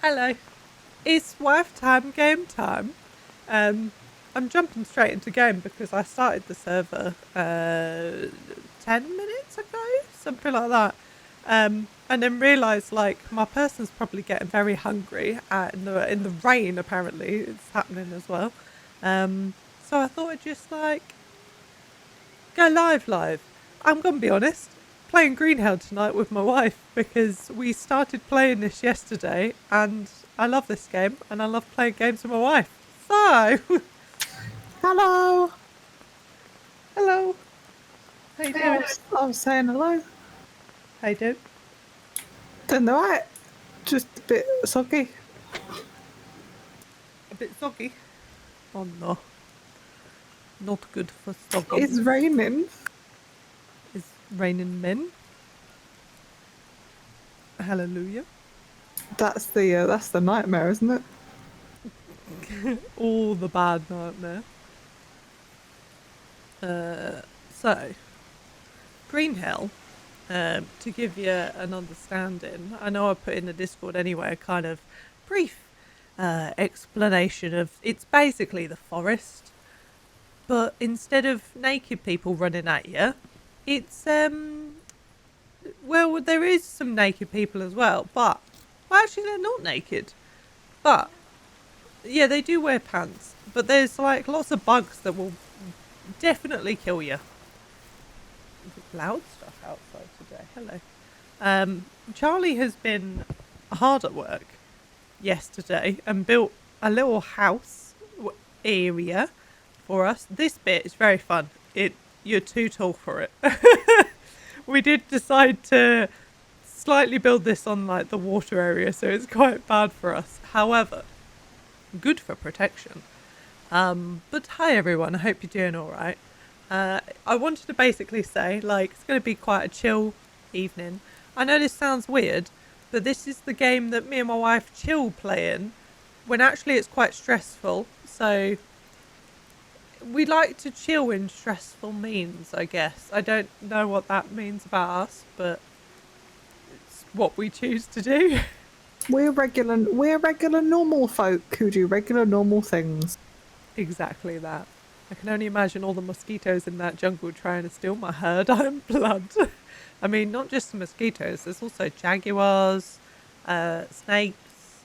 Hello. It's wife time, game time. I'm jumping straight into game because I started the server 10 minutes ago, something like that. And then realised like my person's probably getting very hungry in the rain. Apparently, it's happening as well. So I thought I'd just like go live. I'm gonna be honest. Playing Greenhill tonight with my wife because we started playing this yesterday and I love this game and I love playing games with my wife. So, Hello. hello. How you doing? I was saying hello. How you doing? Doing alright. Just a bit soggy. A bit soggy. Oh no. Not good for soggy. It's raining. It's raining men. Hallelujah. That's the nightmare, isn't it? All the bad nightmare. So, Greenhill, to give you an understanding, I know I put in the Discord anyway a kind of brief explanation of it's basically the forest, but instead of naked people running at you, it's well, there is some naked people as well, but well, actually they're not naked, but yeah, they do wear pants, but there's like lots of bugs that will definitely kill you. Loud stuff outside today. Hello. Charlie has been hard at work yesterday and built a little house area for us. This bit is very fun. You're too tall for it. We did decide to slightly build this on like the water area, so it's quite bad for us. However, good for protection. But hi everyone, I hope you're doing all right. I wanted to basically say, like, it's going to be quite a chill evening. I know this sounds weird, but this is the game that me and my wife chill playing when actually it's quite stressful. So we like to chill in stressful means, I guess. I don't know what that means about us, but it's what we choose to do. We're regular normal folk who do regular normal things. Exactly that. I can only imagine all the mosquitoes in that jungle trying to steal my herd-iron blood. I mean, not just the mosquitoes, there's also jaguars, snakes,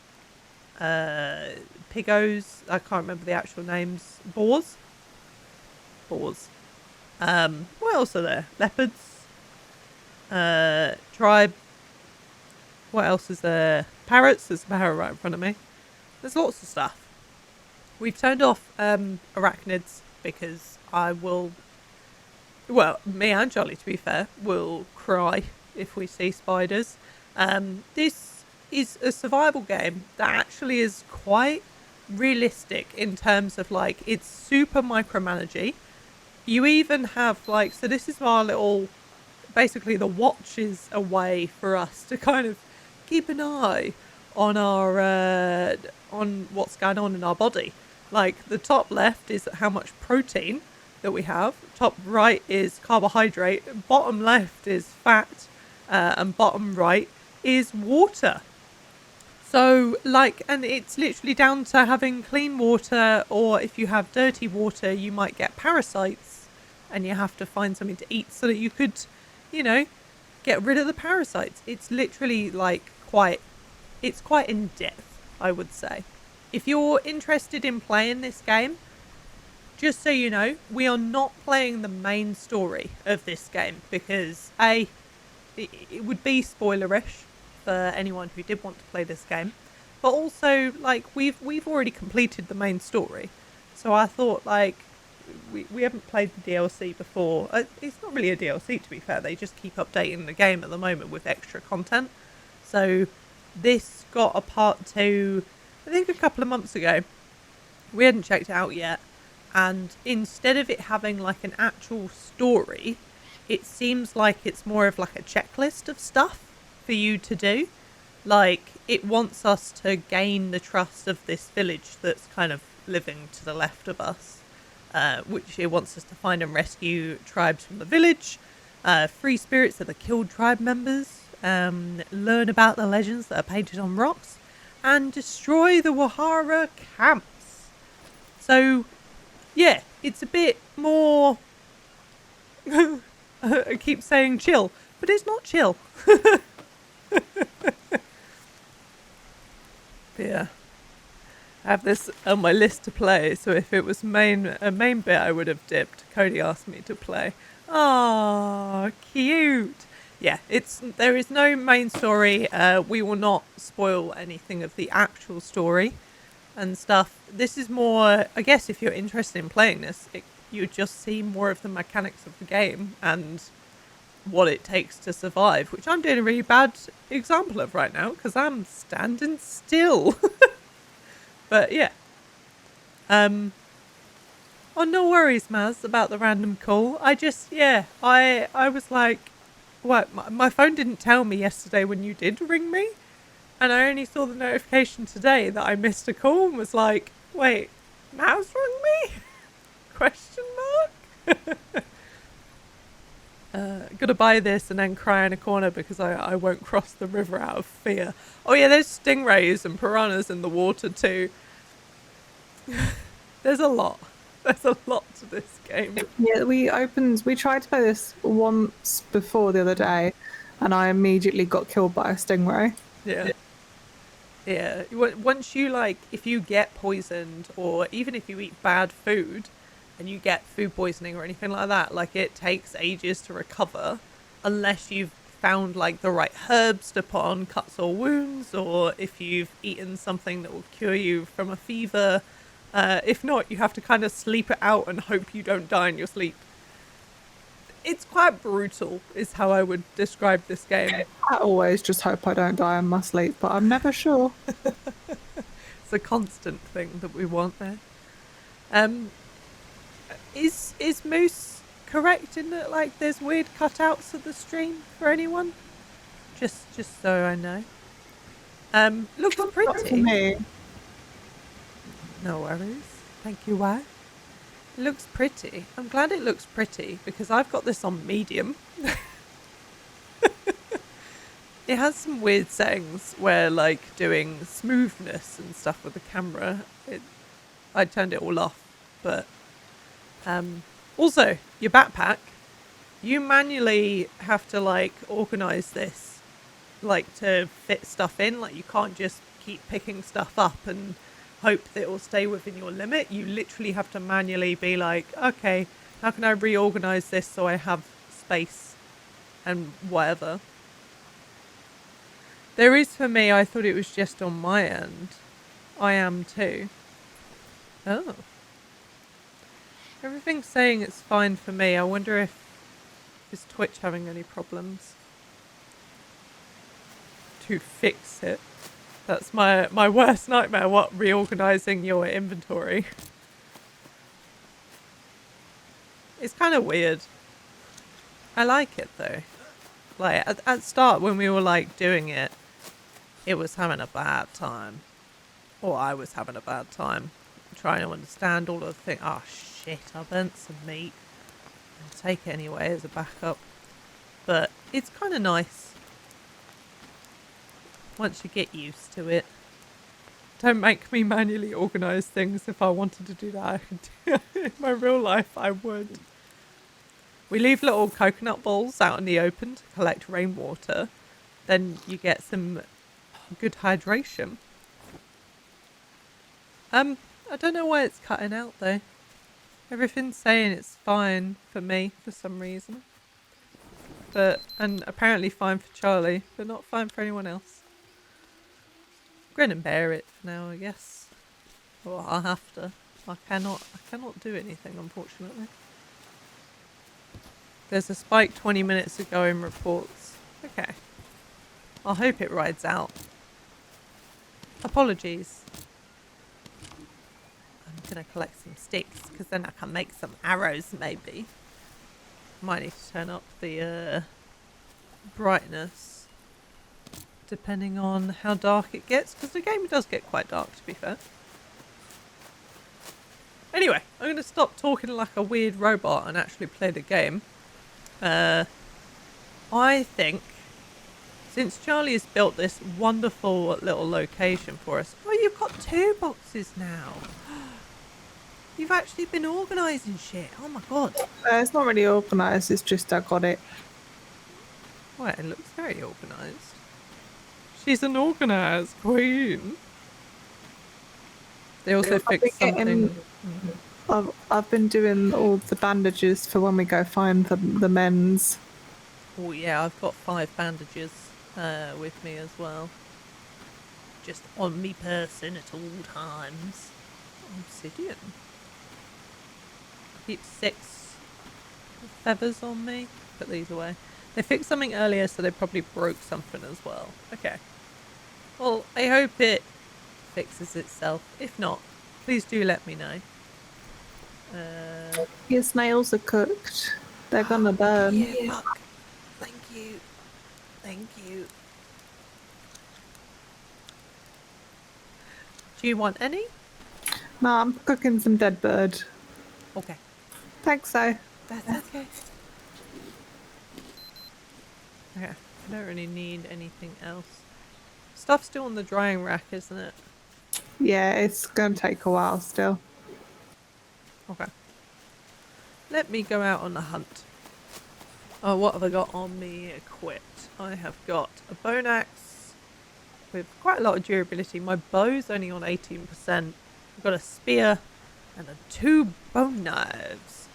pigos, I can't remember the actual names, boars? Boars. What else are there? Leopards, tribe, what else is there? Parrots, there's a parrot right in front of me. There's lots of stuff. We've turned off arachnids because me and Jolly, to be fair, will cry if we see spiders. This is a survival game that actually is quite realistic in terms of like it's super micromanagey. You even have like, so this is our little, basically the watch is a way for us to kind of keep an eye on our on what's going on in our body. Like the top left is how much protein that we have, top right is carbohydrate, bottom left is fat, and bottom right is water. So like, and it's literally down to having clean water, or if you have dirty water you might get parasites and you have to find something to eat so that you could, get rid of the parasites. It's literally like it's quite in depth, I would say. If you're interested in playing this game, just so you know, we are not playing the main story of this game because it would be spoilerish for anyone who did want to play this game, but also like we've already completed the main story, so I thought like we haven't played the DLC before. It's not really a DLC, to be fair. They just keep updating the game at the moment with extra content. So this got a part 2, I think a couple of months ago. We hadn't checked it out yet, and instead of it having like an actual story, it seems like it's more of like a checklist of stuff for you to do. Like it wants us to gain the trust of this village that's kind of living to the left of us, which it wants us to find and rescue tribes from the village, free spirits of the killed tribe members, learn about the legends that are painted on rocks, and destroy the Wahara camps. So, yeah, it's a bit more... I keep saying chill, but it's not chill. Yeah. I have this on my list to play, so if it was a main bit, I would have dipped. Cody asked me to play. Oh, cute. Yeah, there is no main story. We will not spoil anything of the actual story and stuff. This is more, I guess, if you're interested in playing this, you just see more of the mechanics of the game and what it takes to survive, which I'm doing a really bad example of right now because I'm standing still. But yeah. Oh, no worries, Maz, about the random call. I was like, what? My phone didn't tell me yesterday when you did ring me, and I only saw the notification today that I missed a call and was like, wait, Maz rung me? Question mark? Gotta buy this and then cry in a corner because I won't cross the river out of fear. Oh yeah, there's stingrays and piranhas in the water too. There's a lot. There's a lot to this game. Yeah, we tried to play this once before the other day, and I immediately got killed by a stingray. Yeah. Yeah. Once you, like, if you get poisoned, or even if you eat bad food and you get food poisoning or anything like that, like, it takes ages to recover unless you've found, like, the right herbs to put on cuts or wounds, or if you've eaten something that will cure you from a fever. If not, you have to kind of sleep it out and hope you don't die in your sleep. It's quite brutal, is how I would describe this game. I always just hope I don't die in my sleep, but I'm never sure. It's a constant thing that we want there. Is Moose correct in that, like, there's weird cutouts of the stream for anyone? Just so I know. Looks pretty. Not for me. No worries. Thank you, wife. It looks pretty. I'm glad it looks pretty because I've got this on medium. It has some weird settings where, like, doing smoothness and stuff with the camera, I turned it all off. But also, your backpack, you manually have to, like, organise this, like, to fit stuff in. Like, you can't just keep picking stuff up and hope that it will stay within your limit. You literally have to manually be like, okay, how can I reorganize this so I have space and whatever. There is for me, I thought it was just on my end. I am too. Oh. Everything's saying it's fine for me. I wonder if is Twitch having any problems to fix it. That's my worst nightmare, reorganizing your inventory. It's kind of weird. I like it though. Like, at start when we were, like, doing it, it was having a bad time. Or I was having a bad time. Trying to understand all of the things. Oh shit, I burnt some meat. I'll take it anyway as a backup. But it's kind of nice. Once you get used to it. Don't make me manually organise things. If I wanted to do that, I could do it. In my real life, I would. We leave little coconut balls out in the open to collect rainwater. Then you get some good hydration. I don't know why it's cutting out though. Everything's saying it's fine for me for some reason. And apparently fine for Charlie, but not fine for anyone else. Grin and bear it for now, I guess. Or I'll have to. I cannot do anything, unfortunately. There's a spike 20 minutes ago in reports. Okay. I hope it rides out. Apologies. I'm gonna collect some sticks, because then I can make some arrows, maybe. Might need to turn up the brightness. Depending on how dark it gets, because the game does get quite dark, to be fair. Anyway, I'm going to stop talking like a weird robot and actually play the game. I think since Charlie has built this wonderful little location for us. Oh, you've got 2 boxes now. You've actually been organising shit. Oh my god. It's not really organised, it's just I got it. Well, it looks very organised. She's an organised queen. They also fixed something. I've been doing all the bandages for when we go find the men's. Oh yeah, I've got 5 bandages with me as well. Just on me person at all times. Obsidian. Keep 6 feathers on me. Put these away. They fixed something earlier, so they probably broke something as well. Okay. Well, I hope it fixes itself. If not, please do let me know. Your snails are cooked. They're gonna burn. Yeah, fuck. Thank you. Thank you. Do you want any? No, I'm cooking some dead bird. Okay. Thanks, though. That's okay. Okay. I don't really need anything else. Stuff's still on the drying rack, isn't it? Yeah, it's gonna take a while still. Okay. Let me go out on a hunt. Oh, what have I got on me equipped? I have got a bone axe with quite a lot of durability. My bow's only on 18%. I've got a spear and 2 bone knives.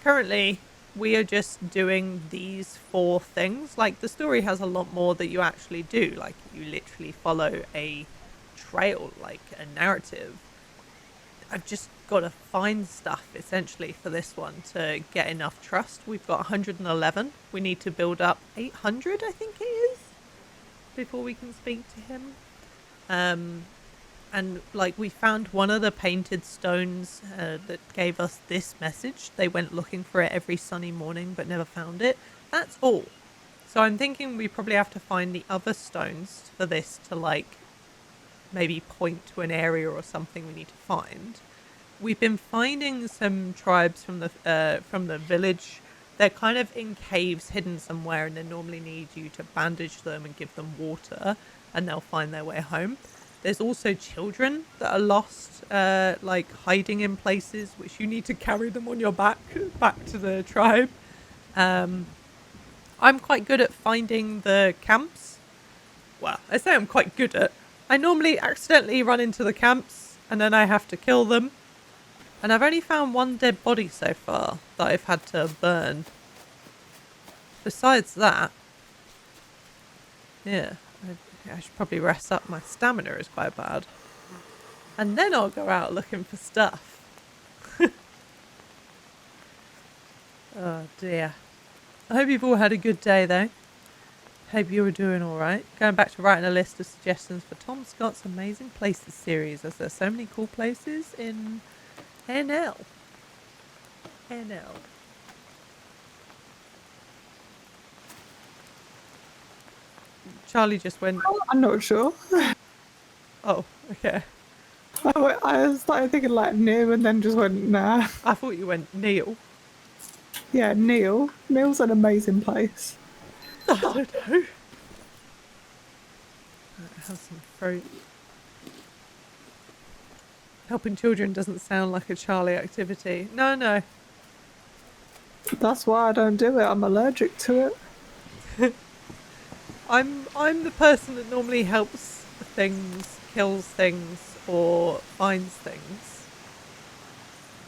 Currently, we are just doing these 4 things. Like, the story has a lot more that you actually do. Like, you literally follow a trail, like a narrative. I've just got to find stuff, essentially, for this one to get enough trust. We've got 111. We need to build up 800, I think it is, before we can speak to him. And, like, we found one of the painted stones that gave us this message. They went looking for it every sunny morning, but never found it. That's all. So I'm thinking we probably have to find the other stones for this to, like, maybe point to an area or something we need to find. We've been finding some tribes from the village. They're kind of in caves hidden somewhere, and they normally need you to bandage them and give them water, and they'll find their way home. There's also children that are lost, like hiding in places, which you need to carry them on your back to the tribe. I'm quite good at finding the camps. Well, I say I'm quite good at. I normally accidentally run into the camps, and then I have to kill them. And I've only found 1 dead body so far that I've had to burn. Besides that, yeah, I should probably rest up. My stamina is quite bad. And then I'll go out looking for stuff. Oh dear. I hope you've all had a good day though. Hope you were doing alright. Going back to writing a list of suggestions for Tom Scott's Amazing Places series, as there's so many cool places in NL. Charlie just went. I'm not sure. Oh, okay. I started thinking like Neil and then just went, nah. I thought you went Neil. Yeah, Neil. Neil's an amazing place. I don't know. Have some fruit. Helping children doesn't sound like a Charlie activity. No. That's why I don't do it. I'm allergic to it. I'm the person that normally helps things, kills things, or finds things.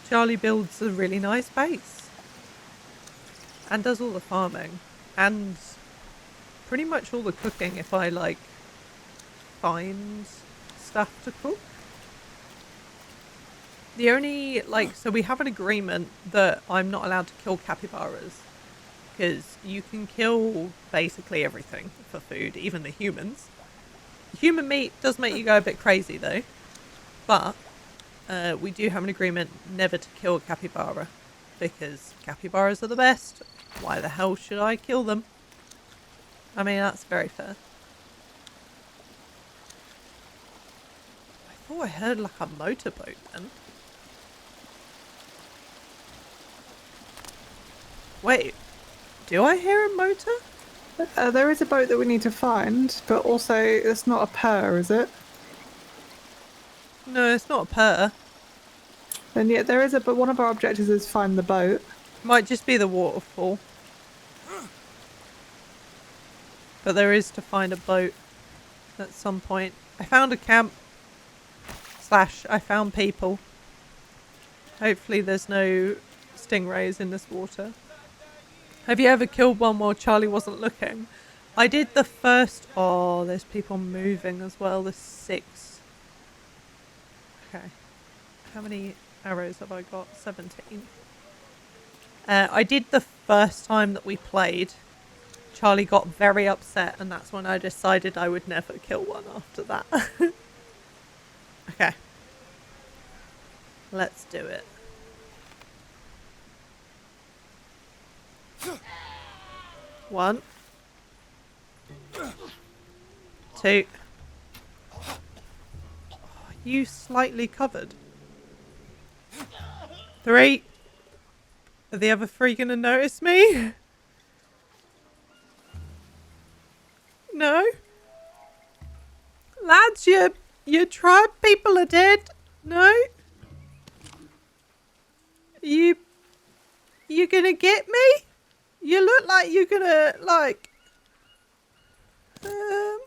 Charlie builds a really nice base. And does all the farming. And pretty much all the cooking if I, like, find stuff to cook. The only, like, so we have an agreement that I'm not allowed to kill capybaras. Because you can kill basically everything for food, even the humans. Human meat does make you go a bit crazy though. But we do have an agreement never to kill a capybara. Because capybaras are the best. Why the hell should I kill them? I mean, that's very fair. I thought I heard like a motorboat then. Wait, do I hear a motor? There is a boat that we need to find, but also it's not a purr, is it? No, it's not a purr. And yet there is but one of our objectives is find the boat. Might just be the waterfall. But there is to find a boat at some point. I found a camp. / I found people. Hopefully there's no stingrays in this water. Have you ever killed one while Charlie wasn't looking? I did the first... Oh, there's people moving as well. There's 6. Okay. How many arrows have I got? 17. I did the first time that we played. Charlie got very upset, and that's when I decided I would never kill one after that. Okay. Let's do it. One. 2. Oh, you slightly covered. 3. Are the other 3 gonna notice me? No? Lads, your tribe people are dead. No? You gonna get me? You look like you're gonna, like... You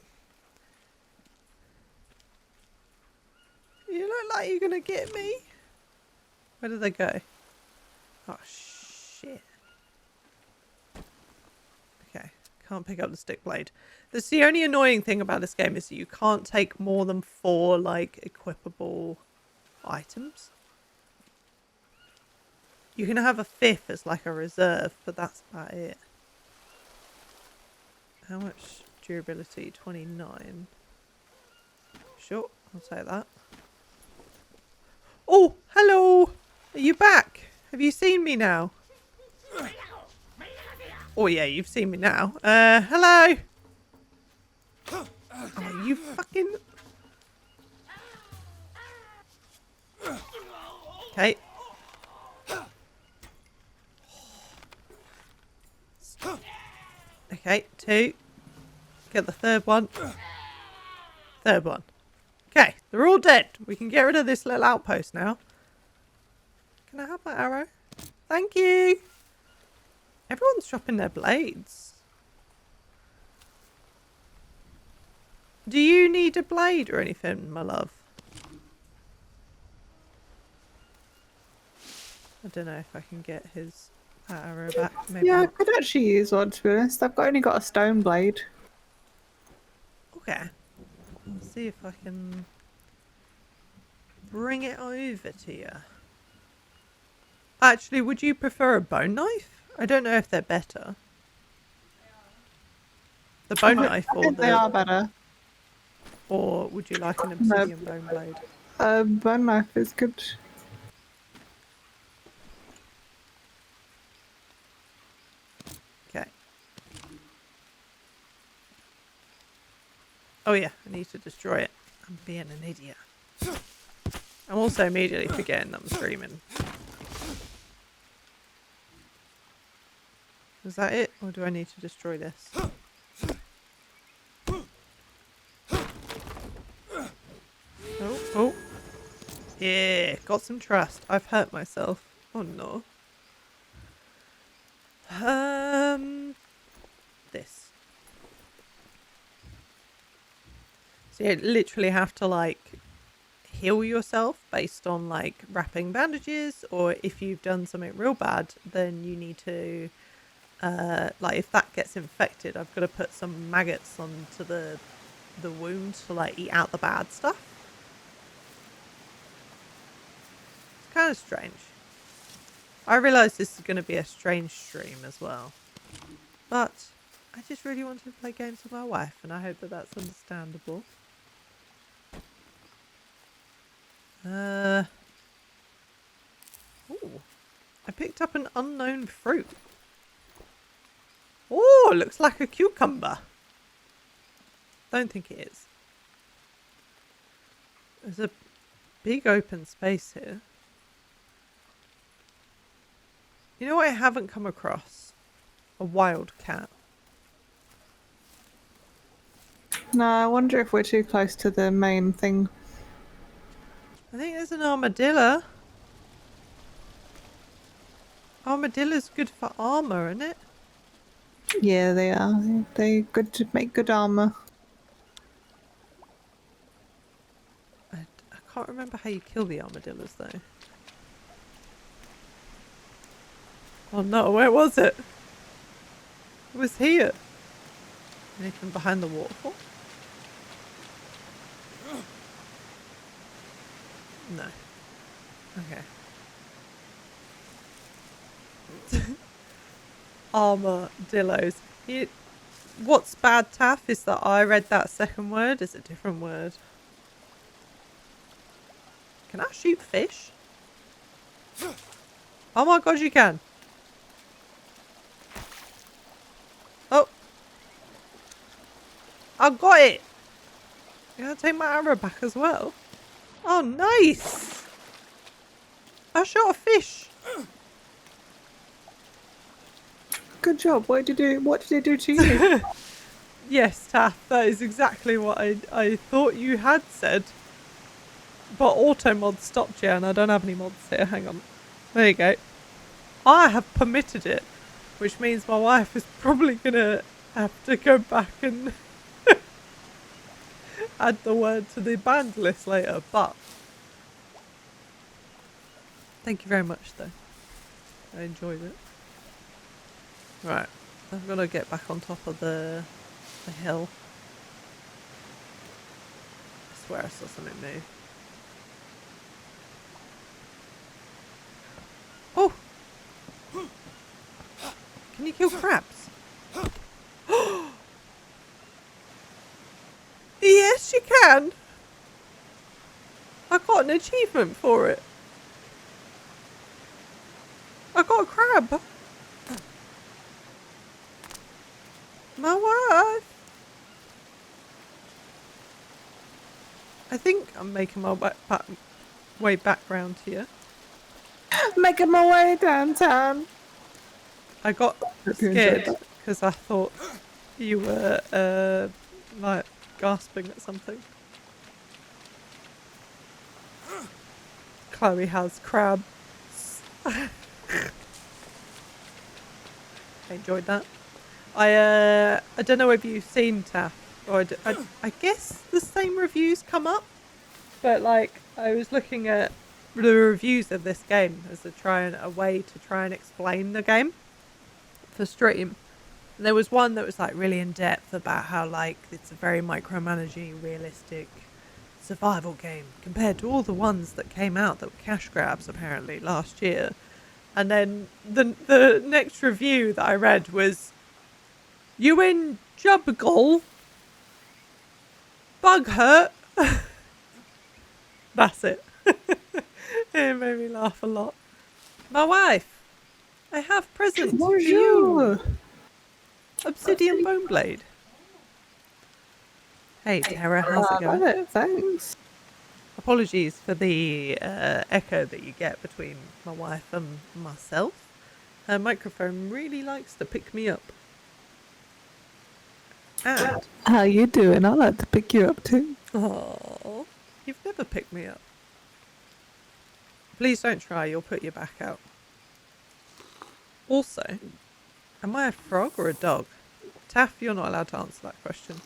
look like you're gonna get me. Where did they go? Oh, shit. Okay, can't pick up the stick blade. That's the only annoying thing about this game is that you can't take more than 4, like, equipable items. You can have a 5th as, like, a reserve, but that's about it. How much durability? 29. Sure, I'll say that. Oh, hello! Are you back? Have you seen me now? Oh yeah, you've seen me now. Hello! Oh, you fucking... Okay. Okay, 2. Get the 3rd one. 3rd one. Okay, they're all dead. We can get rid of this little outpost now. Can I have my arrow? Thank you! Everyone's dropping their blades. Do you need a blade or anything, my love? I don't know if I can get his arrow back. Maybe Yeah, I not. could actually use one, to be honest. I've only got a stone blade. Okay. Let's see if I can bring it over to you. Actually, would you prefer a bone knife? I don't know if they're better. The bone knife I or think they are better. Or would you like an obsidian bone blade? Bone knife is good. Okay. Oh yeah, I need to destroy it. I'm being an idiot. I'm also immediately forgetting that I'm streaming. Is that it? Or do I need to destroy this? Oh, oh. Yeah, got some trust. I've hurt myself. Oh no. This. So you literally have to like heal yourself based on like wrapping bandages, or if you've done something real bad, then you need to like if that gets infected, I've got to put some maggots onto the wound to like eat out the bad stuff. It's kind of strange. I realise this is going to be a strange stream as well, but I just really wanted to play games with my wife, and I hope that that's understandable. Ooh, I picked up an unknown fruit. Oh, it looks like a cucumber. Don't think it is. There's a big open space here. You know what I haven't come across? A wild cat. No, I wonder if we're too close to the main thing. I think there's an armadillo. Armadillo's good for armor, isn't it? Yeah, they are. They good to make good armor. I can't remember how you kill the armadillos though. Oh no, where was it? It was here. Anything behind the waterfall? No. Okay. Armadillos. What's bad, Taff, is that I read that second word as a different word. Can I shoot fish? Oh my god, you can. Oh. I got it. You gonna take my arrow back as well? Oh, nice. I shot a fish. Good job. What did it do to you? Yes, Taff, that is exactly what I thought you had said. But auto mod stopped you, and I don't have any mods here. Hang on. There you go. I have permitted it, which means my wife is probably gonna have to go back and add the word to the banned list later. But thank you very much, though. I enjoyed it. Right, I've got to get back on top of the hill. I swear I saw something move. Oh! Can you kill crabs? Yes, you can! I got an achievement for it. I got a crab. My wife. I think I'm making my way back round here. Making my way downtown. I got scared because I thought you were like gasping at something. Chloe has crabs. I enjoyed that. I don't know if you've seen Taff, or I guess the same reviews come up, but like I was looking at the reviews of this game as a way to try and explain the game for stream. And there was one that was like really in depth about how like it's a very micromanaging, realistic survival game compared to all the ones that came out that were cash grabs apparently last year. And then the next review that I read was, "You in Jubgle? Bug hurt?" That's it. It made me laugh a lot. My wife, I have presents for you. Obsidian bone blade. Hey Tara, how's it going? Thanks. Apologies for the echo that you get between my wife and myself. Her microphone really likes to pick me up. And How you doing? I like to pick you up too. oh, you've never picked me up. Please don't try, you'll put your back out. Also, am I a frog or a dog? Taff, you're not allowed to answer that question.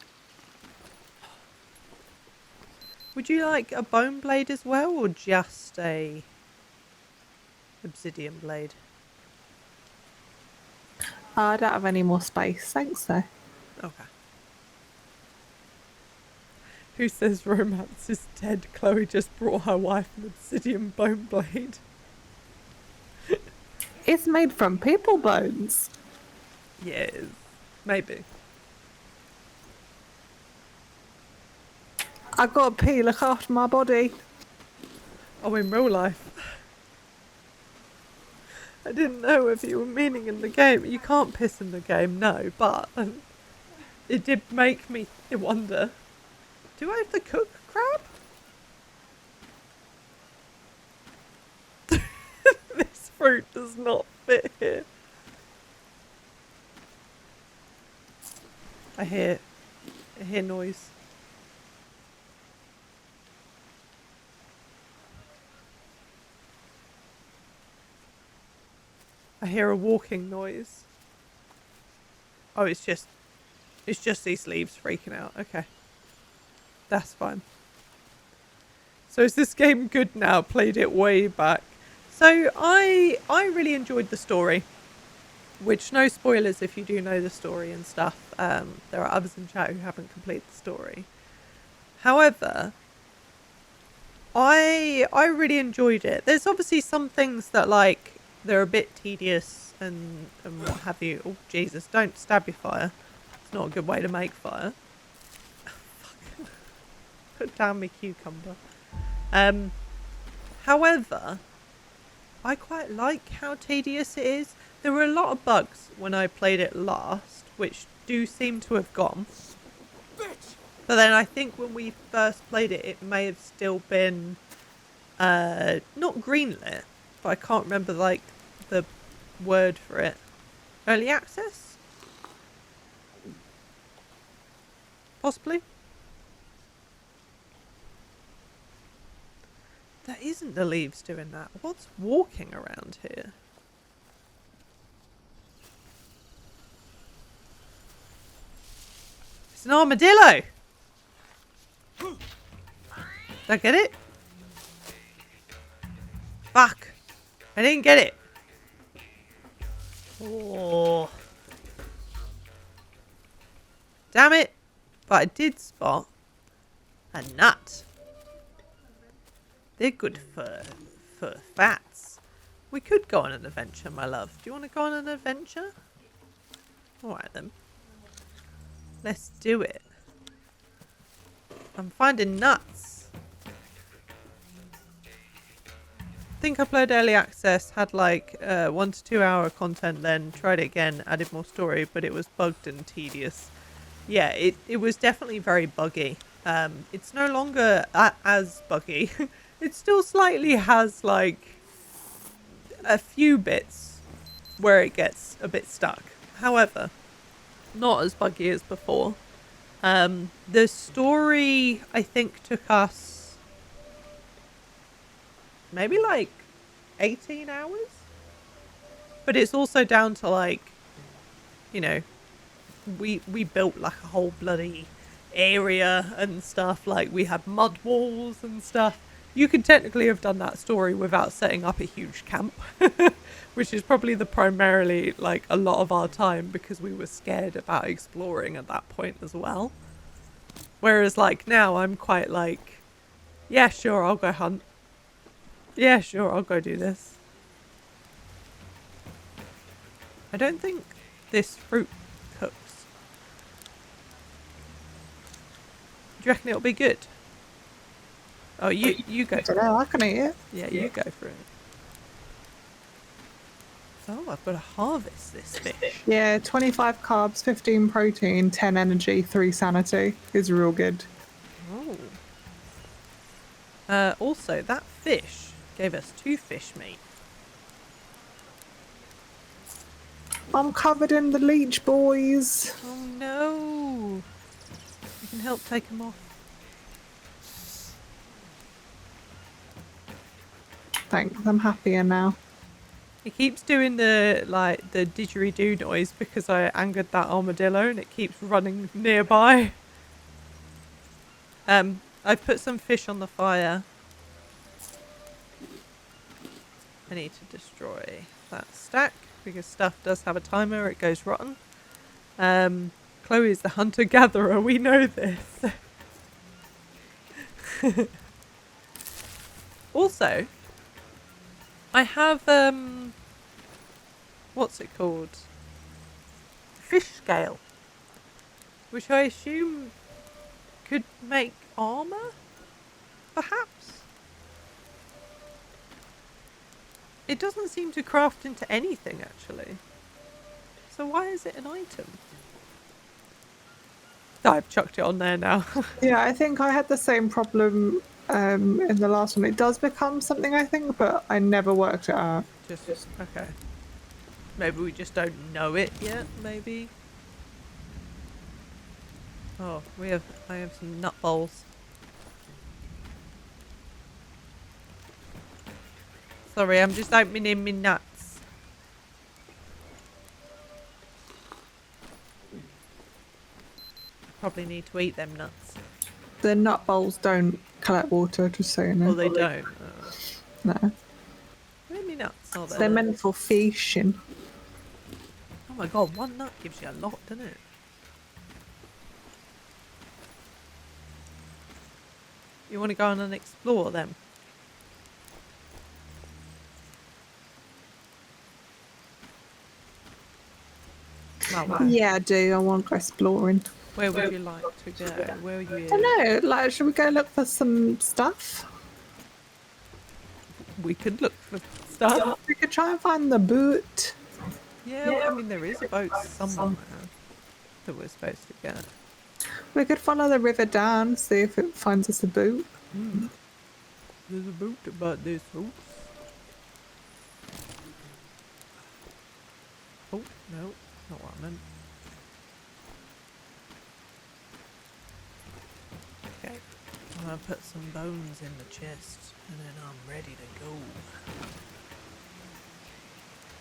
Would you like a bone blade as well, or just a obsidian blade? I don't have any more space. Thanks, though. Okay. Who says romance is dead? Chloe just brought her wife an obsidian bone blade. It's made from people bones. Yes, maybe. I got to pee. Look after my body. Oh, in real life. I didn't know if you were meaning in the game. You can't piss in the game, no, but it did make me wonder. Do I have to cook crab? This fruit does not fit here. I hear noise. I hear a walking noise. Oh, it's just these leaves freaking out. Okay. That's fine. So is this game good now? Played it way back. So I really enjoyed the story. Which, no spoilers if you do know the story and stuff. There are others in chat who haven't completed the story. However, I really enjoyed it. There's obviously some things that, like, they're a bit tedious and what have you. Oh, Jesus, don't stab your fire. It's not a good way to make fire. Put down my cucumber. However, I quite like how tedious it is. There were a lot of bugs when I played it last, which do seem to have gone. But then I think when we first played it, it may have still been not greenlit, but I can't remember like the word for it. Early access? Possibly? That isn't the leaves doing that. What's walking around here? It's an armadillo! Did I get it? Fuck! I didn't get it! Oh. Damn it! But I did spot a nut. They're good for fats. We could go on an adventure, my love. Do you want to go on an adventure? Alright then. Let's do it. I'm finding nuts. I think I uploaded early access, had like 1 to 2 hour content, then tried it again, added more story, but it was bugged and tedious. Yeah, it was definitely very buggy. It's no longer as buggy. It still slightly has like a few bits where it gets a bit stuck. However, not as buggy as before. The story, I think, took us maybe like 18 hours. But it's also down to like, you know, we built like a whole bloody area and stuff. Like we had mud walls and stuff. You could technically have done that story without setting up a huge camp, which is probably the primarily like a lot of our time because we were scared about exploring at that point as well. Whereas like now I'm quite like, yeah, sure, I'll go hunt. Yeah, sure, I'll go do this. I don't think this fruit cooks. Do you reckon it'll be good? Oh, you go. I don't know, I can eat it. Yeah, you go for it. Oh, I've got to harvest this fish. Yeah, 25 carbs, 15 protein, 10 energy, 3 sanity. Is real good. Oh. Also, that fish gave us 2 fish meat. I'm covered in the leech, boys. Oh no! You can help take them off. Thanks, I'm happier now. It keeps doing the didgeridoo noise because I angered that armadillo and it keeps running nearby. I've put some fish on the fire. I need to destroy that stack because stuff does have a timer, it goes rotten. Chloe is the hunter-gatherer, we know this. Also, I have, what's it called? Fish scale. Which I assume could make armor? Perhaps? It doesn't seem to craft into anything, actually. So why is it an item? Oh, I've chucked it on there now. Yeah, I think I had the same problem in the last one. It does become something, I think, but I never worked it out. Just, okay. Maybe we just don't know it yet, maybe? Oh, I have some nut bowls. Sorry, I'm just opening my nuts. Probably need to eat them nuts. The nut bowls don't collect water, just so you know. Or they don't. No. How many nuts are there? They're meant for fishing. Oh my god, one nut gives you a lot, doesn't it? You want to go on and explore them? Oh, wow. Yeah, I do. I want to go exploring. Where would you like to go? Where are you? I don't know. Like, should we go look for some stuff? We could look for stuff. We could try and find the boot. Yeah, well, I mean, there is a boat somewhere that we're supposed to get. We could follow the river down, see if it finds us a boot. There's a boat about this house. Oh, no, not what I meant. Okay, I'm gonna put some bones in the chest and then I'm ready to go.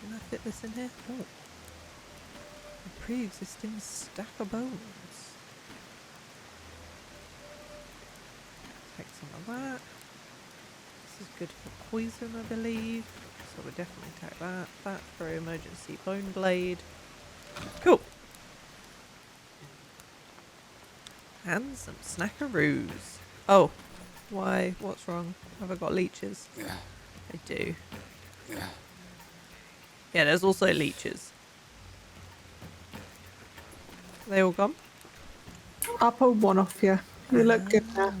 Can I fit this in here? Oh. A pre-existing stack of bones. Take some of that. This is good for poison, I believe. So we'll definitely take that. That for emergency bone blade. Cool. And some snackaroos. Oh, why? What's wrong? Have I got leeches? I do. Yeah, there's also leeches. Are they all gone? I'll pull one off you. You look good now.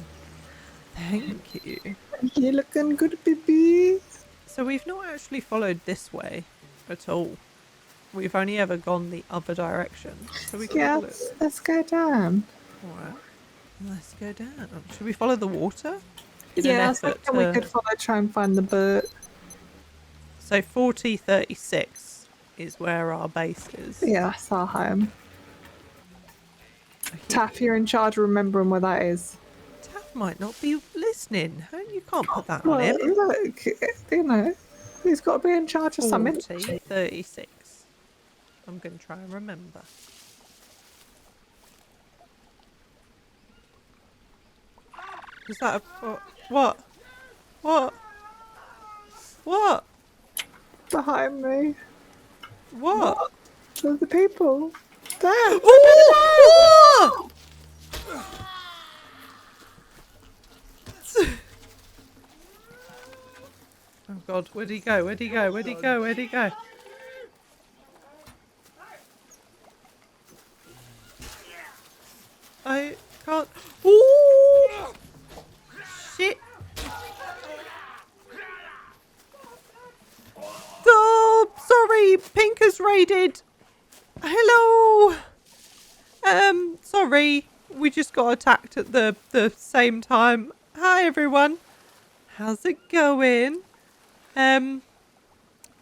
Thank you. You're looking good, baby. So we've not actually followed this way at all. We've only ever gone the other direction. So we can Yeah, follow it. let's go down. Alright. Let's go down. Should we follow the water? Yeah, I think we could try and find the boat. So 4036 is where our base is. Yeah, that's our home. Taff, you're in charge of remembering where that is. Taff might not be listening. You can't put that on Well, him. look, you know, he's got to be in charge of something. 4036. I'm going to try and remember. Is that a... What? What? What? Behind me. What? There's the people. There! Oh! Oh god, where'd he go? Where'd he go? Where'd he go? Where'd he go? I can't... Ooh! Shit! Oh, sorry, Pink has raided. Hello. Sorry, we just got attacked at the same time. Hi everyone. How's it going?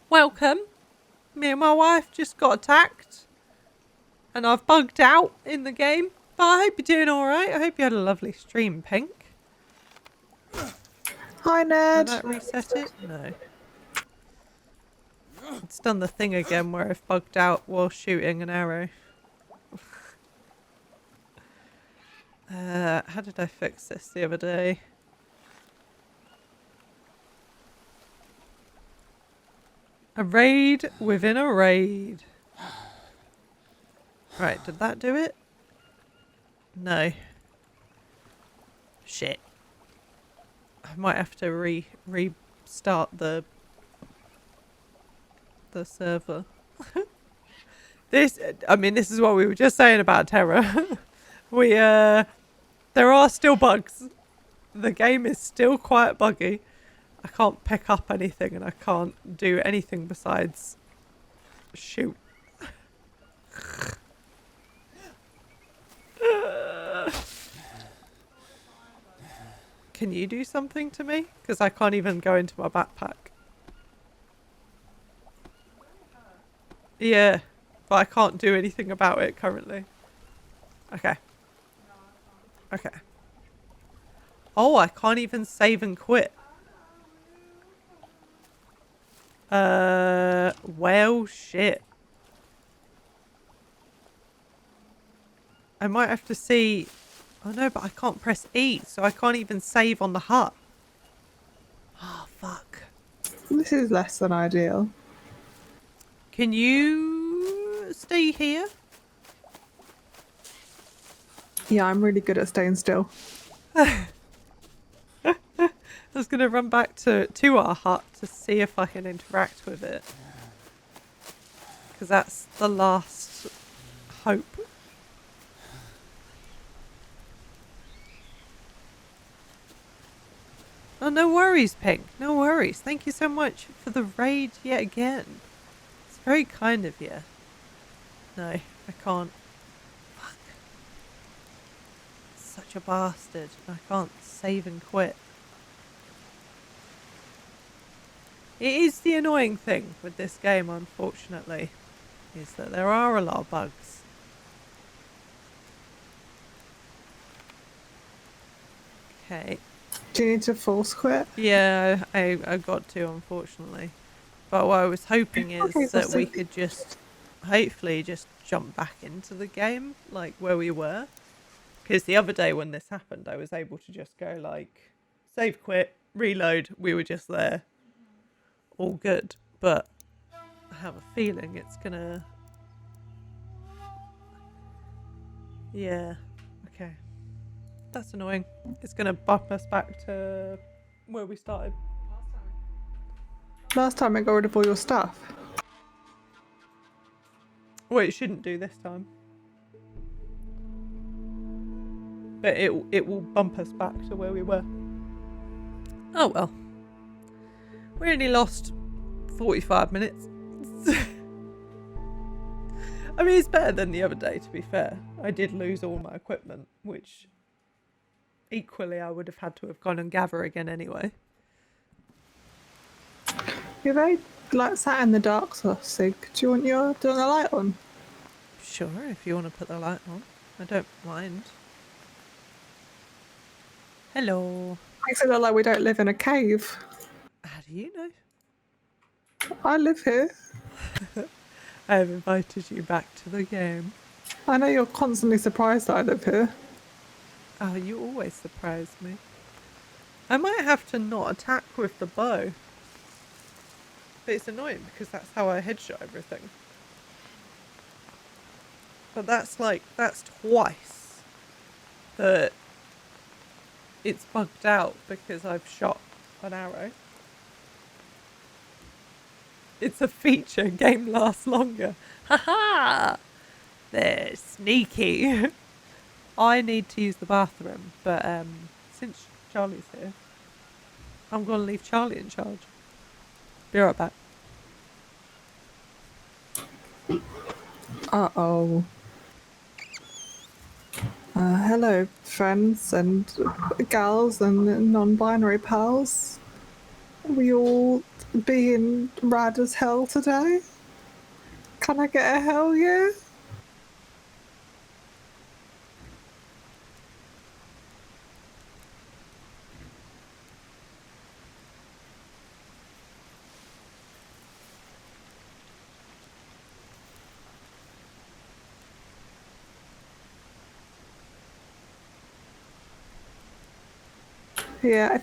Welcome. Me and my wife just got attacked, and I've bugged out in the game. But I hope you're doing all right. I hope you had a lovely stream, Pink. Hi, Ned. Did that reset it? No. It's done the thing again where I've bugged out while shooting an arrow. How did I fix this the other day? A raid within a raid. Right, did that do it? No. Shit. I might have to restart the server. This is what we were just saying about Terra. There are still bugs. The game is still quite buggy. I can't pick up anything and I can't do anything besides shoot. Can you do something to me? Because I can't even go into my backpack. Yeah, but I can't do anything about it currently. Okay. Okay. Oh, I can't even save and quit. Well, shit. I might have to see... Oh no, but I can't press E, so I can't even save on the hut. Oh, fuck. This is less than ideal. Can you stay here? Yeah, I'm really good at staying still. I was going to run back to our hut to see if I can interact with it. Because that's the last hope. Oh, no worries, Pink. No worries. Thank you so much for the raid yet again. It's very kind of you. No, I can't. Fuck. Such a bastard. I can't save and quit. It is the annoying thing with this game, unfortunately, is that there are a lot of bugs. Okay. Do you need to force quit? Yeah, I got to, unfortunately. But what I was hoping is Okay, that we so- could just, hopefully, just jump back into the game, like where we were. Because the other day when this happened, I was able to just go like, save, quit, reload, we were just there. All good. But I have a feeling it's gonna... Yeah, okay. That's annoying. It's gonna bump us back to where we started. Last time I got rid of all your stuff. Well, it shouldn't do this time. But it will bump us back to where we were. Oh well. We only lost 45 minutes. I mean, it's better than the other day, to be fair. I did lose all my equipment, which equally I would have had to have gone and gather again anyway. You're very like sat in the dark, so Sig. Do you want the light on? Sure, if you want to put the light on. I don't mind. Hello. Makes it look like we don't live in a cave. How do you know? I live here. I have invited you back to the game. I know you're constantly surprised that I live here. Oh, you always surprise me. I might have to not attack with the bow. But it's annoying because that's how I headshot everything. But that's twice that it's bugged out because I've shot an arrow. It's a feature, game lasts longer. Haha! They're sneaky. I need to use the bathroom, but since Charlie's here, I'm gonna leave Charlie in charge. Be right back. Uh-oh. Hello, friends and gals and non-binary pals. Are we all being rad as hell today? Can I get a hell yeah? Yeah,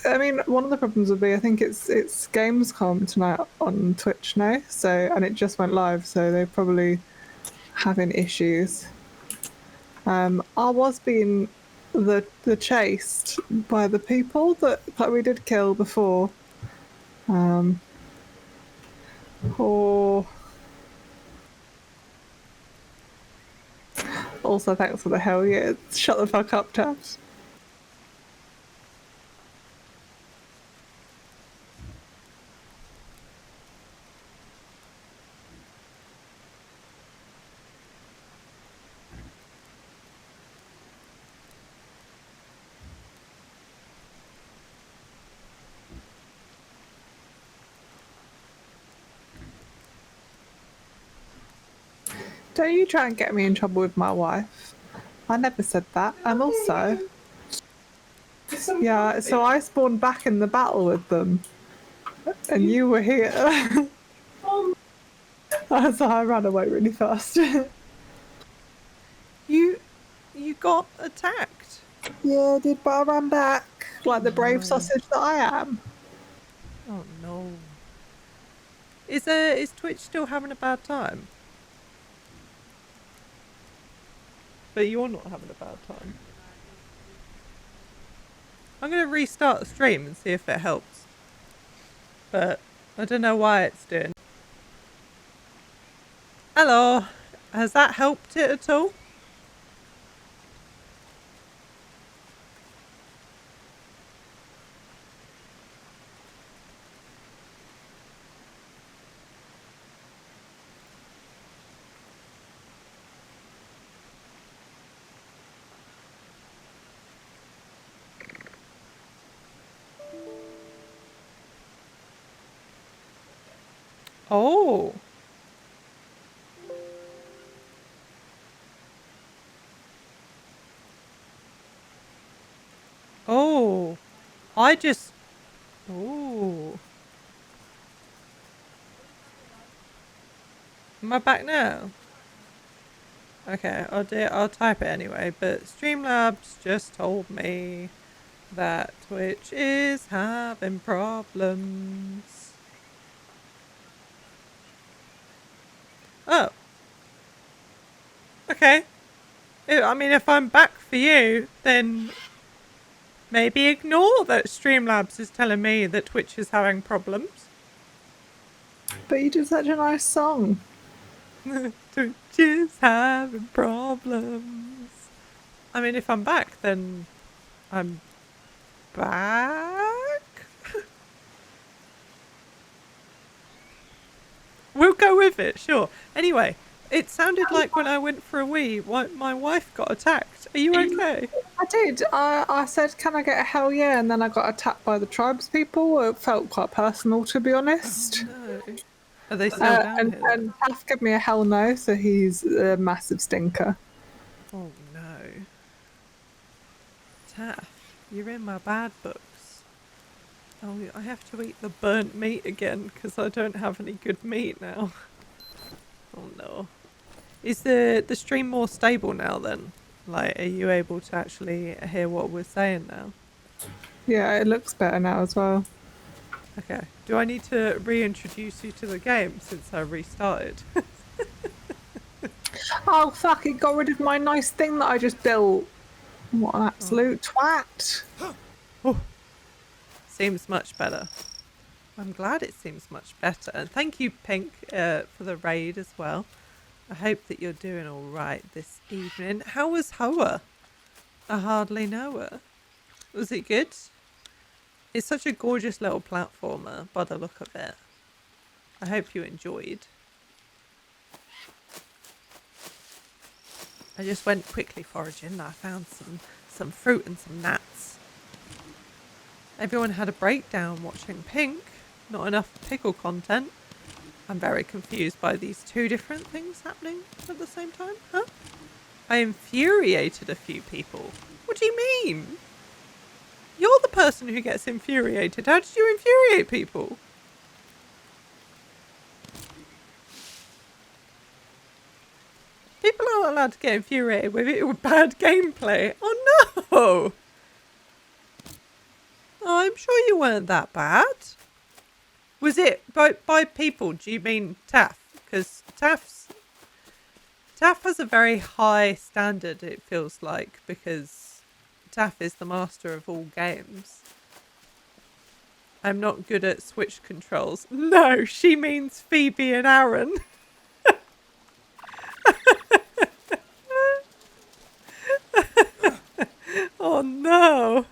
I mean, one of the problems would be, I think it's Gamescom tonight on Twitch now, so, and it just went live, so they're probably having issues. I was being the chased by the people that we did kill before. Or also thanks for the hell yeah. Shut the fuck up, Tabs. Don't you try and get me in trouble with my wife. I never said that. And also, yeah, so I spawned back in the battle with them. And you were here. So I ran away really fast. You got attacked. Yeah, I did, but I ran back like the brave sausage that I am. Oh no. Is Twitch still having a bad time? But you're not having a bad time. I'm gonna restart the stream and see if it helps. But I don't know why it's doing. Hello. Has that helped it at all? Oh. Oh. I just... Oh. Am I back now? Okay, I'll type it anyway, but Streamlabs just told me that Twitch is having problems. Oh. Okay. I mean, if I'm back for you, then maybe ignore that Streamlabs is telling me that Twitch is having problems. But you did such a nice song. Twitch is having problems. I mean, if I'm back, then I'm back. We'll go with it, sure. Anyway, it sounded like when I went for a wee, my wife got attacked. Are you okay? I did. I said, "Can I get a hell yeah?" And then I got attacked by the tribes people. It felt quite personal, to be honest. No. Are they still down here? And Taff gave me a hell no, so he's a massive stinker. Oh no. Taff, you're in my bad books. Oh, I have to eat the burnt meat again because I don't have any good meat now. Oh no. Is the stream more stable now then? Like, are you able to actually hear what we're saying now? Yeah, it looks better now as well. Okay. Do I need to reintroduce you to the game since I restarted? Oh fuck! It got rid of my nice thing that I just built. What an absolute twat! Oh, seems much better. I'm glad it seems much better. And thank you, Pink, for the raid as well. I hope that you're doing all right this evening. How was Hoa? I hardly know her. Was it good? It's such a gorgeous little platformer by the look of it. I hope you enjoyed. I just went quickly foraging. I found some fruit and some nuts. Everyone had a breakdown watching Pink. Not enough pickle content. I'm very confused by these two different things happening at the same time. Huh? I infuriated a few people. What do you mean? You're the person who gets infuriated. How did you infuriate people? People aren't allowed to get infuriated with bad gameplay. Oh no! Oh, I'm sure you weren't that bad. Was it by people? Do you mean Taff? Because Taff has a very high standard, it feels like, because Taff is the master of all games. I'm not good at Switch controls. No, she means Phoebe and Aaron. Oh no.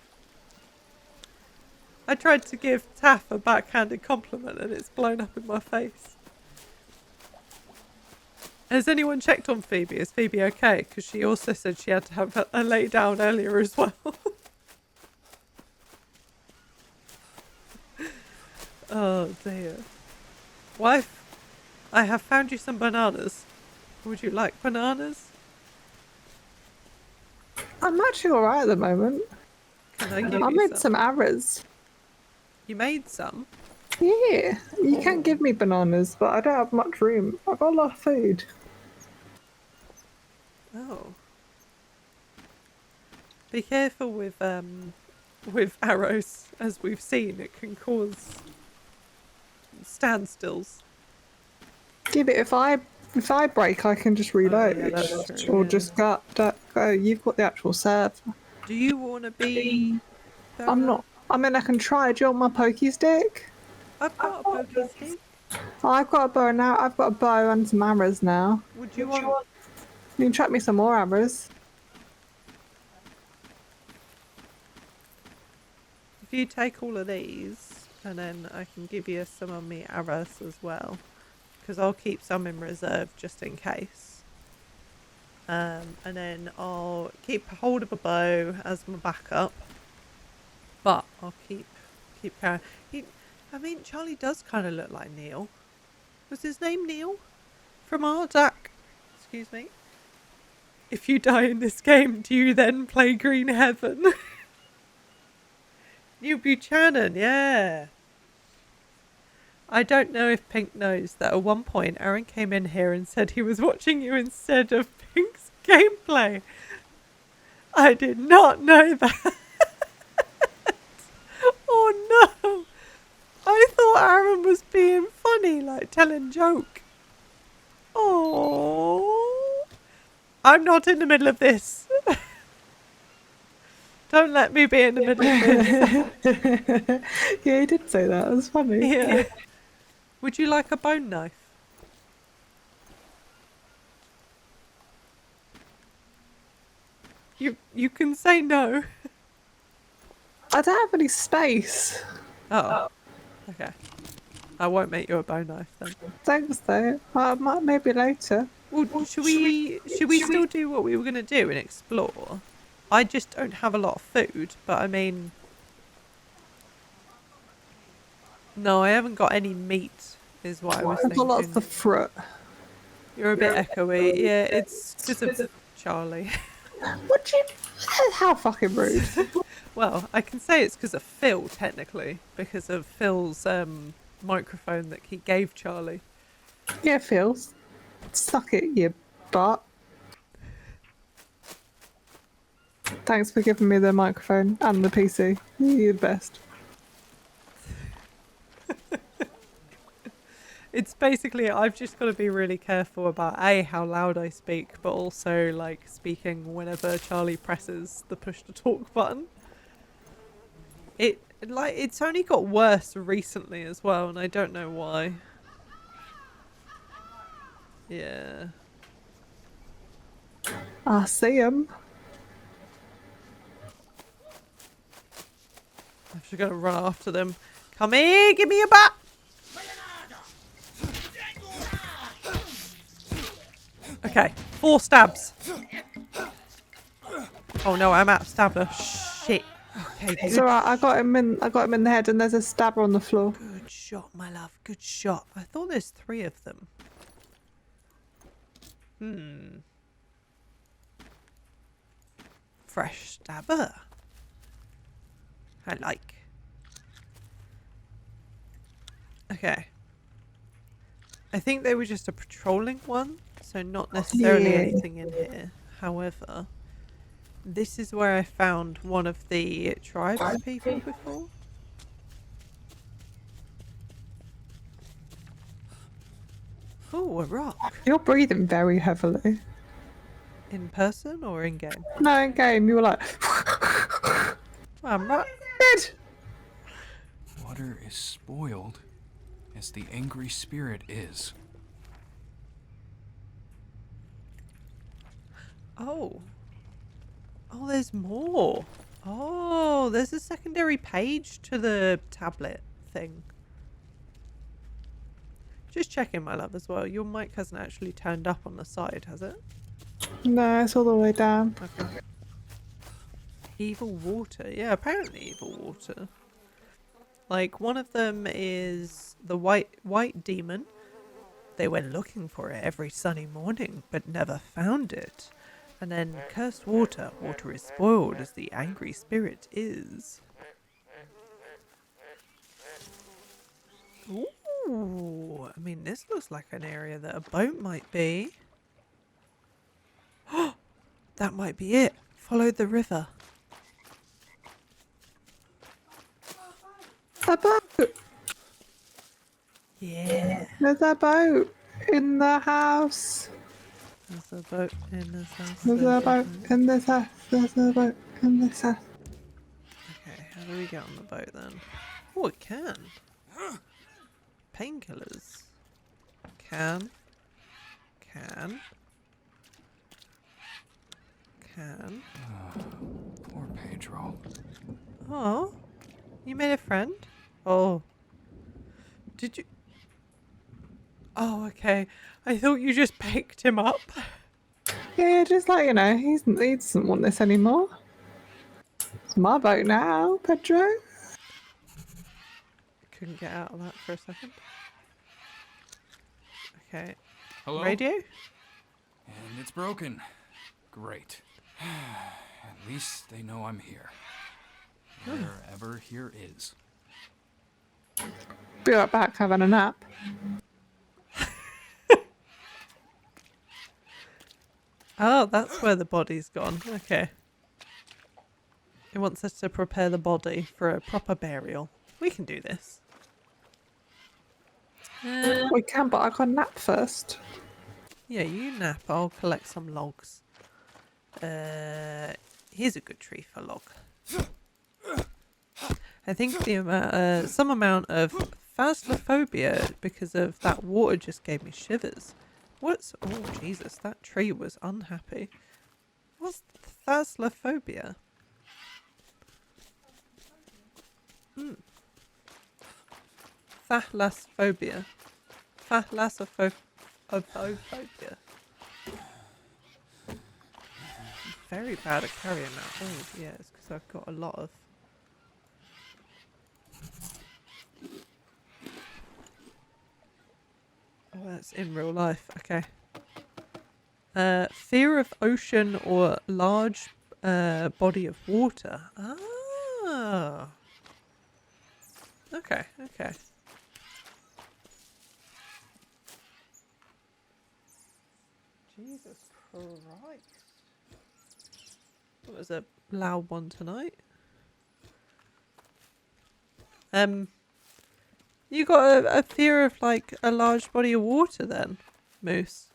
I tried to give Taff a backhanded compliment and it's blown up in my face. Has anyone checked on Phoebe? Is Phoebe okay? Because she also said she had to have a lay down earlier as well. Oh dear. Wife, I have found you some bananas. Would you like bananas? I'm actually alright at the moment. Can I give I you made some? some arrows. You made some? Yeah, you can give me bananas, but I don't have much room. I've got a lot of food. Oh. Be careful with arrows, as we've seen. It can cause standstills. Yeah, but if I break, I can just reload, yeah, that's true, or yeah. just go. You've got the actual serve. Do you want to be? I'm not. I mean, I can try. Do you want my pokey stick? I've got a pokey stick. I've got a bow now. I've got a bow and some arrows now. Would you want? You can chuck me some more arrows. If you take all of these, and then I can give you some of me arrows as well, because I'll keep some in reserve just in case. And then I'll keep hold of a bow as my backup. But I'll keep carrying. I mean, Charlie does kind of look like Neil. Was his name Neil? From Ardak. Excuse me. If you die in this game, do you then play Green Heaven? Neil Buchanan, yeah. I don't know if Pink knows that at one point Aaron came in here and said he was watching you instead of Pink's gameplay. I did not know that. Oh no! I thought Aaron was being funny, like telling joke. Oh, I'm not in the middle of this. Don't let me be in the middle of this. Yeah, he did say that. It was funny. Yeah. Would you like a bone knife? You can say no. I don't have any space. Oh. Okay. I won't make you a bone knife then. Thanks, though. I might maybe later. Well, should we still do what we were gonna do and explore? I just don't have a lot of food, but I mean, no, I haven't got any meat. Is what I was I've got lots thinking. of fruit. You're a bit echoey. Yeah, it's because of Charlie. What do you? How fucking rude. Well, I can say it's because of Phil, technically, because of Phil's microphone that he gave Charlie. Yeah, feels. Suck it, you butt. Thanks for giving me the microphone and the PC. You're the best. It's basically, I've just got to be really careful about A, how loud I speak, but also like speaking whenever Charlie presses the push to talk button. It's only got worse recently as well, and I don't know why. Yeah. I see him. I'm just gonna run after them. Come here, give me a bat! Okay, 4 stabs. Oh no, I'm out of stamina. Shit. Okay, good. It's alright, I got him in the head and there's a stabber on the floor. Good shot, my love. Good shot. I thought there's 3 of them. Fresh stabber. I like. Okay. I think they were just a patrolling one, so not necessarily anything in here. However, this is where I found one of the tribes people before. Oh, a rock. You're breathing very heavily. In person or in game? No, in game, you were like, I'm right. dead! Water is spoiled, as the angry spirit is. Oh. Oh, there's more. Oh, there's a secondary page to the tablet thing. Just checking, my love, as well. Your mic hasn't actually turned up on the side, has it? No, it's all the way down. Okay. Evil water. Yeah, apparently evil water. Like, one of them is the white demon. They went looking for it every sunny morning, but never found it. And then cursed water. Water is spoiled as the angry spirit is. Ooh, I mean, this looks like an area that a boat might be. That might be it. Follow the river. A boat! Yeah. There's a boat in the house. There's a boat in this house. There's a boat in this house. There's a boat in this house. Okay, how do we get on the boat then? Oh, it can. Painkillers. Can. Can. Can. Poor Pedro. Oh, you made a friend? Oh. Did you? Oh, okay. I thought you just picked him up. Yeah, just like, he doesn't want this anymore. It's my boat now, Pedro. Couldn't get out of that for a second. Okay. Hello? Radio? And it's broken. Great. At least they know I'm here. Wherever here is. Be right back, having a nap. Oh, that's where the body's gone. Okay. It wants us to prepare the body for a proper burial. We can do this. We can, but I got a nap first. Yeah, you nap. I'll collect some logs. Here's a good tree for log. I think the some amount of phasmophobia because of that water just gave me shivers. What's... Oh, Jesus, that tree was unhappy. What's thalassophobia? Thalassophobia. Thalassophobia. Very bad at carrying that. Oh, yeah, it's because I've got a lot of... Oh, that's in real life. Okay. Fear of ocean or large body of water. Ah. Okay, okay. Jesus Christ. That was a loud one tonight. You got a fear of like a large body of water then, Moose?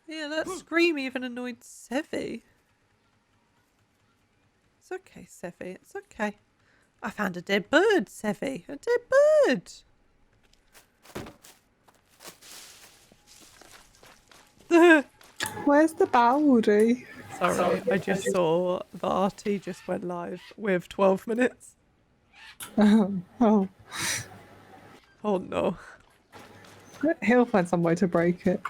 Yeah, that scream even annoyed Sevi. It's okay, Sevi, it's okay. I found a dead bird, Sevi. A dead bird! Where's the body? Sorry, I just saw the RT just went live with 12 minutes. Oh, Oh no. he'll find some way to break it.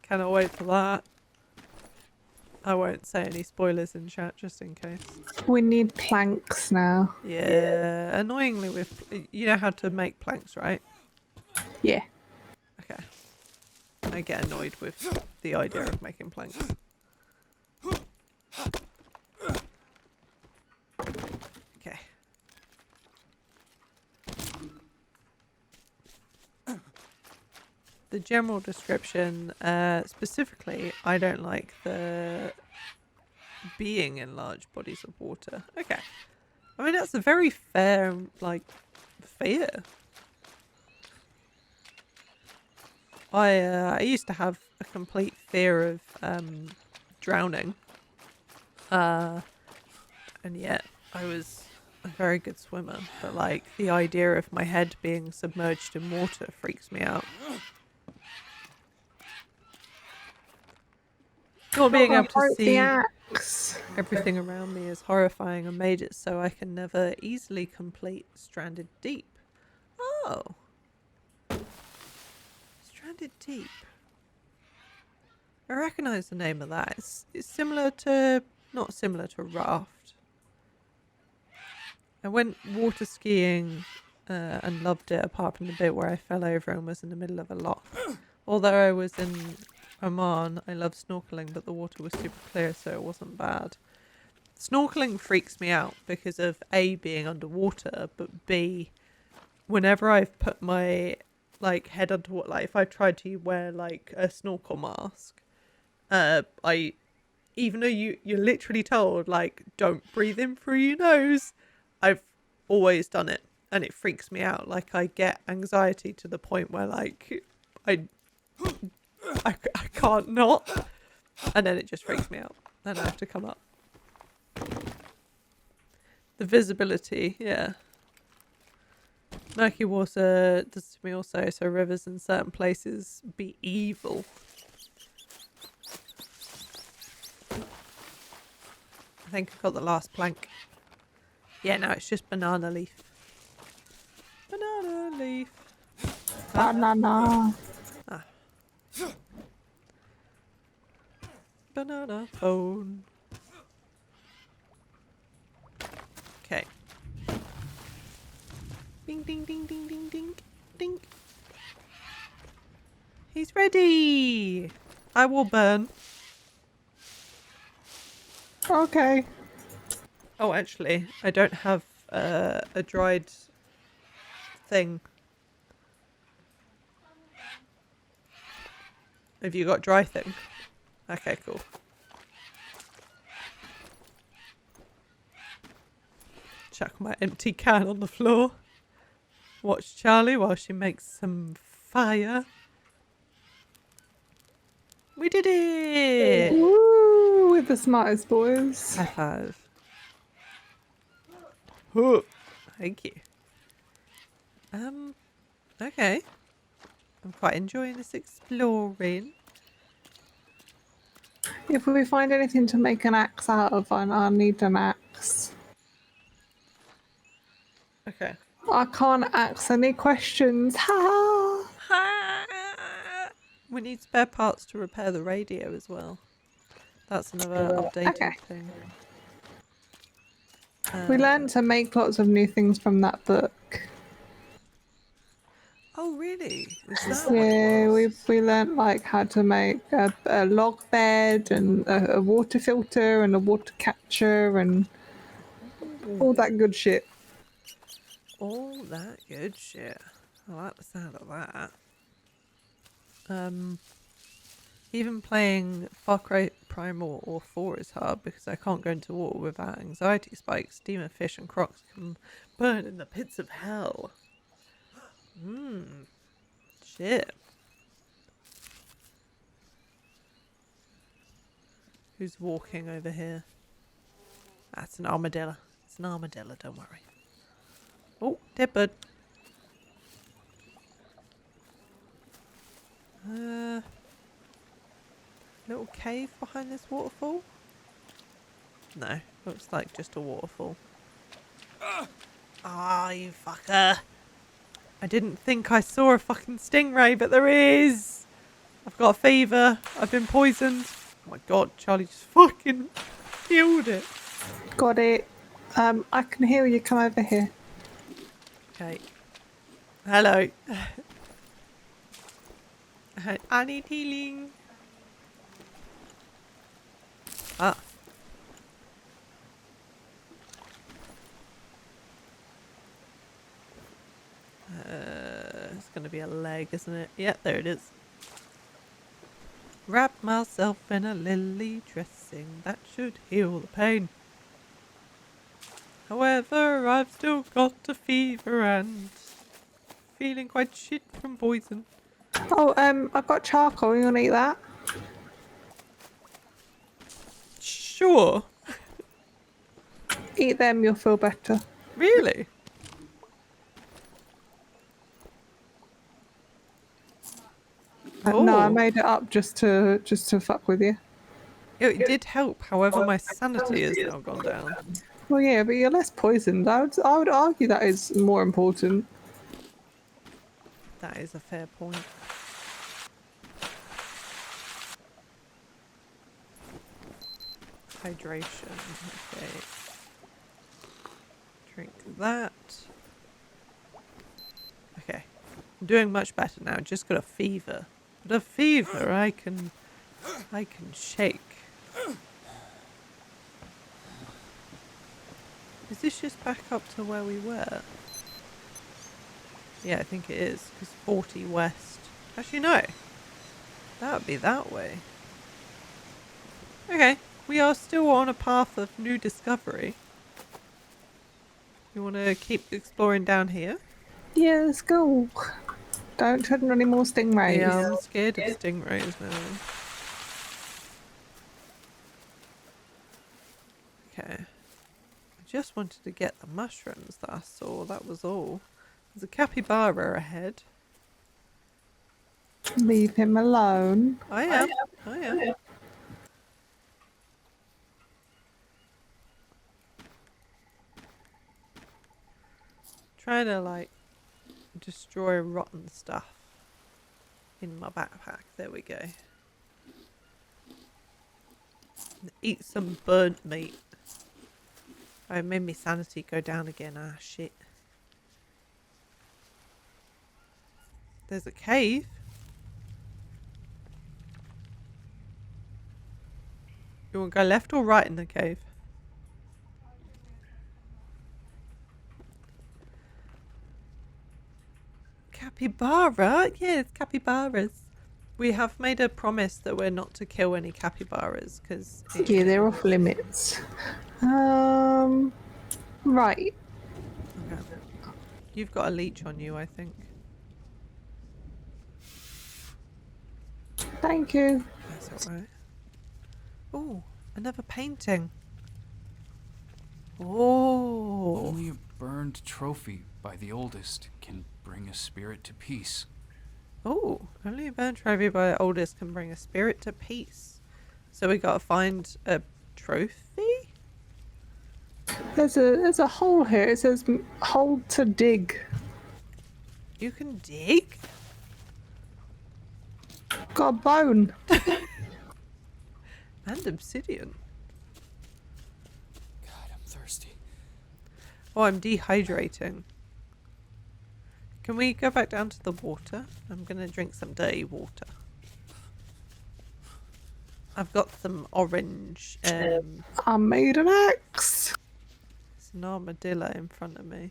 Cannot wait for that. I won't say any spoilers in chat just in case. We need planks now. Yeah, annoyingly with... You know how to make planks, right? Yeah. Okay. I get annoyed with the idea of making planks. Okay. The general description, specifically, I don't like the being in large bodies of water. Okay. I mean, that's a very fair, like, fear. I used to have a complete fear of drowning. And yet I was a very good swimmer. But like the idea of my head being submerged in water freaks me out. Not being able to see everything around me is horrifying and made it so I can never easily complete Stranded Deep. Oh. Stranded Deep. I recognise the name of that. It's similar to... Not similar to Raft. I went water skiing and loved it, apart from the bit where I fell over and was in the middle of a loch. Although I was in Oman, I love snorkeling, but the water was super clear, so it wasn't bad. Snorkeling freaks me out because of A, being underwater, but B, whenever I've put my like head underwater, like if I tried to wear like a snorkel mask, I even though you're literally told, like, don't breathe in through your nose, I've always done it, and it freaks me out. Like, I get anxiety to the point where, like, I can't not, and then it just freaks me out. Then I have to come up. The visibility, yeah. Murky water does to me also, so rivers in certain places be evil. I think I got the last plank. Yeah, no, it's just banana leaf. Banana leaf. Banana. Ah. Banana phone. Okay. Ding, ding, ding, ding, ding, ding, ding. He's ready. I will burn. Okay. Oh, actually, I don't have a dried thing. Have you got dry thing? Okay, cool. Chuck my empty can on the floor. Watch Charlie while she makes some fire. We did it! Woo! We're the smartest boys. High five. Oh, thank you. Okay. I'm quite enjoying this exploring. If we find anything to make an axe out of, I'll need an axe. Okay. I can't axe any questions. Ha! We need spare parts to repair the radio as well. That's another updated Okay. thing. We learned to make lots of new things from that book. Oh, really? Is that what it Yeah, was? we learned like how to make a log bed and a water filter and a water catcher and all that good shit. All that good shit. I like the sound of that. Even playing Far Cry Primal or 4 is hard because I can't go into water without anxiety spikes. Demon fish and crocs can burn in the pits of hell. Shit. Who's walking over here? That's an armadillo. It's an armadillo, don't worry. Oh, dead bird. Little cave behind this waterfall? No, looks like just a waterfall. Ah, you fucker. I didn't think I saw a fucking stingray, but there is. I've got a fever. I've been poisoned. Oh my god, Charlie just fucking killed it. Got it. I can hear you. Come over here. Okay. Hello. I need healing. Ah. It's going to be a leg, isn't it? Yeah, there it is. Wrap myself in a lily dressing. That should heal the pain. However, I've still got a fever and feeling quite shit from poison. Oh, I've got charcoal. You wanna eat that? Sure. Eat them, you'll feel better. Really? No, I Oh. made it up just to fuck with you. It did help, however, my sanity has now gone down. Well, yeah, but you're less poisoned. I would argue that is more important. That is a fair point. Hydration. Okay. Drink that. Okay. I'm doing much better now. Just got a fever. But a fever I can shake. Is this just back up to where we were? Yeah, I think it is. Because 40 west. Actually, no. That would be that way. Okay. We are still on a path of new discovery. You want to keep exploring down here? Yeah, let's go. Don't tread on any more stingrays. Yeah, I'm scared of stingrays now. Okay. I just wanted to get the mushrooms that I saw, that was all. There's a capybara ahead. Leave him alone. I am. Trying to, like, destroy rotten stuff in my backpack. There we go. Eat some burnt meat. Oh, it made my sanity go down again. Ah, shit. There's a cave. You want to go left or right in the cave? Capybara? Yeah, it's capybaras. We have made a promise that we're not to kill any capybaras because... Yeah, they're off limits. Right. Okay. You've got a leech on you, I think. Thank you. That's alright. Oh, another painting. Oh. Only a burned trophy by the oldest can bring a spirit to peace. Oh, only a burnt trophy by the oldest can bring a spirit to peace. So we gotta find a trophy? There's a hole here. It says hold to dig. You can dig? Got a bone. And obsidian. God, I'm thirsty. Oh, I'm dehydrating. Can we go back down to the water? I'm gonna drink some dirty water. I've got some orange. I made an axe. There's an armadillo in front of me.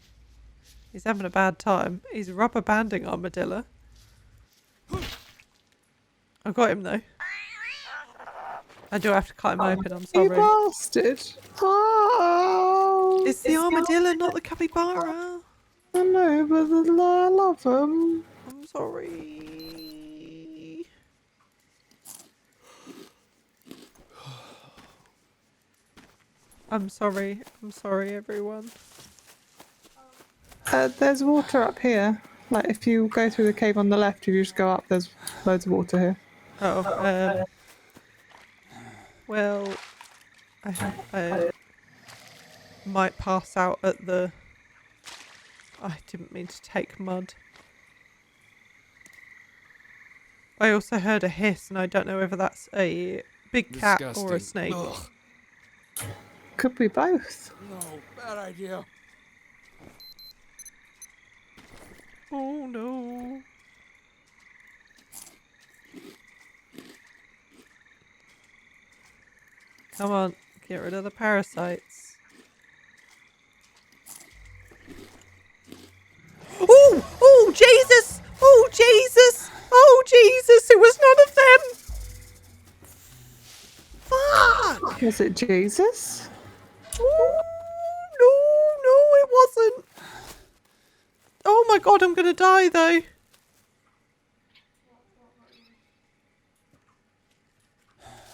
He's having a bad time. He's rubber banding armadillo. I got him though. I do have to cut him open, I'm You sorry. bastard. Oh. It's the armadillo, not the capybara. I know, but I love them. I'm sorry. I'm sorry. I'm sorry, everyone. There's water up here. Like, if you go through the cave on the left, if you just go up, there's loads of water here. Oh, well, I might pass out at the... I didn't mean to take mud. I also heard a hiss, and I don't know whether that's a big cat or a snake. Ugh. Could be both. No, bad idea. Oh no. Come on, get rid of the parasites. Oh! Oh, Jesus! Oh, Jesus! Oh, Jesus! It was none of them! Fuck! Was it Jesus? Oh, no, it wasn't. Oh my god, I'm gonna die though.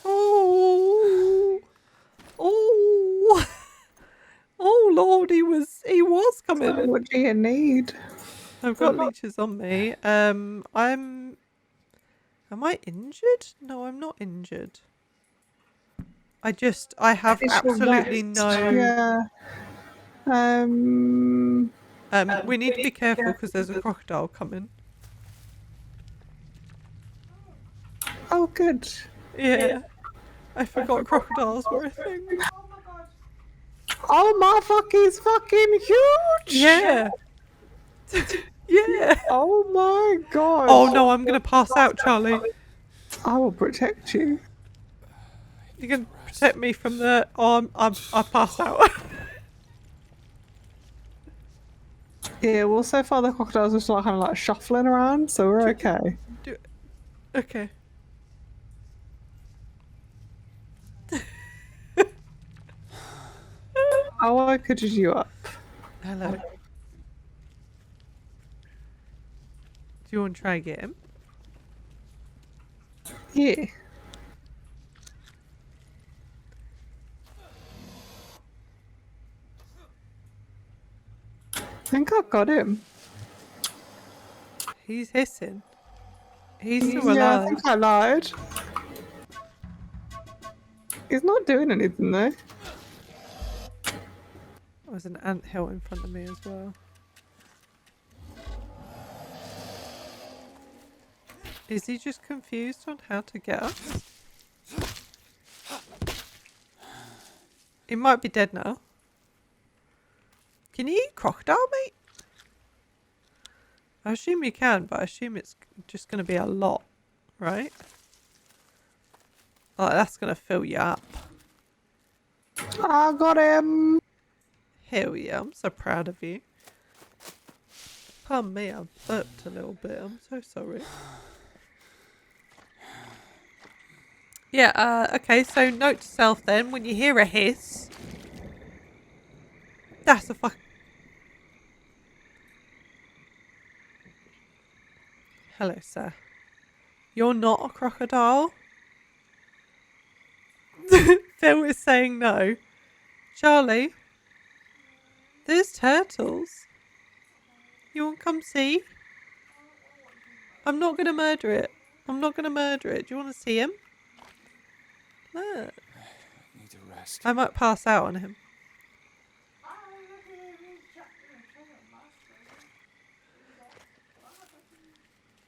Oh, oh, oh Lord, he was coming. What do you need? I've got leeches on me. Am I injured? No, I'm not injured. I have absolutely no. Yeah. We need to be careful because there's a crocodile coming. Oh, good. Yeah. I forgot crocodiles were a thing. Oh my fuck, he's fucking huge! Yeah. Yeah. Oh my god. Oh no, I'm gonna pass out, Charlie. I will protect you. You can protect me from the arm. I pass out. Yeah, well, so far the crocodiles are still kind of like shuffling around, so we're okay. Okay. How I could you up? Hello. Do you want to try and get him? Yeah. I think I got him. He's hissing. He's still Yeah, I alive. think I lied. He's not doing anything though. There's an anthill in front of me as well. Is he just confused on how to get us? He might be dead now. Can you eat crocodile meat? I assume you can, but I assume it's just going to be a lot, right? Like, that's going to fill you up. I got him. Hell yeah, I'm so proud of you. Pardon me, I burped a little bit. I'm so sorry. Yeah, okay, so note to self then, when you hear a hiss, that's a fuck. Hello, sir. You're not a crocodile? Phil is saying no. Charlie, there's turtles. You want to come see? I'm not going to murder it. I'm not going to murder it. Do you want to see him? Look. Need to rest. I might pass out on him.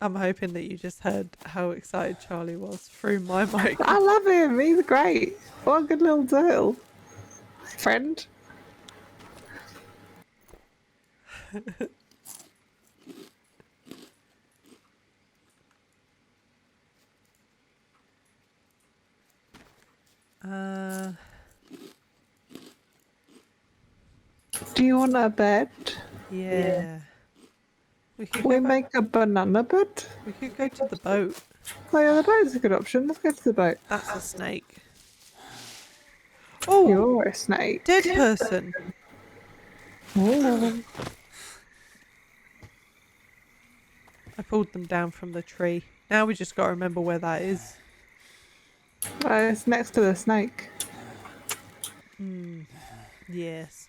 I'm hoping that you just heard how excited Charlie was through my mic. I love him. He's great. What a good little turtle. Friend. Do you want a bed? Yeah. We could We go back, make a banana bed? we could go to the boat. Oh yeah, the boat's a good option. Let's go to the boat. That's a snake. Oh, You're a snake. dead person. Oh. I pulled them down from the tree. Now we just got to remember where that is. It's next to the snake. Yes.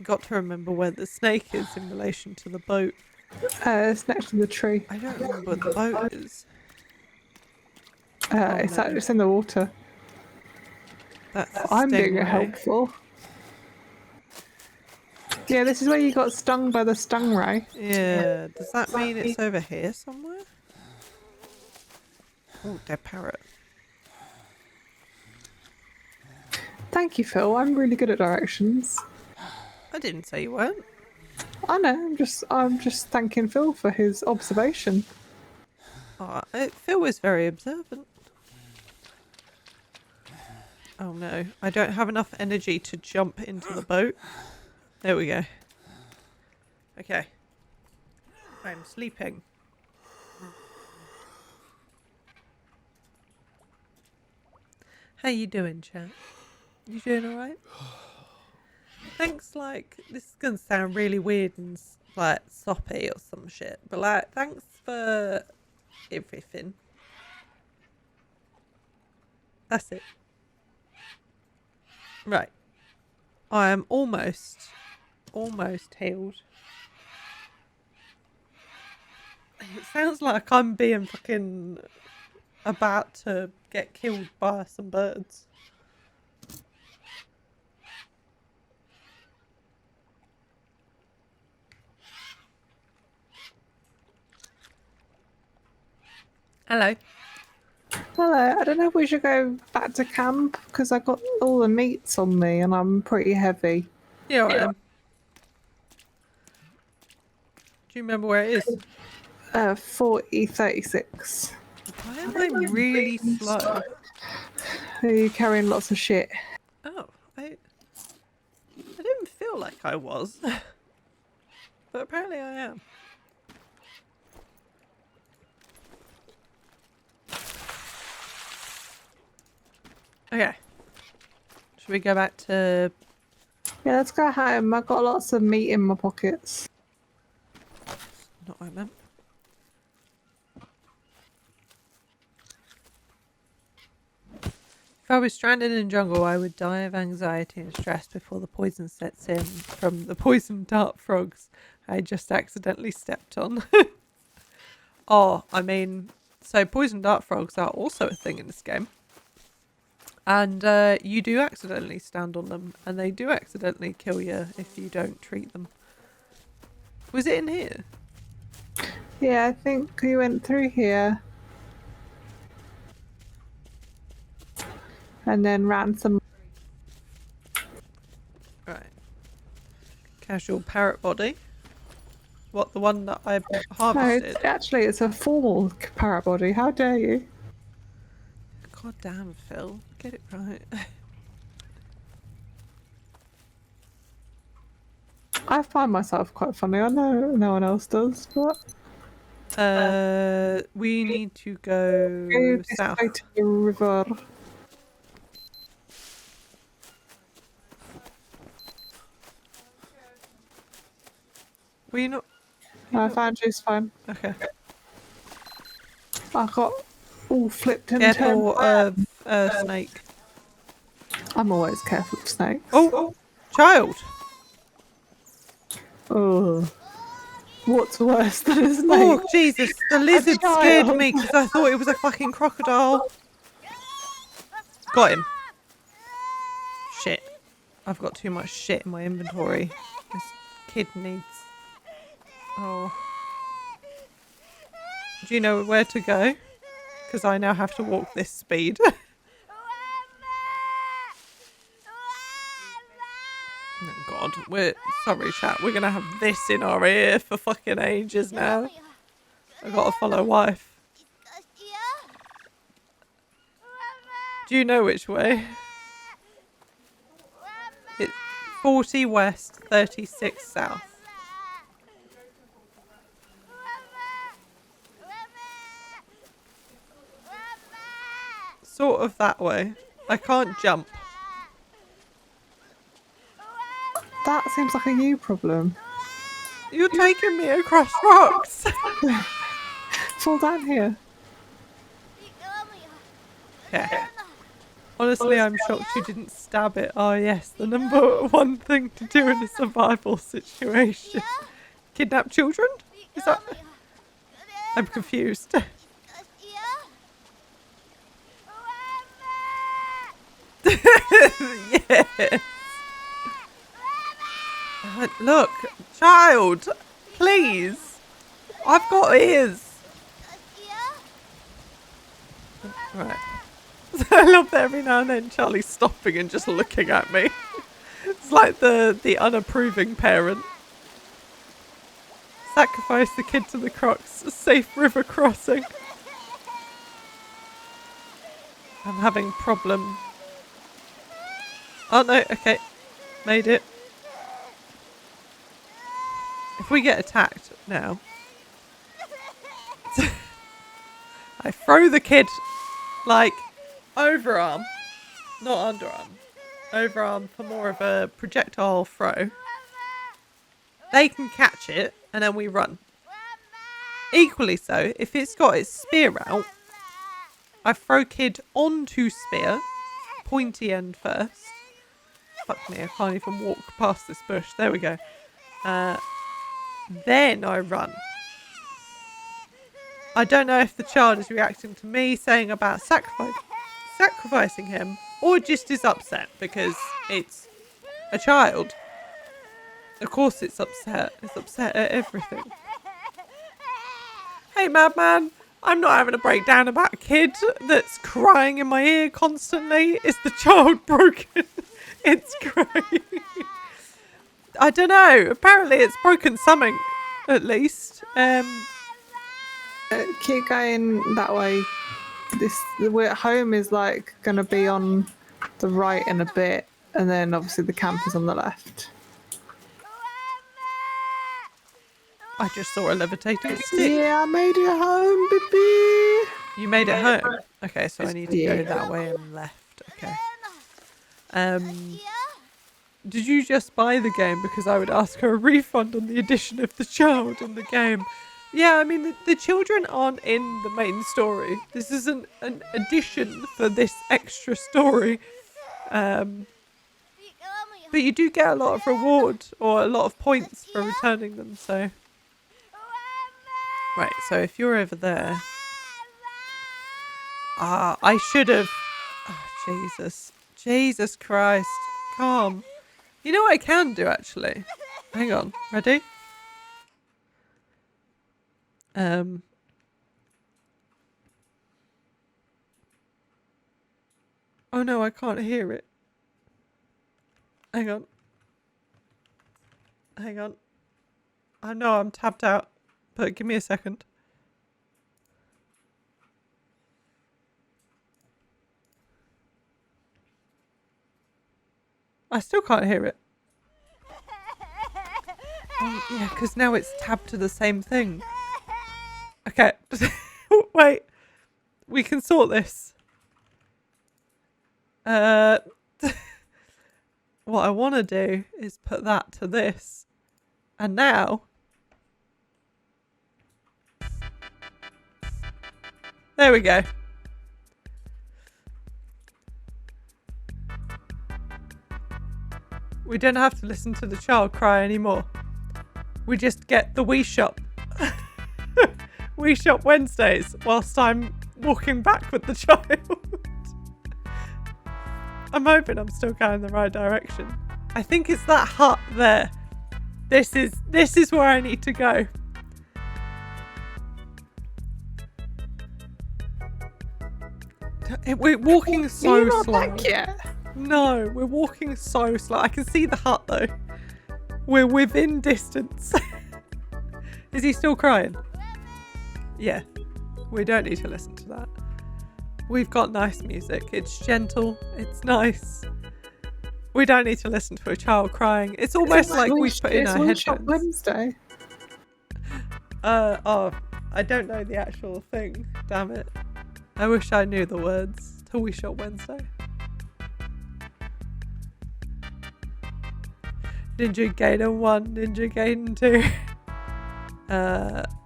Got to remember where the snake is in relation to the boat. It's next to the tree. I don't remember what the boat is. It's no. it's in the water. That's a I'm being stingray. helpful. Yeah, this is where you got stung by the stingray. Yeah. Does that mean it's over here somewhere? Oh, dead parrot. Thank you, Phil. I'm really good at directions. I didn't say you weren't. I know. I'm just thanking Phil for his observation. Oh, Phil was very observant. Oh no, I don't have enough energy to jump into the boat. There we go. Okay. I'm sleeping. How you doing, chat? You doing alright? Thanks, like, this is gonna sound really weird and like soppy or some shit, but like, thanks for everything. That's it. Right. I am almost healed. It sounds like I'm being fucking about to get killed by some birds. Hello. Hello. I don't know if we should go back to camp because I got all the meats on me and I'm pretty heavy. Yeah, I am. Do you remember where it is? 4036. Why am I really slow? Are you carrying lots of shit? Oh, I didn't feel like I was. But apparently I am. Okay. Should we go back to Yeah, let's go home. I've got lots of meat in my pockets. Not what I meant. If I was stranded in the jungle, I would die of anxiety and stress before the poison sets in from the poison dart frogs I just accidentally stepped on. Oh, I mean, so poison dart frogs are also a thing in this game. And you do accidentally stand on them, and they do accidentally kill you if you don't treat them. Was it in here? Yeah, I think we went through here. And then ran some. Right. Casual parrot body. What, the one that I No, harvested? it's a formal parrot body. How dare you? God damn, Phil. Get it right. I find myself quite funny. I know no one else does, but We need to go go this south. way to the river. Were you not? I found you, it's fine. Okay. I got all flipped and Careful turned. of snake. I'm always careful of snakes. Oh, child. Oh. What's worse than a snake? Oh, Jesus. The lizard scared child. me because I thought it was a fucking crocodile. Got him. Shit. I've got too much shit in my inventory. This kid needs... Oh. Do you know where to go? Because I now have to walk this speed. Oh God, sorry chat, we're gonna have this in our ear for fucking ages now. I gotta follow wife. Do you know which way? It's 40 west, 36 south. Sort of that way. I can't jump. That seems like a you problem. You're taking me across rocks. Fall down here. Okay. Honestly, I'm shocked you didn't stab it. Oh yes, the number one thing to do in a survival situation. Kidnap children? Is that... I'm confused. Yes. Look, child, please. I've got ears. Right. I love that every now and then Charlie's stopping and just looking at me. It's like the unapproving parent. Sacrifice the kid to the crocs. A safe river crossing. I'm having problem. Oh no, okay. Made it. If we get attacked now. I throw the kid like overarm. Not underarm. Overarm for more of a projectile throw. They can catch it and then we run. Equally so, if it's got its spear out, I throw kid onto spear, pointy end first. Fuck me, I can't even walk past this bush. There we go. Then I run. I don't know if the child is reacting to me saying about sacrificing him, or just is upset because it's a child. Of course it's upset. It's upset at everything. Hey madman, I'm not having a breakdown about a kid that's crying in my ear constantly. Is the child broken? It's crying. I don't know. Apparently it's broken something, at least. Keep going that way. We're home is like gonna be on the right in a bit, and then obviously the camp is on the left. I just saw a levitating stick. Yeah, I made it home, baby. You made it home. Okay, so I need to Yeah. go that way and left. Okay. Did you just buy the game? Because I would ask her a refund on the addition of the child in the game. Yeah, I mean, the children aren't in the main story. This is an addition for this extra story. But you do get a lot of reward or a lot of points for returning them, so. Right, so if you're over there. I should have. Oh, Jesus. Jesus Christ. Calm. You know what I can do, actually? Hang on. Ready? Oh no, I can't hear it. Hang on. Hang on. I know I'm tapped out, but give me a second. I still can't hear it. Oh, yeah, because now it's tabbed to the same thing. Okay. Wait. We can sort this. What I want to do is put that to this. And now... There we go. We don't have to listen to the child cry anymore. We just get the Wii Shop. Wii Shop Wednesdays whilst I'm walking back with the child. I'm hoping I'm still going the right direction. I think it's that hut there. This is where I need to go. We're walking so slow. No, we're walking so slow. I can see the hut though. We're within distance. Is he still crying? Yeah. We don't need to listen to that. We've got nice music. It's gentle. It's nice. We don't need to listen to a child crying. It's almost like we put in our headphones. Shop Wednesday. Oh, I don't know the actual thing. Damn it. I wish I knew the words to Wii Shop Wednesday. Ninja Gaiden 1, Ninja Gaiden 2.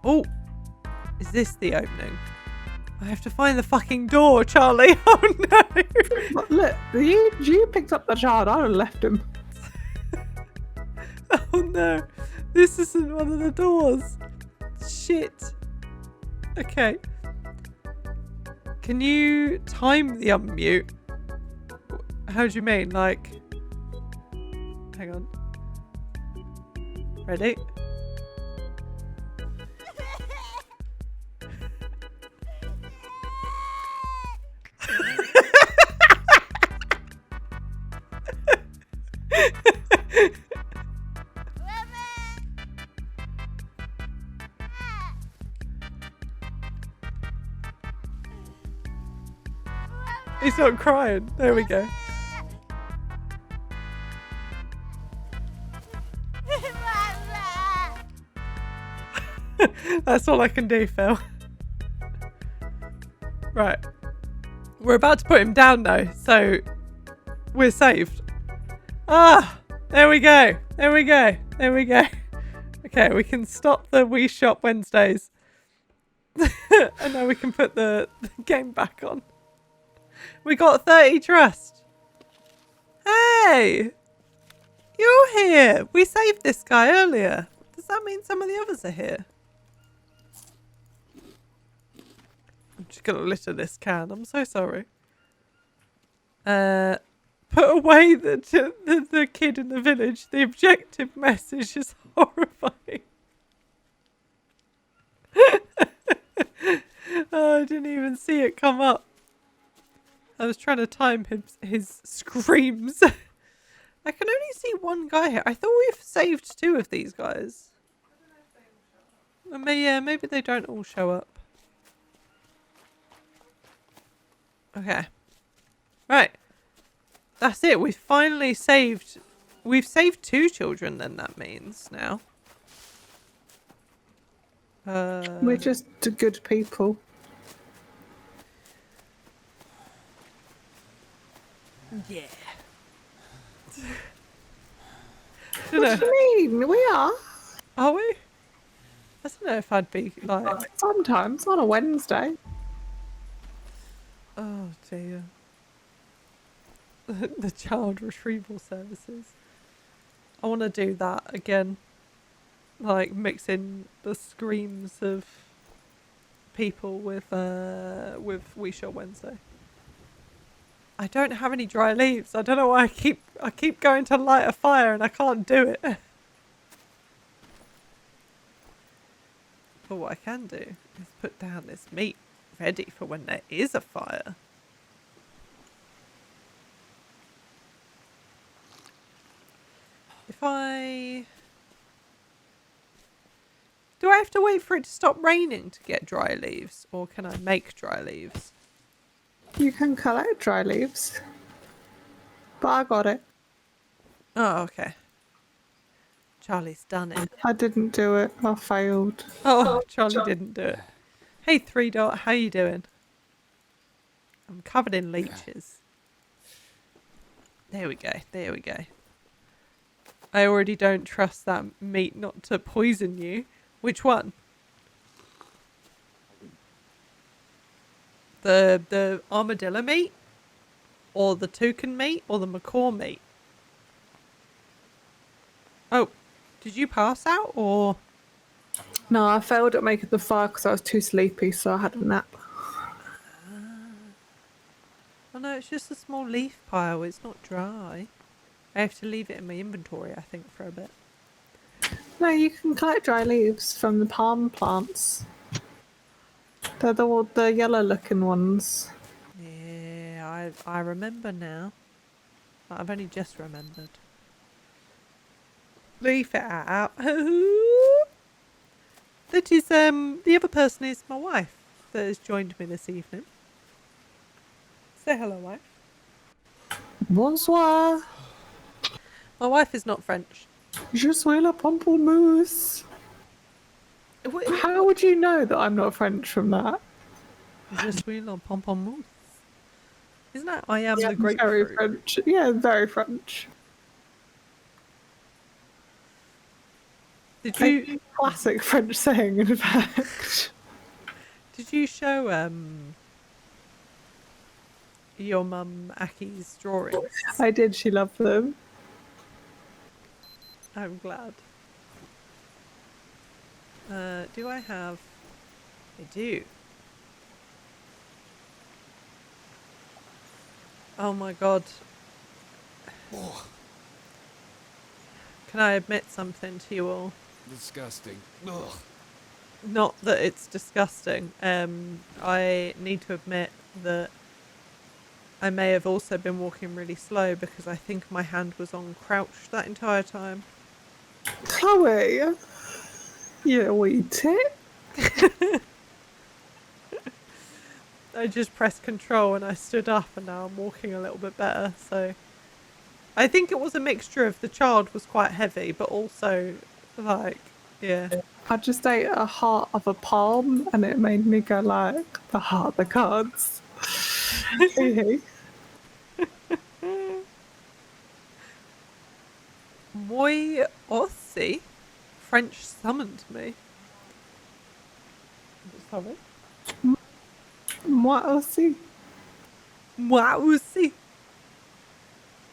Oh, is this the opening? I have to find the fucking door, Charlie. Oh no. Look, you picked up the child. I would have left him. Oh no. This isn't one of the doors. Shit. Okay. Can you time the unmute? How do you mean? Like... Hang on. Ready? He's not crying. There we go. That's all I can do, Phil. Right. We're about to put him down though, so we're saved. Ah! There we go. There we go. There we go. Okay, we can stop the Wii Shop Wednesdays. And now we can put the game back on. We got 30 trust. Hey! You're here. We saved this guy earlier. Does that mean some of the others are here? I'm just going to litter this can. I'm so sorry. Put away the kid in the village. The objective message is horrifying. Oh, I didn't even see it come up. I was trying to time his screams. I can only see one guy here. I thought we've saved 2 of these guys. Yeah, maybe they don't all show up. Okay. Right. That's it. We've finally saved... We've saved 2 children then, that means, now. We're just good people. Yeah. don't What do know. you mean? We are. Are we? I don't know if I'd be like, Sometimes on a Wednesday. oh dear. The child retrieval services. I want to do that again. Like mixing the screams of people with We Shall Wednesday. I don't have any dry leaves. I don't know why I keep going to light a fire and I can't do it. But what I can do is put down this meat ready for when there is a fire. If I... Do I have to wait for it to stop raining to get dry leaves? Or can I make dry leaves? You can collect dry leaves. But I got it. Oh, okay. Charlie's done it. I didn't do it. I failed. Oh, Charlie didn't do it. Hey, Three Dot, how you doing? I'm covered in leeches. There we go, there we go. I already don't trust that meat not to poison you. Which one? The armadillo meat? Or the toucan meat? Or the macaw meat? Oh, did you pass out or... No, I failed at making the fire because I was too sleepy, so I had a nap. Oh no, it's just a small leaf pile. It's not dry. I have to leave it in my inventory, I think, for a bit. No, you can collect dry leaves from the palm plants. They're the yellow-looking ones. Yeah, I remember now. But I've only just remembered. Leave it out. That is, the other person is my wife that has joined me this evening. Say hello, wife. Bonsoir. My wife is not French. Je suis la pamplemousse. How would you know that I'm not French from that? Je suis la pamplemousse. Isn't that I am the Very grapefruit? French. Yeah, very French. Did you Classic French saying, in fact. did you show your mum Aki's drawings? I did. She loved them. I'm glad. Do I have... I do. Oh my god. Can I admit something to you all? Disgusting. Ugh. Not that it's disgusting. I need to admit that I may have also been walking really slow because I think my hand was on crouch that entire time. Chloe, you wee tit. I just pressed control and I stood up and now I'm walking a little bit better, so... I think it was a mixture of the child was quite heavy, but also, like, yeah. I just ate a heart of a palm and it made me go like, the heart of the cards. Hee. Moi aussi. French summoned me. Sorry? Moi aussi. Moi aussi.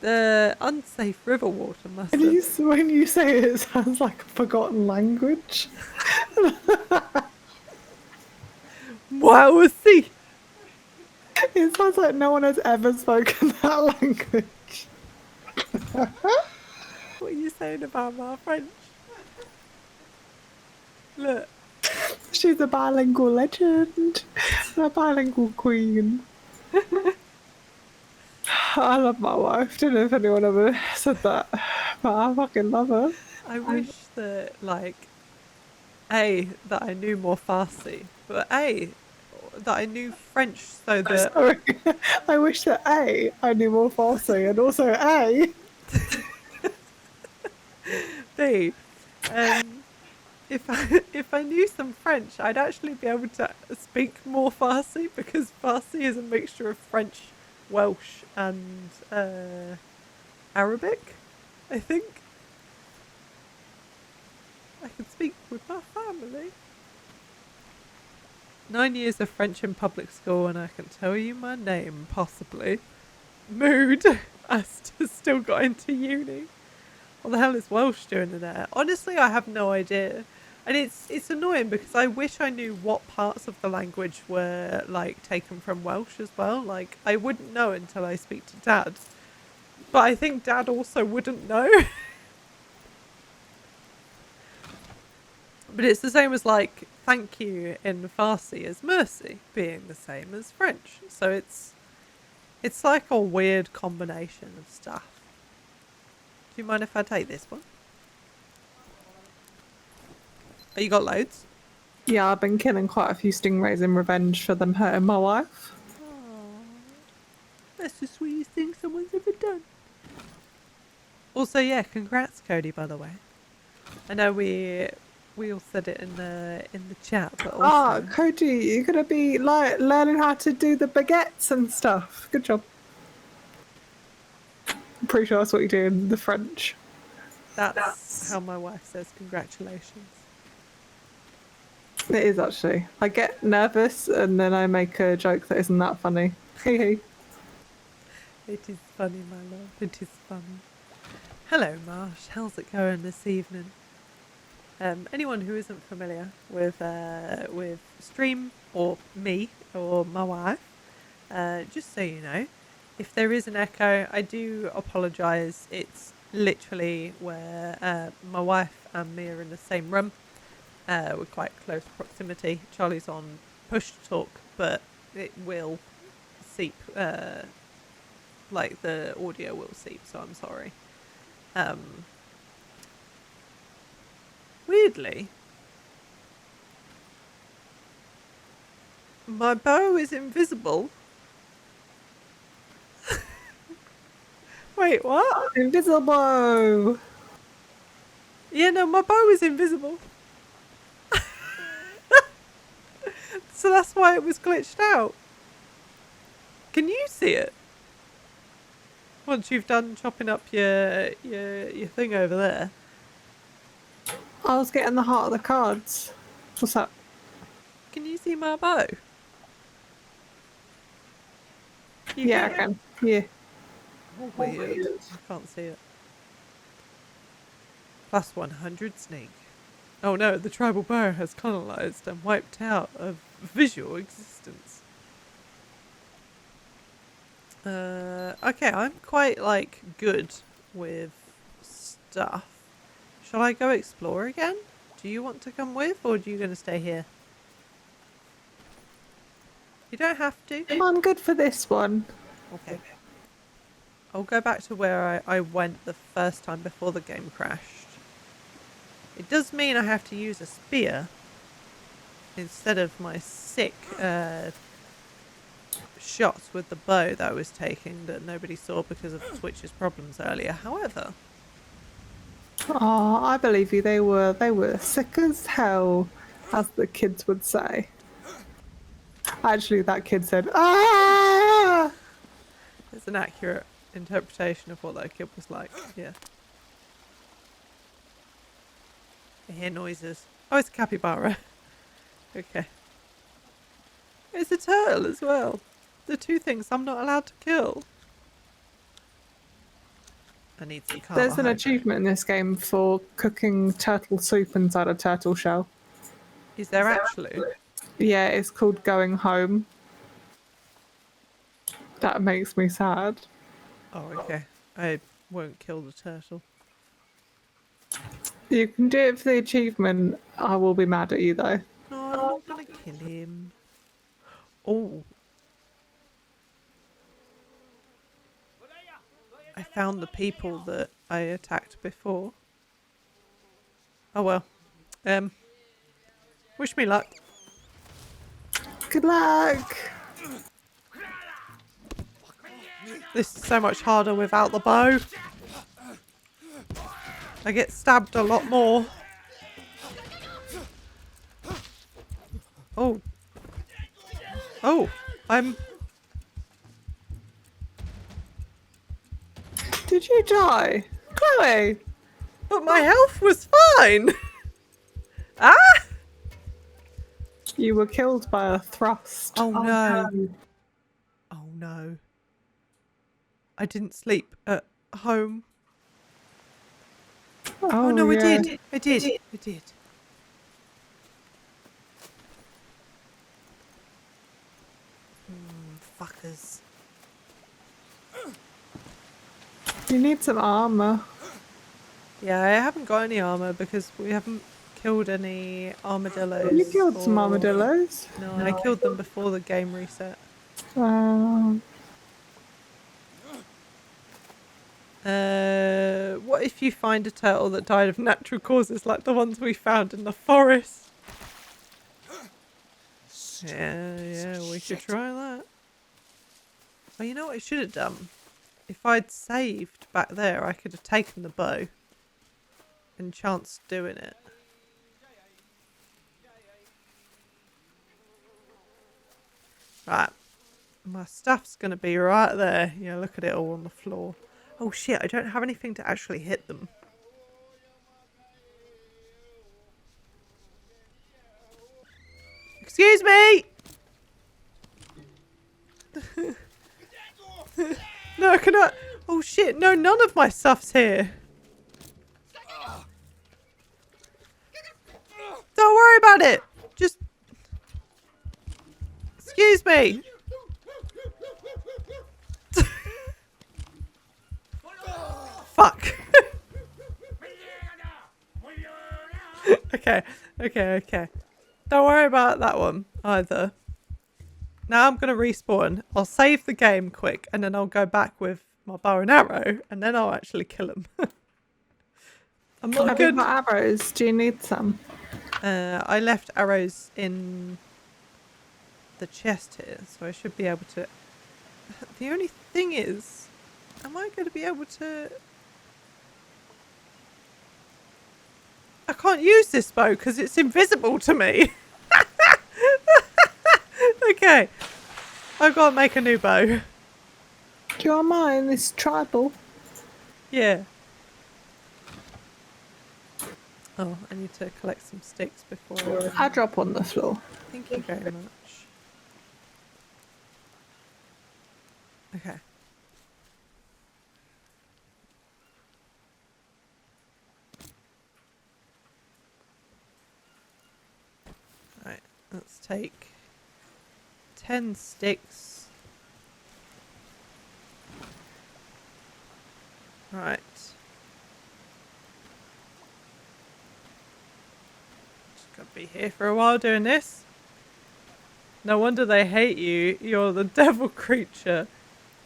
The unsafe river water must have... When you say it, it sounds like a forgotten language. Moi aussi. It sounds like no one has ever spoken that language. What are you saying about my French? Look. She's a bilingual legend. A bilingual queen. I love my wife. Don't know if anyone ever said that, but I fucking love her. I wish that, like, A, that I knew more Farsi, but A, that I knew French so that... Sorry. I wish that A, I knew more Farsi, and also A, B, if I knew some French, I'd actually be able to speak more Farsi, because Farsi is a mixture of French, Welsh, and Arabic, I think. I can speak with my family. 9 years of French in public school, and I can tell you my name, possibly. Mood. I still got into uni. What the hell is Welsh doing in there? Honestly, I have no idea. And it's annoying because I wish I knew what parts of the language were like taken from Welsh as well. Like I wouldn't know until I speak to Dad. But I think Dad also wouldn't know. But it's the same as like thank you in Farsi as mercy being the same as French. So it's like a weird combination of stuff. Do you mind if I take this one? Oh, you got loads? Yeah, I've been killing quite a few stingrays in revenge for them hurting my wife. Aww. That's the sweetest thing someone's ever done. Also, yeah, congrats, Cody, by the way. I know we all said it in the chat, but also... Cody, you're gonna be like learning how to do the baguettes and stuff. Good job. I'm pretty sure that's what you do in the French. That's how my wife says congratulations. It is actually. I get nervous and then I make a joke that isn't that funny. Hee. It is funny, my love. It is funny. Hello, Marsh. How's it going this evening? Anyone who isn't familiar with Stream or me or my wife, just so you know, if there is an echo, I do apologise. It's literally where my wife and me are in the same room. We're quite close proximity. Charlie's on push to talk, but it will seep. Like the audio will seep, so I'm sorry. Weirdly, my bow is invisible. Wait, what? Invisible! Yeah, no, my bow is invisible. So that's why it was glitched out. Can you see it? Once you've done chopping up your thing over there. I was getting the heart of the cards. What's that? Can you see my bow? Yeah, I can. Yeah. Oh, weird. I can't see it. Plus 100 sneak. Oh no, the tribal bow has colonized and wiped out of visual existence. Okay, I'm quite, like, good with stuff. Shall I go explore again? Do you want to come with, or are you going to stay here? You don't have to. I'm good for this one. Okay. I'll go back to where I went the first time before the game crashed. It does mean I have to use a spear instead of my sick shots with the bow that I was taking that nobody saw because of Twitch's problems earlier. However... Oh, I believe you. They were sick as hell, as the kids would say. Actually, that kid said, "Ah!" It's an accurate interpretation of what that kid was like. Yeah. I hear noises. Oh, it's a capybara. Okay. It's a turtle as well. The two things I'm not allowed to kill. I need some carbohydrate. There's an achievement in this game for cooking turtle soup inside a turtle shell. Is there actually? Yeah, it's called Going Home. That makes me sad. Oh, okay. I won't kill the turtle. You can do it for the achievement. I will be mad at you though. No, I'm not gonna kill him. Oh. I found the people that I attacked before. Oh well. Wish me luck. Good luck! This is so much harder without the bow. I get stabbed a lot more. Oh. Oh, I'm... Did you die? Chloe! But my health was fine! Ah! You were killed by a thrust. Oh no. Oh no. I didn't sleep at home. Oh no, I yeah. did. I did. I did. Fuckers. You need some armor. Yeah, I haven't got any armor because we haven't killed any armadillos. You killed some armadillos. No, I killed them before the game reset. What if you find a turtle that died of natural causes like the ones we found in the forest? Yeah, we could try that. Well, you know what I should have done? If I'd saved back there, I could have taken the bow and chanced doing it. Right. My stuff's going to be right there. Yeah, look at it all on the floor. Oh shit, I don't have anything to actually hit them. Excuse me! No, I cannot. Oh shit, no, none of my stuff's here. Don't worry about it. Just. Excuse me. Fuck. Okay. Don't worry about that one either. Now I'm going to respawn. I'll save the game quick and then I'll go back with my bow and arrow and then I'll actually kill him. I'm not Have good. you got arrows? Do you need some? I left arrows in the chest here, so I should be able to... The only thing is, am I going to be able to... I can't use this bow because it's invisible to me. Okay. I've got to make a new bow. Do you want mine? This tribal. Yeah. Oh, I need to collect some sticks before... I drop on the floor. Thank you very much. Okay. Right, let's take 10 sticks. Right. Just gotta be here for a while doing this. No wonder they hate you. You're the devil creature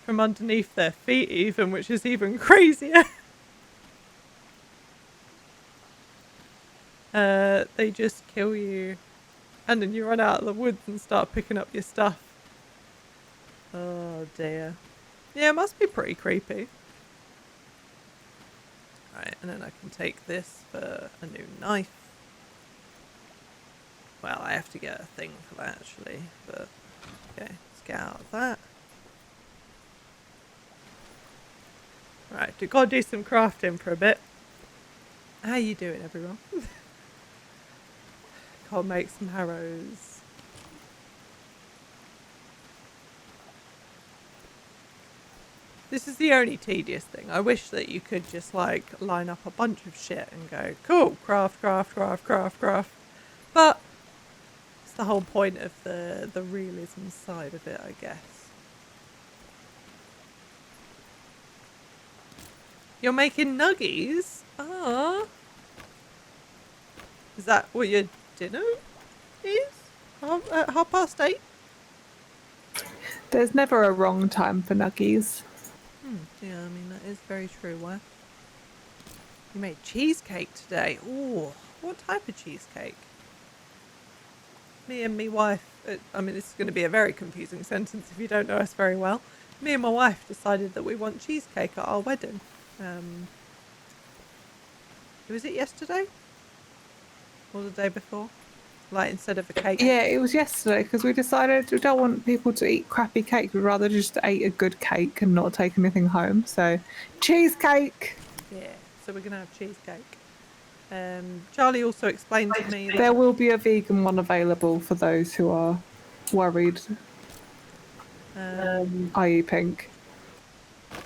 from underneath their feet even, which is even crazier. They just kill you. And then you run out of the woods and start picking up your stuff. Oh dear. Yeah, it must be pretty creepy. Right, and then I can take this for a new knife. Well, I have to get a thing for that actually, but okay, let's get out of that. Right, we've got to do some crafting for a bit. How you doing, everyone? Can't make some arrows. This is the only tedious thing. I wish that you could just like line up a bunch of shit and go, cool, craft. But it's the whole point of the realism side of it, I guess. You're making nuggies? Ah. Is that what your dinner is? At 8:30? There's never a wrong time for nuggies. Yeah, I mean, that is very true. Why? You made cheesecake today. Ooh, what type of cheesecake? Me and my wife, I mean, this is going to be a very confusing sentence if you don't know us very well. Me and my wife decided that we want cheesecake at our wedding. Was it yesterday? Or the day before? Like, instead of a cake? Yeah, it was yesterday because we decided we don't want people to eat crappy cake. We'd rather just eat a good cake and not take anything home. So, cheesecake! Yeah, so we're going to have cheesecake. Charlie also explained to me There will be a vegan one available for those who are worried, i.e. Pink.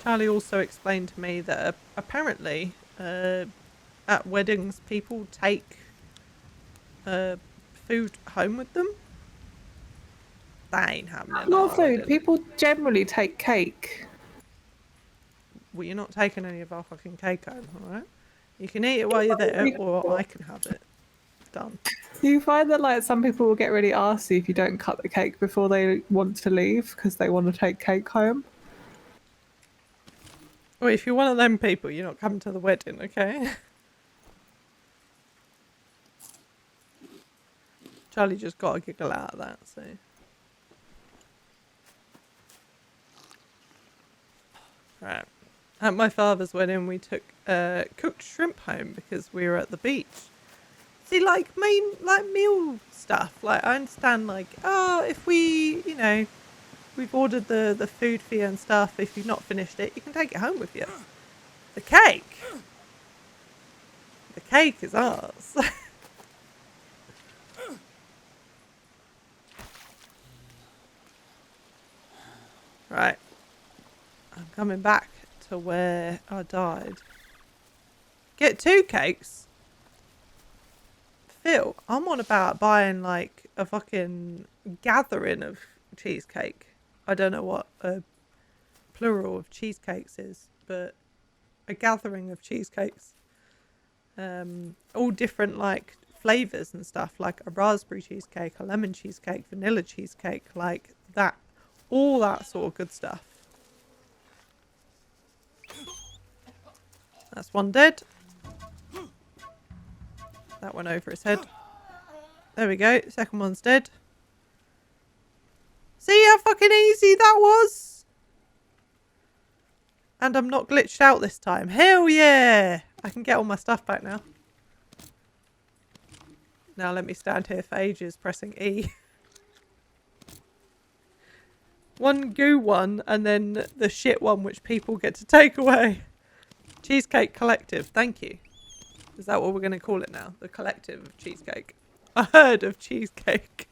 Charlie also explained to me that apparently at weddings people take food home with them. That ain't happening. Not food. People generally take cake. Well, you're not taking any of our fucking cake home, alright? You can eat it while you're there, or I can have it. Done. You find that like some people will get really arsy if you don't cut the cake before they want to leave because they want to take cake home. Well, if you're one of them people, you're not coming to the wedding, okay? Charlie just got a giggle out of that, so. Right. At my father's wedding, we took cooked shrimp home because we were at the beach. See, like meal stuff. Like I understand, like if we, we've ordered the food for you and stuff. If you've not finished it, you can take it home with you. The cake is ours. Right. I'm coming back to where I died. Get 2 cakes? Phil, I'm on about buying like a fucking gathering of cheesecake. I don't know what a plural of cheesecakes is, but a gathering of cheesecakes. All different like flavours and stuff, like a raspberry cheesecake, a lemon cheesecake, vanilla cheesecake, like that. All that sort of good stuff. That's one dead. That one over his head. There we go. Second one's dead. See how fucking easy that was? And I'm not glitched out this time. Hell yeah! I can get all my stuff back now. Now let me stand here for ages pressing E. One goo one and then the shit one which people get to take away. Cheesecake Collective. Thank you. Is that what we're going to call it now? The collective of cheesecake. A herd of cheesecake.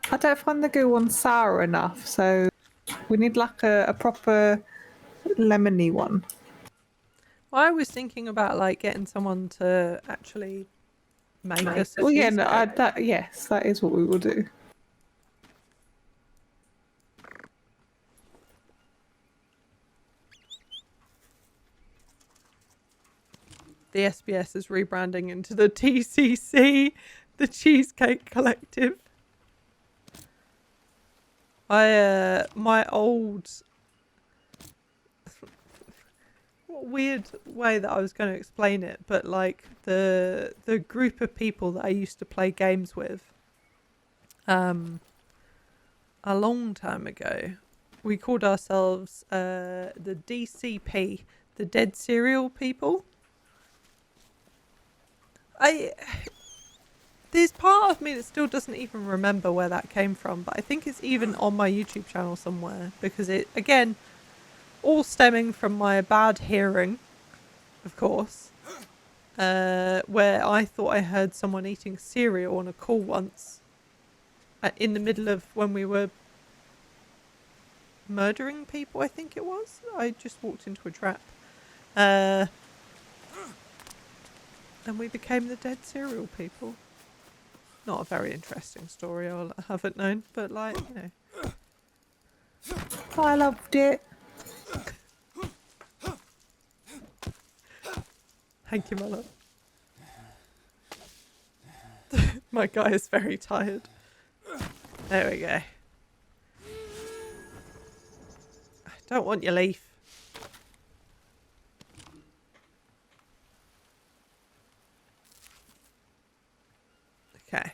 I don't find the goo one sour enough, so we need like a proper lemony one. Well, I was thinking about like getting someone to actually make us a Well, yeah, cheesecake. no, yes, that is what we will do. The SBS is rebranding into the TCC, the Cheesecake Collective. My old weird way that I was going to explain it, but like the group of people that I used to play games with, a long time ago, we called ourselves the DCP, the Dead Cereal People. There's part of me that still doesn't even remember where that came from, but I think it's even on my YouTube channel somewhere, because it, again, all stemming from my bad hearing, of course, where I thought I heard someone eating cereal on a call once, in the middle of when we were murdering people, I think it was. I just walked into a trap. And we became the Dead Cereal People. Not a very interesting story, I'll have it known, but like, I loved it. Thank you, my love. My guy is very tired. There we go. I don't want your leaf. Okay.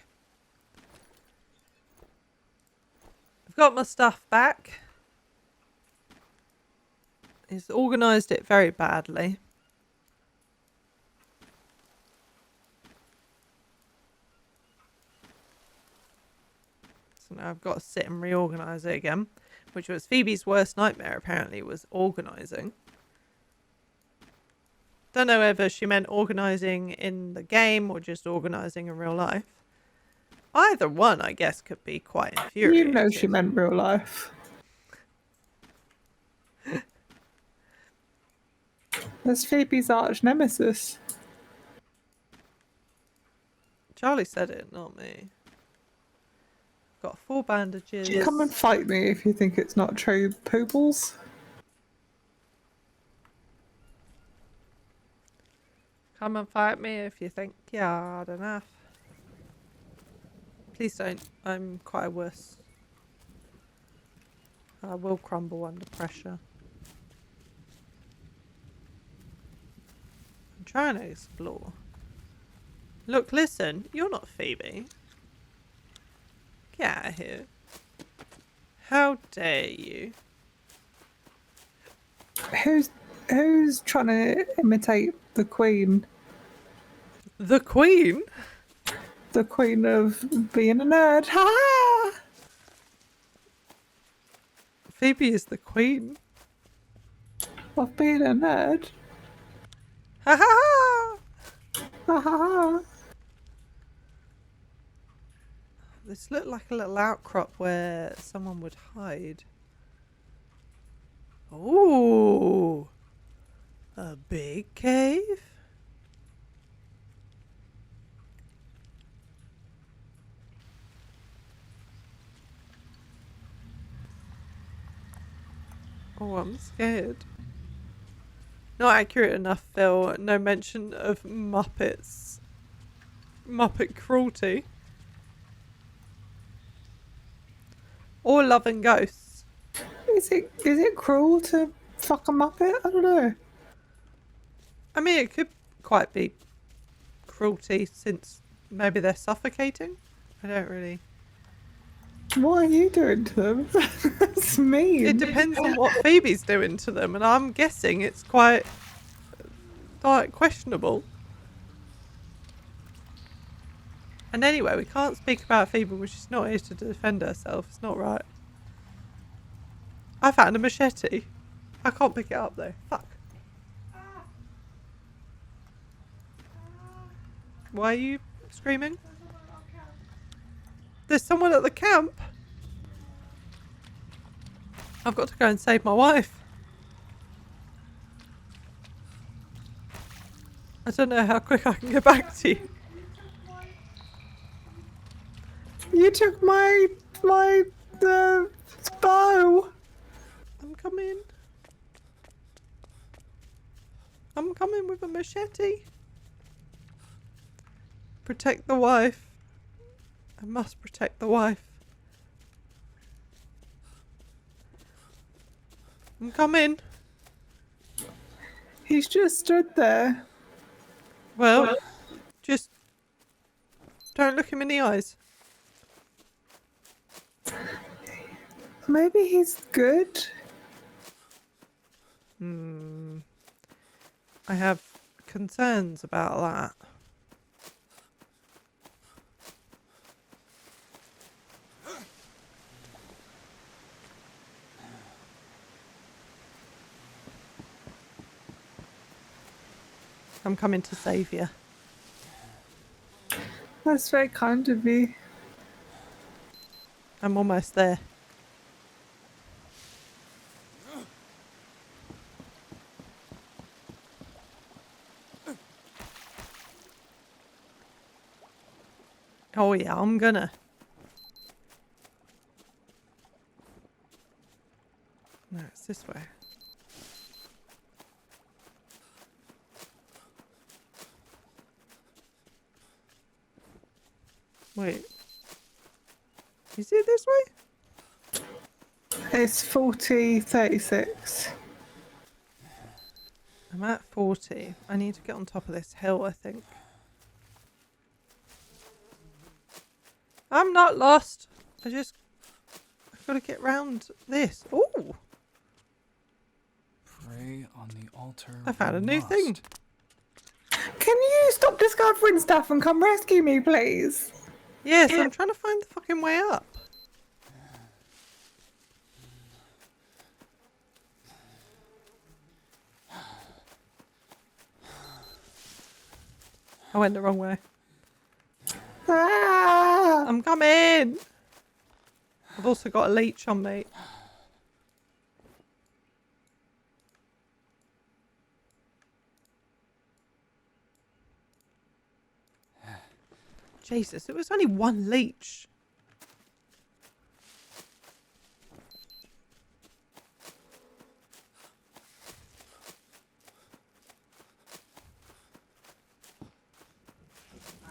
I've got my stuff back. He's organised it very badly. So now I've got to sit and reorganise it again, which was Phoebe's worst nightmare, apparently, was organising. Don't know whether she meant organising in the game or just organising in real life. Either one, I guess, could be quite infuriating. You know she meant real life. That's Phoebe's arch nemesis. Charlie said it, not me. Got 4 bandages. Come and fight me if you think it's not true, Poobles. Come and fight me if you think you're hard enough. Please don't. I'm quite a wuss. I will crumble under pressure. I'm trying to explore. Look, listen. You're not Phoebe. Get out of here. How dare you? Who's trying to imitate the Queen? The Queen? The Queen of being a nerd. Ha! Phoebe is the Queen. Of being a nerd. Ha ha! Ha ha ha. This looked like a little outcrop where someone would hide. Ooh! A big cave? Oh, I'm scared. Not accurate enough, Phil. No mention of Muppets. Muppet cruelty. Or love and ghosts. Is it cruel to fuck a Muppet? I don't know. I mean, it could quite be cruelty since maybe they're suffocating. I don't really... What are you doing to them? That's mean. It depends on what Phoebe's doing to them, and I'm guessing it's quite questionable. And anyway, we can't speak about Phoebe when she's not here to defend herself. It's not right. I found a machete. I can't pick it up though. Fuck. Why are you screaming? There's someone at the camp. I've got to go and save my wife. I don't know how quick I can get back to you. You took my bow. I'm coming. I'm coming with a machete. Protect the wife. I must protect the wife. I'm coming. He's just stood there. Well, just don't look him in the eyes. Maybe he's good. I have concerns about that. I'm coming to save you. That's very kind of you. I'm almost there. Oh yeah, I'm gonna. No, it's this way. Wait. Is it this way? It's 40-36. I'm at 40. I need to get on top of this hill, I think. I'm not lost. I've got to get round this. Ooh! Pray on the altar. I found a we new must. thing. Can you stop discovering stuff and come rescue me, please? Yes, I'm trying to find the fucking way up. I went the wrong way. Ah! I'm coming! I've also got a leech on me. Jesus, it was only one leech.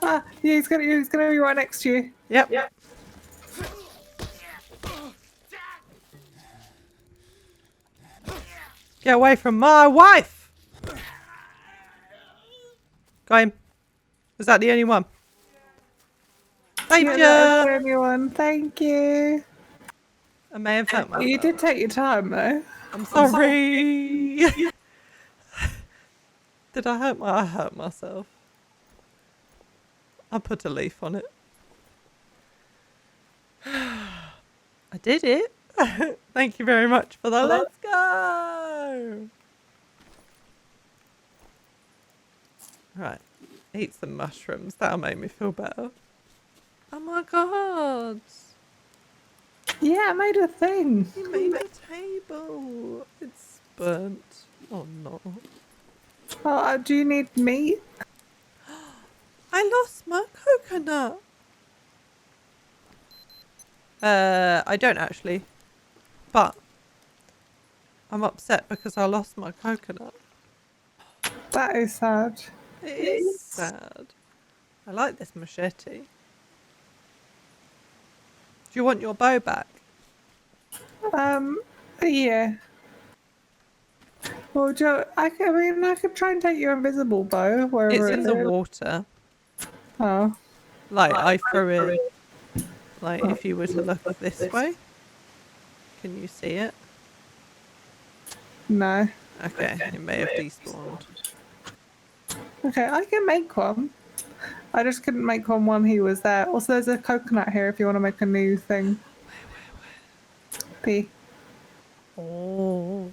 Ah, yeah, he's gonna be right next to you. Yep. Get away from my wife! Got him. Was that the only one? Thank Yeah, you! that is the only one. Thank you. I may have hurt myself. You did take your time though. I'm sorry. Did I hurt I hurt myself. I put a leaf on it. I did it. Thank you very much for the let's go. Right. Eat some mushrooms. That'll make me feel better. Oh my god. Yeah, I made a thing. You made a table. It's burnt. Oh no. Oh, do you need meat? I lost my coconut. I don't actually. But I'm upset because I lost my coconut. That is sad. It is sad. I like this machete. Do you want your bow back? Yeah. Well, I could try and take your invisible bow wherever It's in the water. Oh. Like, I threw it. Like, if you were to look this way. Can you see it? No. Okay, it may have despawned. Okay, I can make one. I just couldn't make one when he was there. Also, there's a coconut here if you want to make a new thing. Where? P. Oh.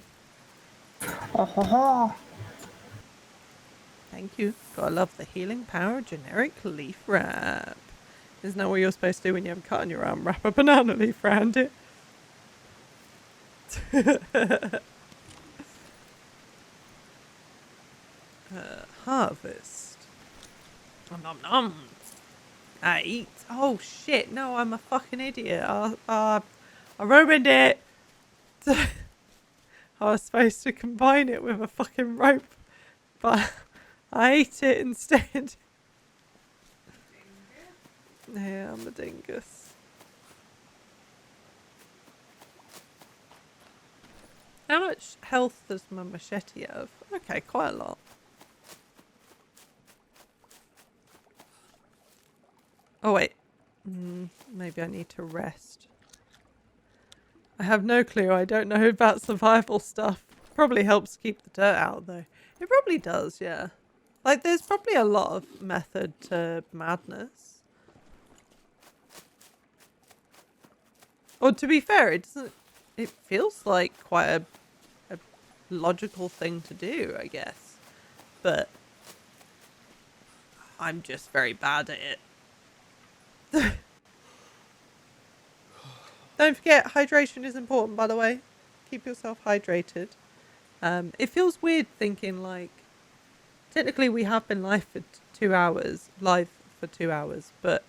Oh, ho, ho. Thank you. Gotta love the healing power generic leaf wrap. Isn't that what you're supposed to do when you have a cut on your arm? Wrap a banana leaf around it. Harvest. Nom nom nom. I eat. Oh shit! No, I'm a fucking idiot. I ruined it. I was supposed to combine it with a fucking rope, but I ate it instead. Yeah, I'm a dingus. How much health does my machete have? Okay, quite a lot. Oh wait, maybe I need to rest. I have no clue. I don't know about survival stuff. Probably helps keep the dirt out though. It probably does, yeah. Like there's probably a lot of method to madness. Or to be fair, it feels like quite a logical thing to do, I guess. But I'm just very bad at it. Don't forget, hydration is important, by the way. Keep yourself hydrated. It feels weird thinking like, technically we have been live for 2 hours, but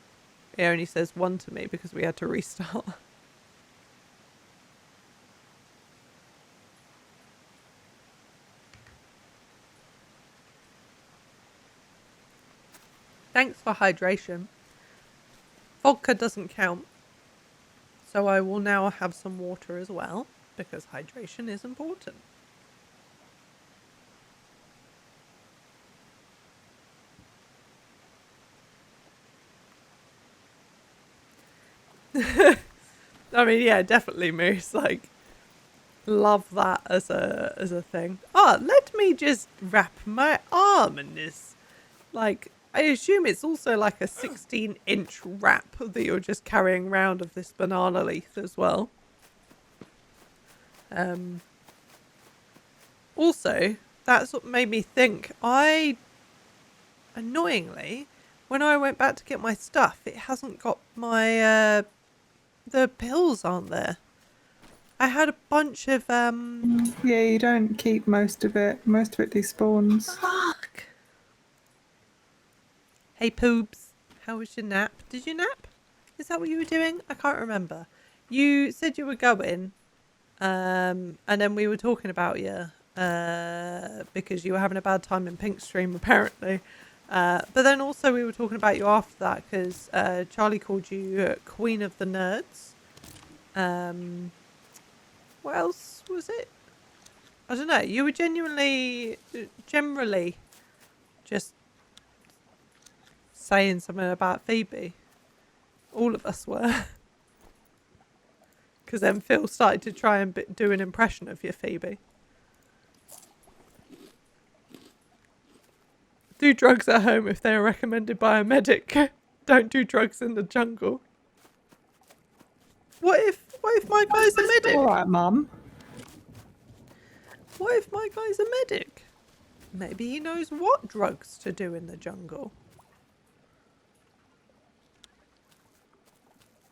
it only says 1 to me because we had to restart. Thanks for hydration. Vodka doesn't count. So I will now have some water as well, because hydration is important. I mean, yeah, definitely Moose. Like, love that as a thing. Oh, let me just wrap my arm in this. Like, I assume it's also like a 16-inch wrap that you're just carrying around of this banana leaf as well. Also, that's what made me think. I annoyingly, when I went back to get my stuff, it hasn't got my, the pills aren't there. I had a bunch of, Yeah, you don't keep most of it. Most of it despawns. Fuck. Hey, Poobs. How was your nap? Did you nap? Is that what you were doing? I can't remember. You said you were going, and then we were talking about you, because you were having a bad time in Pink Stream, apparently. But then also we were talking about you after that, because Charlie called you Queen of the Nerds. What else was it? I don't know. You were generally just saying something about Phoebe. All of us were. Because then Phil started to try and do an impression of your Phoebe. Do drugs at home if they are recommended by a medic. Don't do drugs in the jungle. What if my guy's a medic? All right, Mum. What if my guy's a medic? Maybe he knows what drugs to do in the jungle.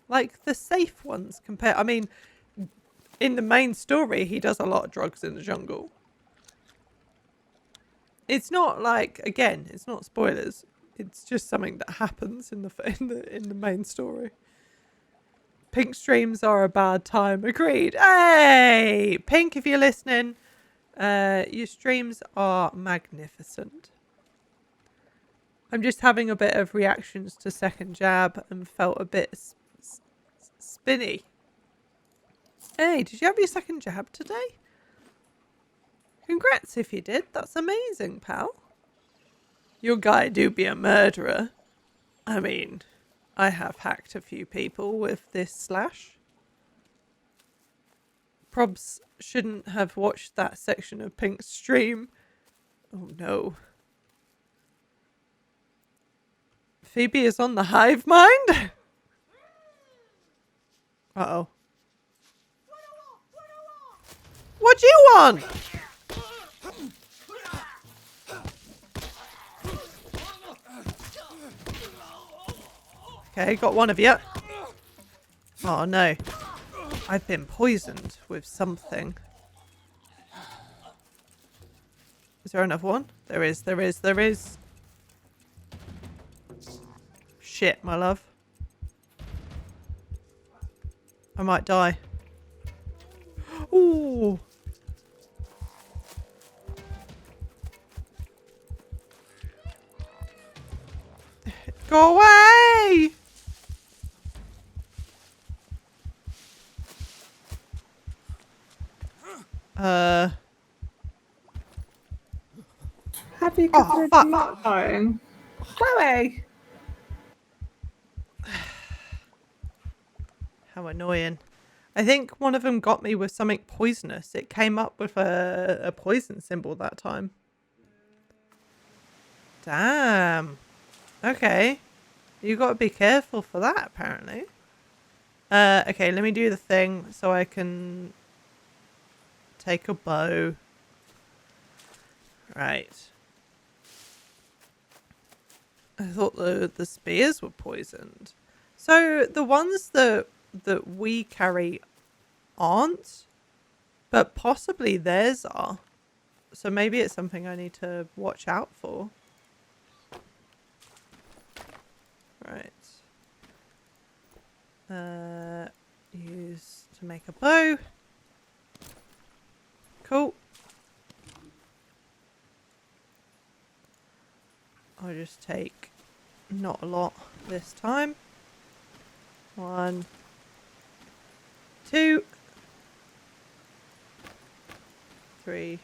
Like the safe ones compared. I mean, in the main story, he does a lot of drugs in the jungle. It's not like, again, it's not spoilers. It's just something that happens in the main story. Pink streams are a bad time. Agreed. Hey, Pink, if you're listening, your streams are magnificent. I'm just having a bit of reactions to Second Jab and felt a bit spinny. Hey, did you have your second jab today? Congrats if you did. That's amazing, pal. Your guy do be a murderer. I mean, I have hacked a few people with this slash. Probs shouldn't have watched that section of Pink's stream. Oh no. Phoebe is on the hive mind? Uh-oh. What do you want? Okay, got one of you. Oh no. I've been poisoned with something. Is there another one? There is. Shit, my love. I might die. Ooh. Go away! Have you considered not dying? Chloe! How annoying. I think one of them got me with something poisonous. It came up with a poison symbol that time. Damn. Okay. You got to be careful for that, apparently. Okay, let me do the thing so I can take a bow. Right. I thought the spears were poisoned. So the ones that we carry aren't, but possibly theirs are. So maybe it's something I need to watch out for. Right. Use to make a bow. Cool. I'll just take not a lot this time. 1, 2, 3,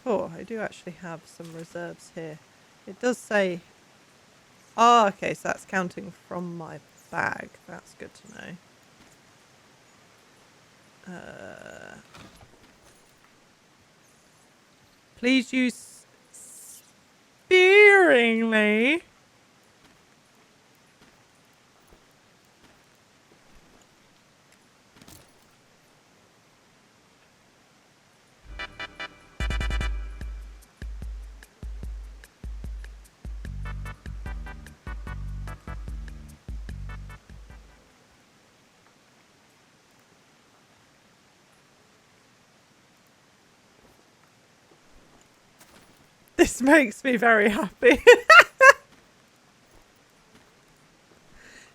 4. I do actually have some reserves here. It does say... Oh, okay, so that's counting from my bag. That's good to know. Please use sparingly. This makes me very happy.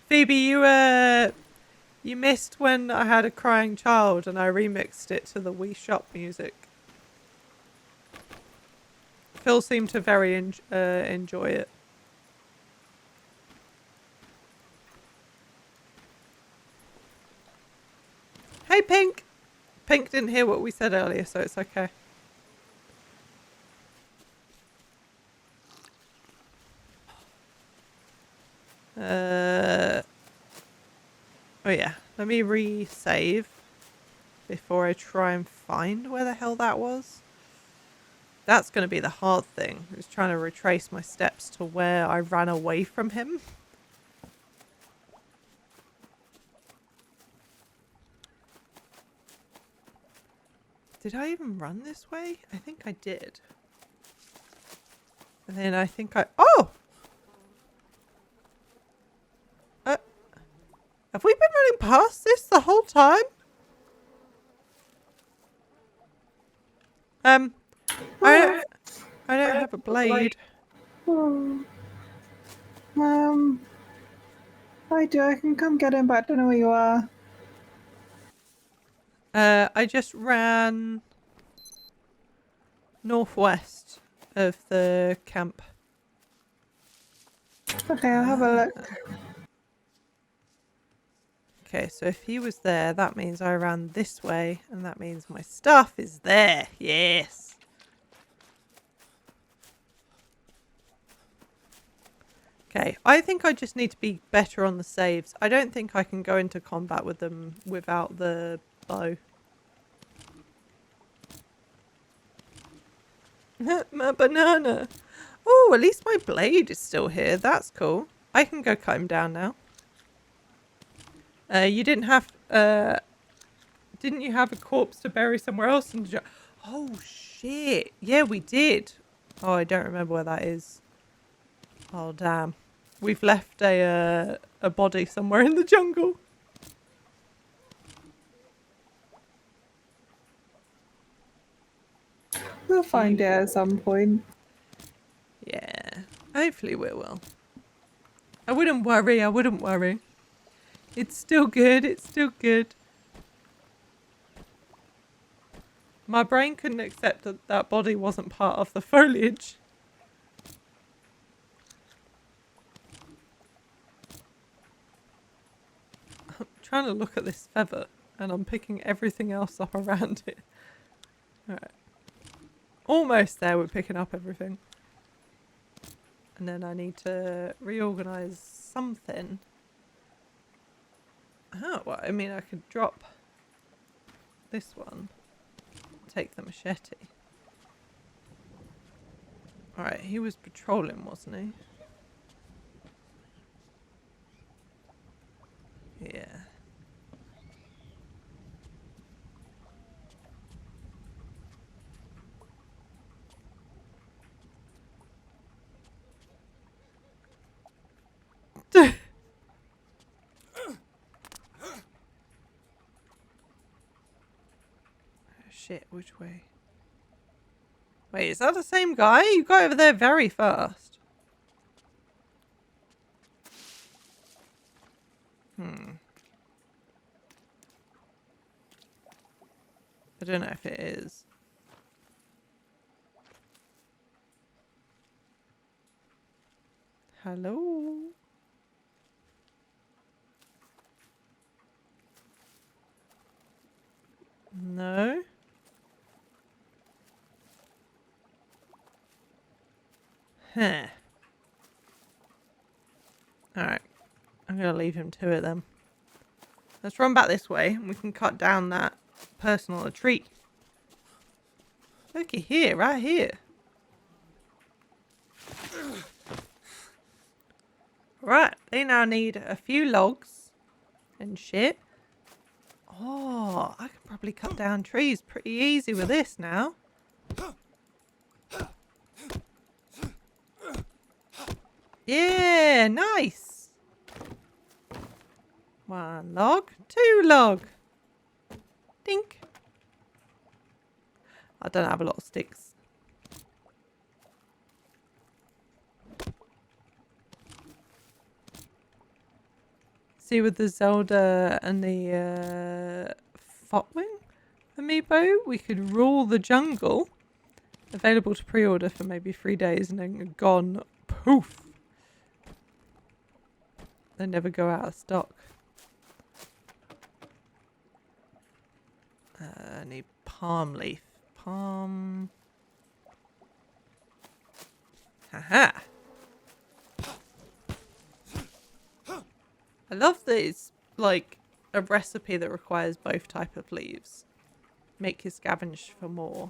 Phoebe, you missed when I had a crying child and I remixed it to the Wii Shop music. Phil seemed to very enjoy it. Hey, Pink! Pink didn't hear what we said earlier, so it's okay. Oh yeah, let me re-save before I try and find where the hell that was. That's going to be the hard thing, is trying to retrace my steps to where I ran away from him. Did I even run this way? I think I did. And then I think I... Oh! Have we been running past this the whole time? I don't have a blade. Oh. I do. I can come get him, but I don't know where you are. I just ran northwest of the camp. Okay, I'll have a look. Okay, so if he was there, that means I ran this way, and that means my stuff is there. Yes. Okay, I think I just need to be better on the saves. I don't think I can go into combat with them without the bow. My banana. Oh, at least my blade is still here. That's cool. I can go cut him down now. You didn't have... didn't you have a corpse to bury somewhere else? Oh, shit. Yeah, we did. Oh, I don't remember where that is. Oh, damn. We've left a body somewhere in the jungle. We'll find it at some point. Yeah, hopefully we will. I wouldn't worry, I wouldn't worry. It's still good, it's still good. My brain couldn't accept that that body wasn't part of the foliage. I'm trying to look at this feather and I'm picking everything else up around it. Alright. Almost there, we're picking up everything. And then I need to reorganise something. Oh, well, I mean, I could drop this one. Take the machete. Alright, he was patrolling, wasn't he? Yeah. Shit, which way? Wait, is that the same guy? You got over there very fast. I don't know if it is. Hello? No? Huh. Alright. I'm going to leave him to it then. Let's run back this way and we can cut down that person on a tree. Looky here, right here. Right, they now need a few logs and shit. Oh, I can probably cut down trees pretty easy with this now. Yeah, nice. 1 log, 2 log. Dink. I don't have a lot of sticks. See, with the Zelda and the Fotwing amiibo, we could rule the jungle. Available to pre-order for maybe 3 days and then gone. Poof. They never go out of stock. I need palm leaf. Palm. Haha. I love that it's like a recipe that requires both type of leaves. Make you scavenge for more.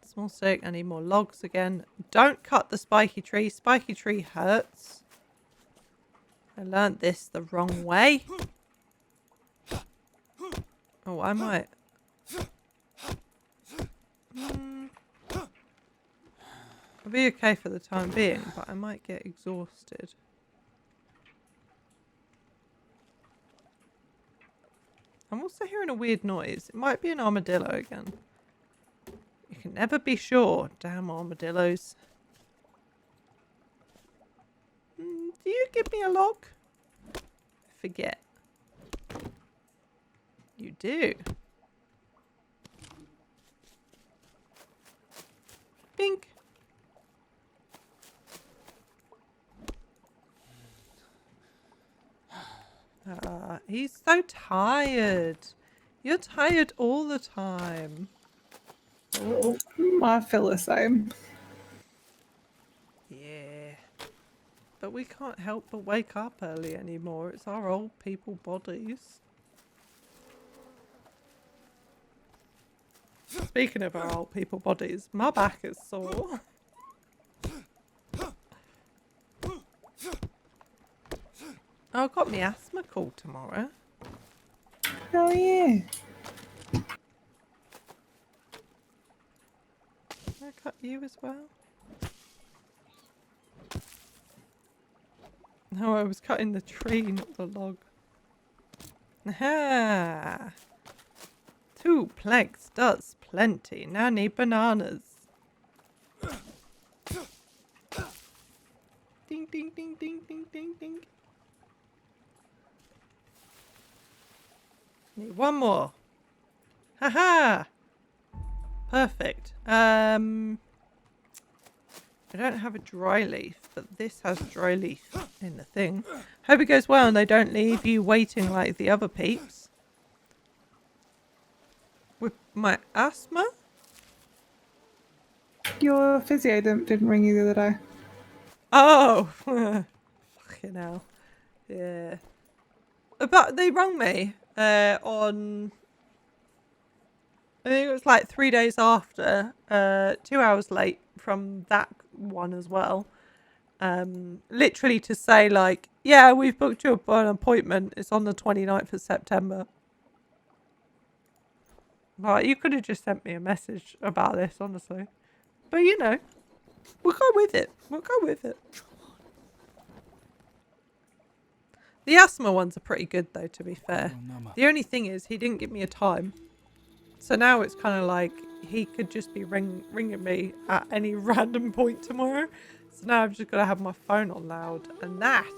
Small stick, I need more logs again. Don't cut the spiky tree. Spiky tree hurts. I learnt this the wrong way. Oh, I might. I'll be okay for the time being, but I might get exhausted. I'm also hearing a weird noise. It might be an armadillo again. You can never be sure. Damn armadillos. Do you give me a log? I forget. You do. Bink. He's so tired. You're tired all the time. Oh, I feel the same. Yeah. But we can't help but wake up early anymore. It's our old people bodies. Speaking of our old people bodies, my back is sore. Oh, I've got my asthma call tomorrow. Oh yeah. Can I cut you as well? No, I was cutting the tree, not the log. Aha! 2 planks does plenty. Now need bananas. Ding, ding, ding, ding, ding, ding, ding. Need one more. Haha! Perfect. I don't have a dry leaf, but this has dry leaf in the thing. Hope it goes well and they don't leave you waiting like the other peeps. With my asthma? Your physio didn't ring you the other day. Oh! Fucking hell. Yeah. But they rung me on... I think it was like 3 days after. 2 hours late from that one as well. Literally to say like, yeah, we've booked you an appointment. It's on the 29th of September. Like, you could have just sent me a message about this, honestly. But you know, we'll go with it. We'll go with it. The asthma ones are pretty good though, to be fair. The only thing is he didn't give me a time. So now it's kind of like he could just be ringing me at any random point tomorrow. So now I've just got to have my phone on loud. And that,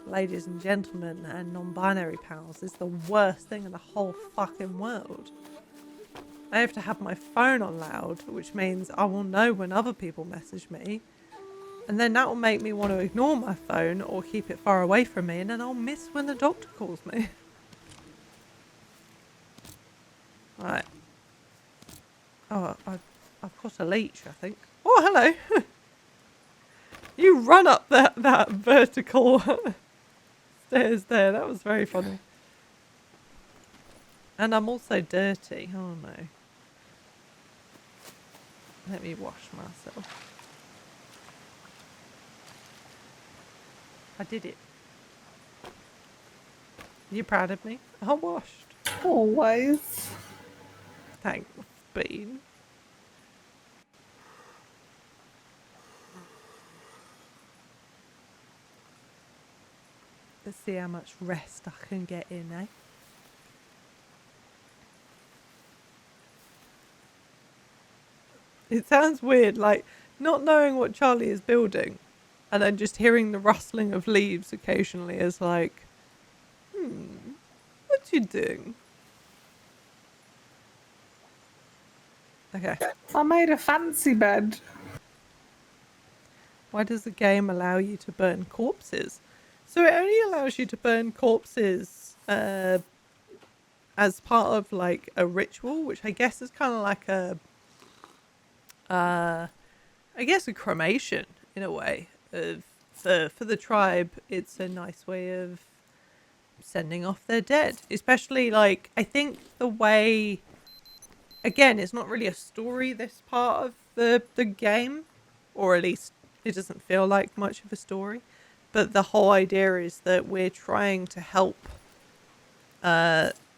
ladies and gentlemen and non-binary pals, is the worst thing in the whole fucking world. I have to have my phone on loud, which means I will know when other people message me. And then that will make me want to ignore my phone or keep it far away from me. And then I'll miss when the doctor calls me. Right. Oh, I've got a leech, I think. Oh, hello. You run up that vertical stairs there. That was very funny. And I'm also dirty. Oh, no. Let me wash myself. I did it. You proud of me? I washed. Always. Thanks, Bean. Let's see how much rest I can get in, eh? It sounds weird, like, not knowing what Charlie is building. And then just hearing the rustling of leaves occasionally is like, what you doing? Okay. I made a fancy bed. Why does the game allow you to burn corpses? So it only allows you to burn corpses as part of like a ritual, which I guess is kind of like I guess a cremation in a way. For the tribe, it's a nice way of sending off their dead. Especially like I think the way, again, it's not really a story, this part of the game, or at least it doesn't feel like much of a story. But the whole idea is that we're trying to help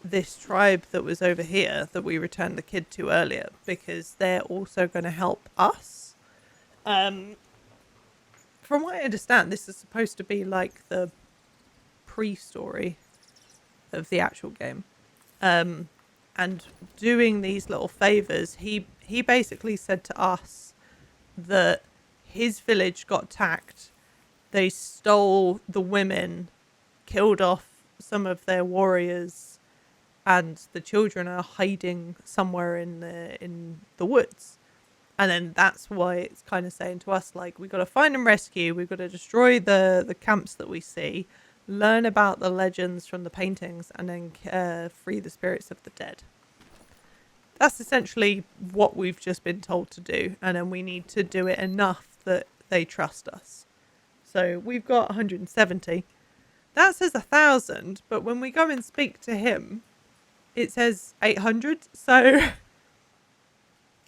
this tribe that was over here that we returned the kid to earlier, because they're also going to help us. From what I understand, this is supposed to be like the pre-story of the actual game. And doing these little favors, he basically said to us that his village got attacked. They stole the women, killed off some of their warriors, and the children are hiding somewhere in the woods. And then that's why it's kind of saying to us, like, we got to find and rescue. We've got to destroy the camps that we see, learn about the legends from the paintings, and then free the spirits of the dead. That's essentially what we've just been told to do. And then we need to do it enough that they trust us. So we've got 170. That says 1,000, but when we go and speak to him, it says 800. So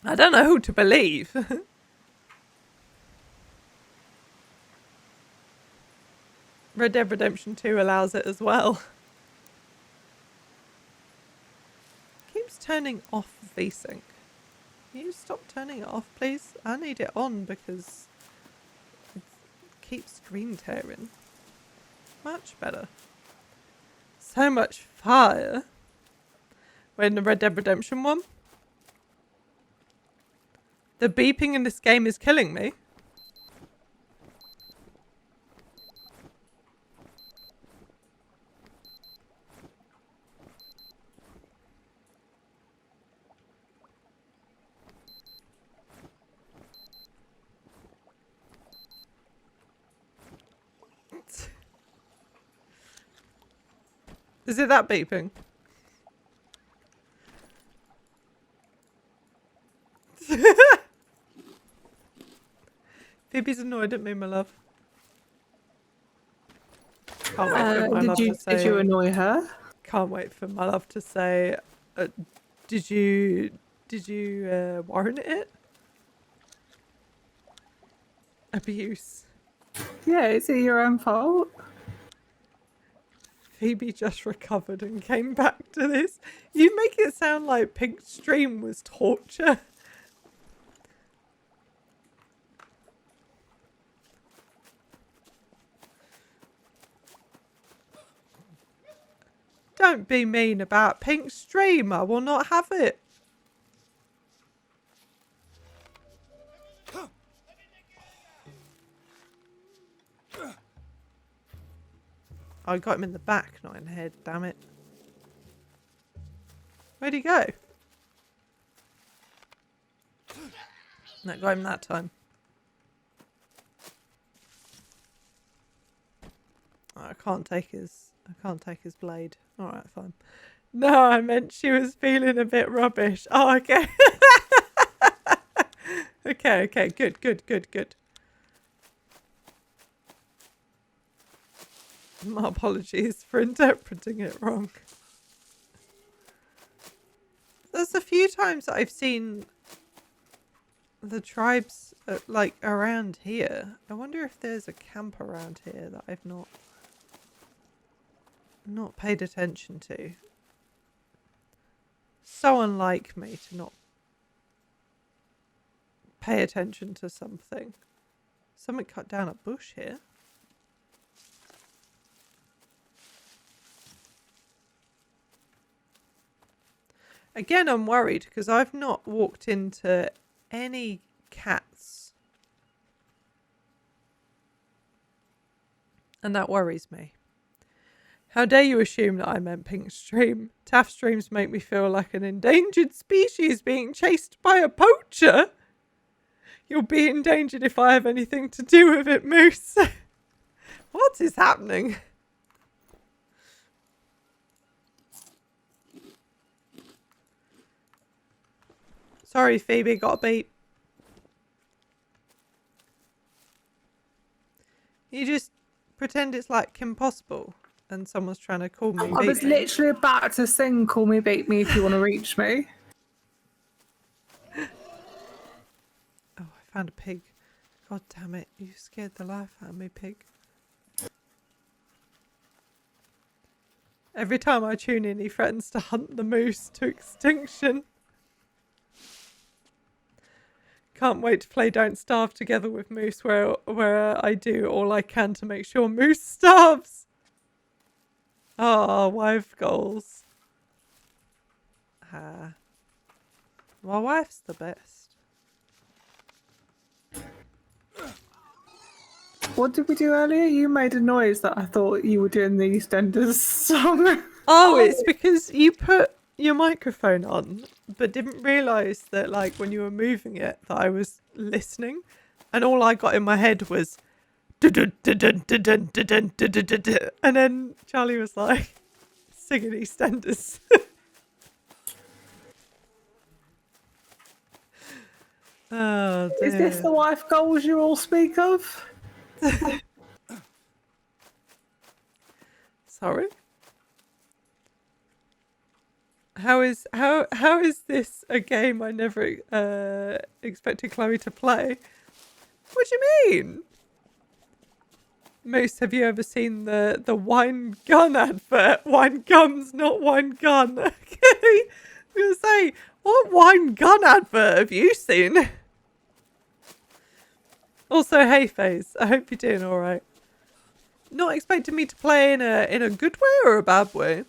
I don't know who to believe. Red Dead Redemption 2 allows it as well. Keeps turning off VSync. Can you stop turning it off, please? I need it on because it keeps screen tearing. Much better. So much fire. We're in the Red Dead Redemption one. The beeping in this game is killing me. Is it that beeping? Phoebe's annoyed at me, my love. Can't wait for my love to say. Did you annoy her? Can't wait for my love to say. Did you warrant it? Abuse. Yeah, is it your own fault? Phoebe just recovered and came back to this. You make it sound like Pink Stream was torture. Don't be mean about Pink Stream. I will not have it. I got him in the back, not in the head, damn it. Where'd he go? No, got him that time. Oh, I can't take his blade. Alright, fine. No, I meant she was feeling a bit rubbish. Oh, okay. Okay, good. My apologies for interpreting it wrong. There's a few times that I've seen the tribes like around here. I wonder if there's a camp around here that I've not paid attention to. So unlike me to not pay attention to something. Someone cut down a bush here. Again, I'm worried because I've not walked into any cats And that worries me. How dare you assume that I meant pink stream? Taff streams make me feel like an endangered species being chased by a poacher. You'll be endangered if I have anything to do with it, Moose. What is happening? Sorry, Phoebe, got a beep. You just pretend it's like impossible and someone's trying to call me. I was literally about to sing "Call Me, Beat Me If You Want to Reach Me." Oh, I found a pig. God damn it, you scared the life out of me, pig. Every time I tune in, he threatens to hunt the moose to extinction. Can't wait to play Don't Starve together with Moose, where I do all I can to make sure Moose starves. Oh, wife goals. My wife's the best. What did we do earlier? You made a noise that I thought you were doing the EastEnders song. Oh, it's because you put your microphone on, but didn't realise that, like, when you were moving it, that I was listening, and all I got in my head was, and then Charlie was like, singing EastEnders. Oh, dear. Is this the wife goals you all speak of? Sorry? How is this a game I never expected Chloe to play? What do you mean? Moose, have you ever seen the wine gun advert? Wine gums, not wine gun. Okay. I was gonna say, what wine gun advert have you seen? Also, hey FaZe, I hope you're doing alright. Not expecting me to play in a good way or a bad way.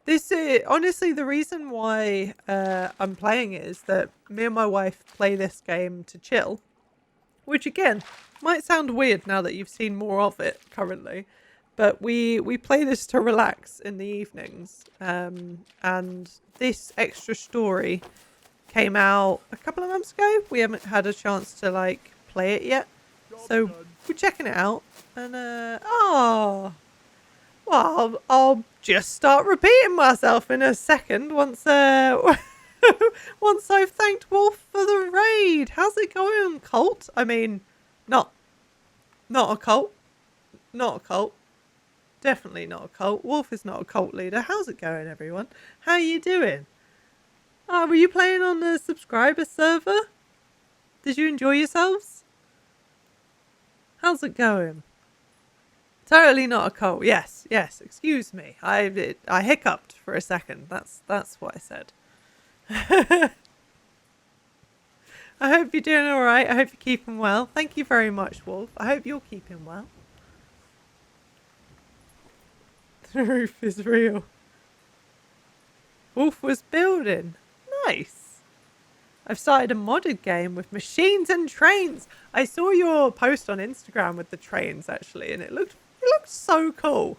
This is honestly the reason why I'm playing it is that me and my wife play this game to chill. Which again, might sound weird now that you've seen more of it currently. But we play this to relax in the evenings. And this extra story came out a couple of months ago. We haven't had a chance to like play it yet. So we're checking it out. And well, I'll just start repeating myself in a second once once I've thanked Wolf for the raid. How's it going, Colt? I mean, not a cult. Not a cult. Definitely not a cult. Wolf is not a cult leader. How's it going, everyone? How are you doing? Oh, were you playing on the subscriber server? Did you enjoy yourselves? How's it going? Totally not a cult. Yes. Excuse me. I hiccuped for a second. That's what I said. I hope you're doing all right. I hope you're keeping well. Thank you very much, Wolf. I hope you're keeping well. The roof is real. Wolf was building. Nice. I've started a modded game with machines and trains. I saw your post on Instagram with the trains actually, and it looked so cool.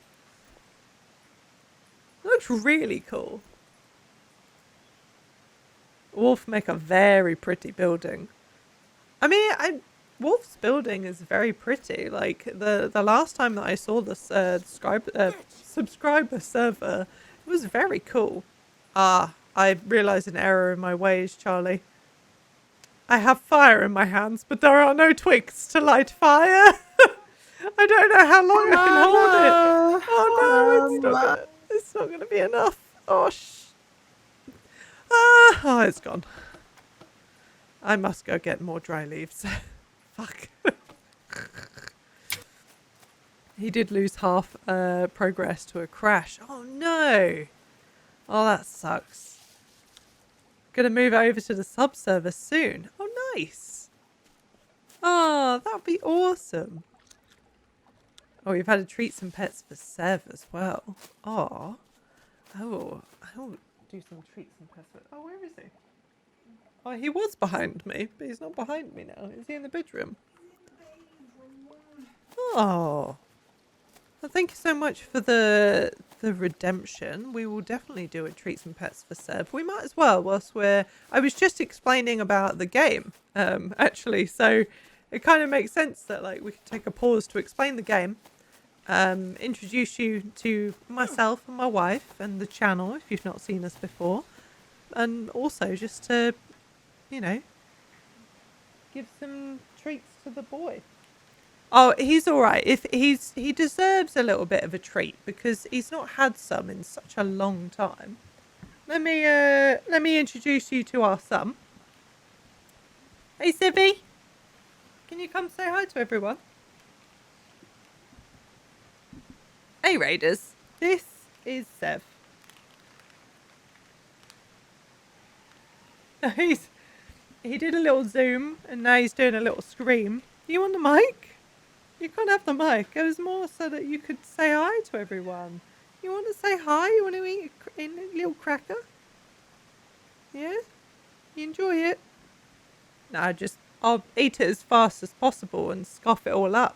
It looks really cool. Wolf make a very pretty building. I mean, Wolf's building is very pretty. Like the last time that I saw this subscriber server, it was very cool. I realised an error in my ways, Charlie. I have fire in my hands, but there are no twigs to light fire. I don't know how long I can hold it. Oh no, it's not gonna be enough. Oh it's gone. I must go get more dry leaves. Fuck. He did lose half progress to a crash. Oh no. Oh, that sucks. Gonna move over to the sub-server soon. Oh, nice. Oh, that'd be awesome. Oh, we've had to treat some pets for Sev as well. Oh, I'll do some treats and pets. Oh, where is he? Oh, he was behind me, but he's not behind me now. Is he in the bedroom? Oh, Well, thank you so much for the redemption. We will definitely do a treats and pets for Seb. We might as well whilst we're. I was just explaining about the game, actually, so it kind of makes sense that like we could take a pause to explain the game, introduce you to myself and my wife and the channel if you've not seen us before, and also just to, you know, give some treats to the boy. Oh, he's all right. If he deserves a little bit of a treat because he's not had some in such a long time. Let me introduce you to our son. Hey, Sivvy, can you come say hi to everyone? Hey, Raiders. This is Sev. He did a little zoom and now he's doing a little scream. Do you want the mic? You can't have the mic. It was more so that you could say hi to everyone. You want to say hi? You want to eat a little cracker? Yeah? You enjoy it? No, I'll eat it as fast as possible and scoff it all up.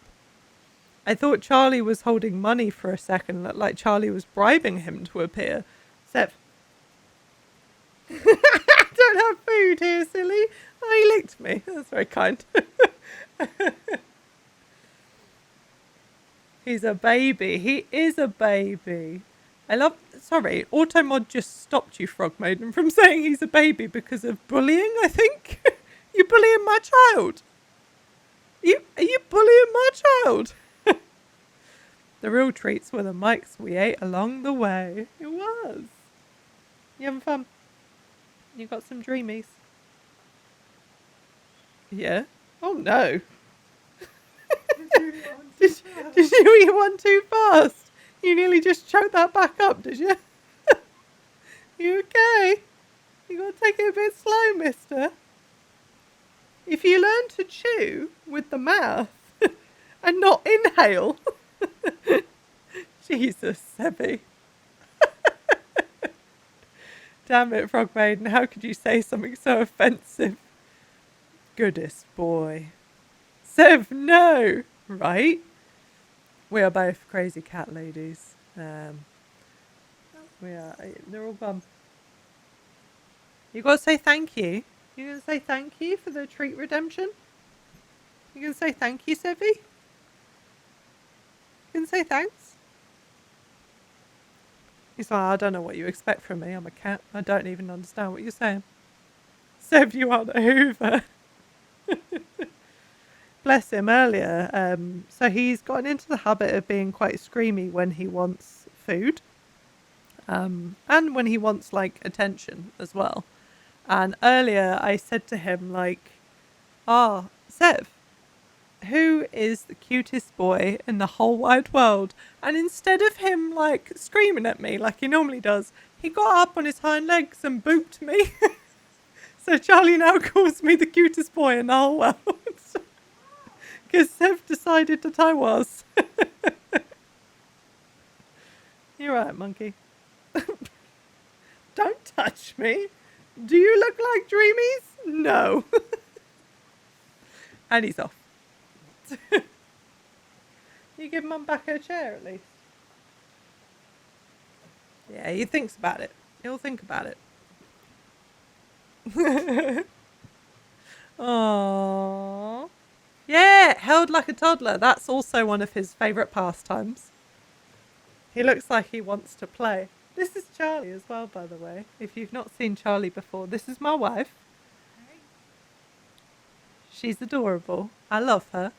I thought Charlie was holding money for a second, looked like Charlie was bribing him to appear. Except, I don't have food here, silly. Oh, he licked me. That's very kind. He's a baby. He is a baby. Sorry, Automod just stopped you, Frog Maiden, from saying he's a baby because of bullying, I think. You bullying my child? Are you bullying my child? The real treats were the mics we ate along the way. It was. You having fun? You got some dreamies? Yeah? Oh no. Did you eat one too fast? You nearly just choked that back up, did you? You okay? You gotta take it a bit slow, mister. If you learn to chew with the mouth and not inhale. Jesus, Sebby. Damn it, Frog Maiden, how could you say something so offensive? Goodest boy. Sev, no! Right? We are both crazy cat ladies. We are. They're all gone. You gotta say thank you. You gonna say thank you for the treat redemption? You gonna say thank you, Sevy? You gonna say thanks? He's like, I don't know what you expect from me. I'm a cat. I don't even understand what you're saying. Sev, you are the Hoover. Bless him earlier. So he's gotten into the habit of being quite screamy when he wants food. And when he wants, like, attention as well. And earlier I said to him, like, Sev, who is the cutest boy in the whole wide world? And instead of him, like, screaming at me like he normally does, he got up on his hind legs and booped me. So Charlie now calls me the cutest boy in the whole world. Because Sev decided that I was. You're right, monkey. Don't touch me. Do you look like Dreamies? No. And he's off. You give Mum back her chair at least. Yeah, he thinks about it. He'll think about it. Aww. Yeah, held like a toddler. That's also one of his favourite pastimes. He looks like he wants to play. This is Charlie as well, by the way. If you've not seen Charlie before, this is my wife. She's adorable. I love her.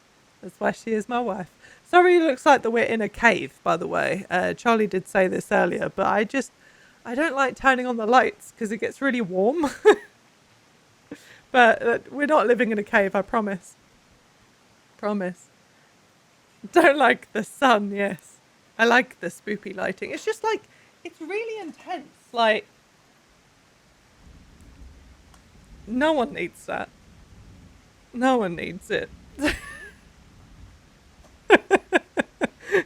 That's why she is my wife. Sorry it looks like that we're in a cave, by the way. Charlie did say this earlier, but I don't like turning on the lights because it gets really warm. But we're not living in a cave, I promise. Promise. Don't like the sun, yes. I like the spoopy lighting. It's just like, it's really intense. Like, no one needs that. No one needs it.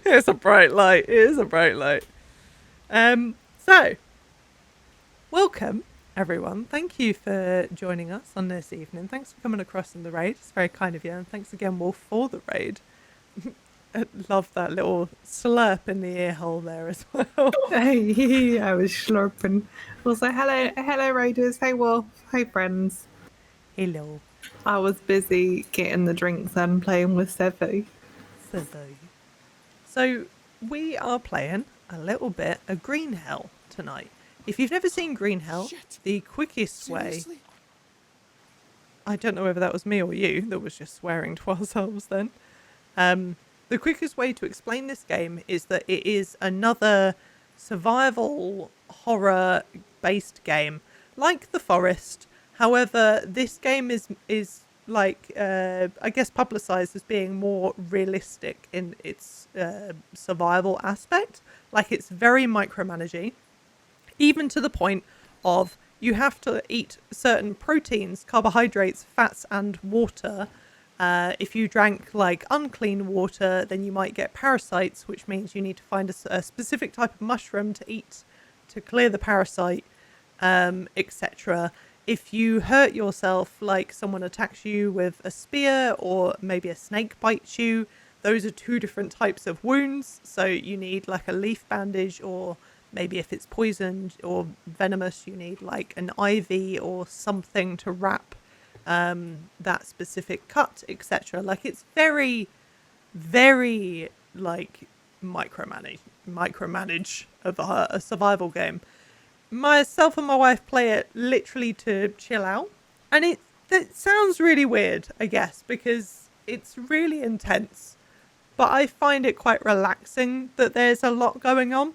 It's a bright light. It is a bright light. So, welcome, everyone. Thank you for joining us on this evening. Thanks for coming across in the raid. It's very kind of you. And thanks again, Wolf, for the raid. I love that little slurp in the ear hole there as well. Hey, I was slurping. Also, hello, Raiders. Hey, Wolf. Hey, friends. Hello, I was busy getting the drinks and playing with Sevi. Cebu. So we are playing a little bit of Green Hell tonight. If you've never seen Green Hell, Shit. the quickest way. Seriously? I don't know whether that was me or you that was just swearing to ourselves then. The quickest way to explain this game is that it is another survival horror based game like The Forest. However, this game is like I guess publicized as being more realistic in its survival aspect. Like it's very micromanaging, even to the point of you have to eat certain proteins, carbohydrates, fats, and water. If you drank like unclean water, then you might get parasites, which means you need to find a specific type of mushroom to eat to clear the parasite, etc. If you hurt yourself, like someone attacks you with a spear or maybe a snake bites you, those are two different types of wounds. So you need like a leaf bandage, or maybe if it's poisoned or venomous, you need like an IV or something to wrap that specific cut, etc. Like it's very, very like micromanage of a survival game. Myself and my wife play it literally to chill out, and that sounds really weird, I guess, because it's really intense, but I find it quite relaxing that there's a lot going on.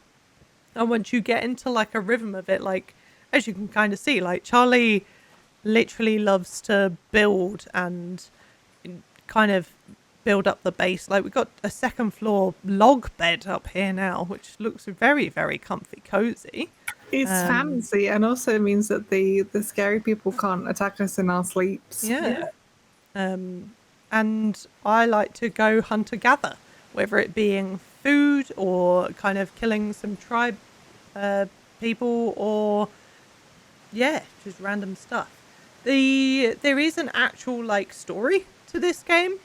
And once you get into like a rhythm of it, like as you can kind of see, like Charlie literally loves to build and kind of build up the base. Like we've got a second floor log bed up here now, which looks very, very comfy, cozy. It's fancy, and also means that the scary people can't attack us in our sleeps. Yeah. And I like to go hunter-gather, whether it being food or kind of killing some tribe people, or just random stuff. There is an actual like story to this game.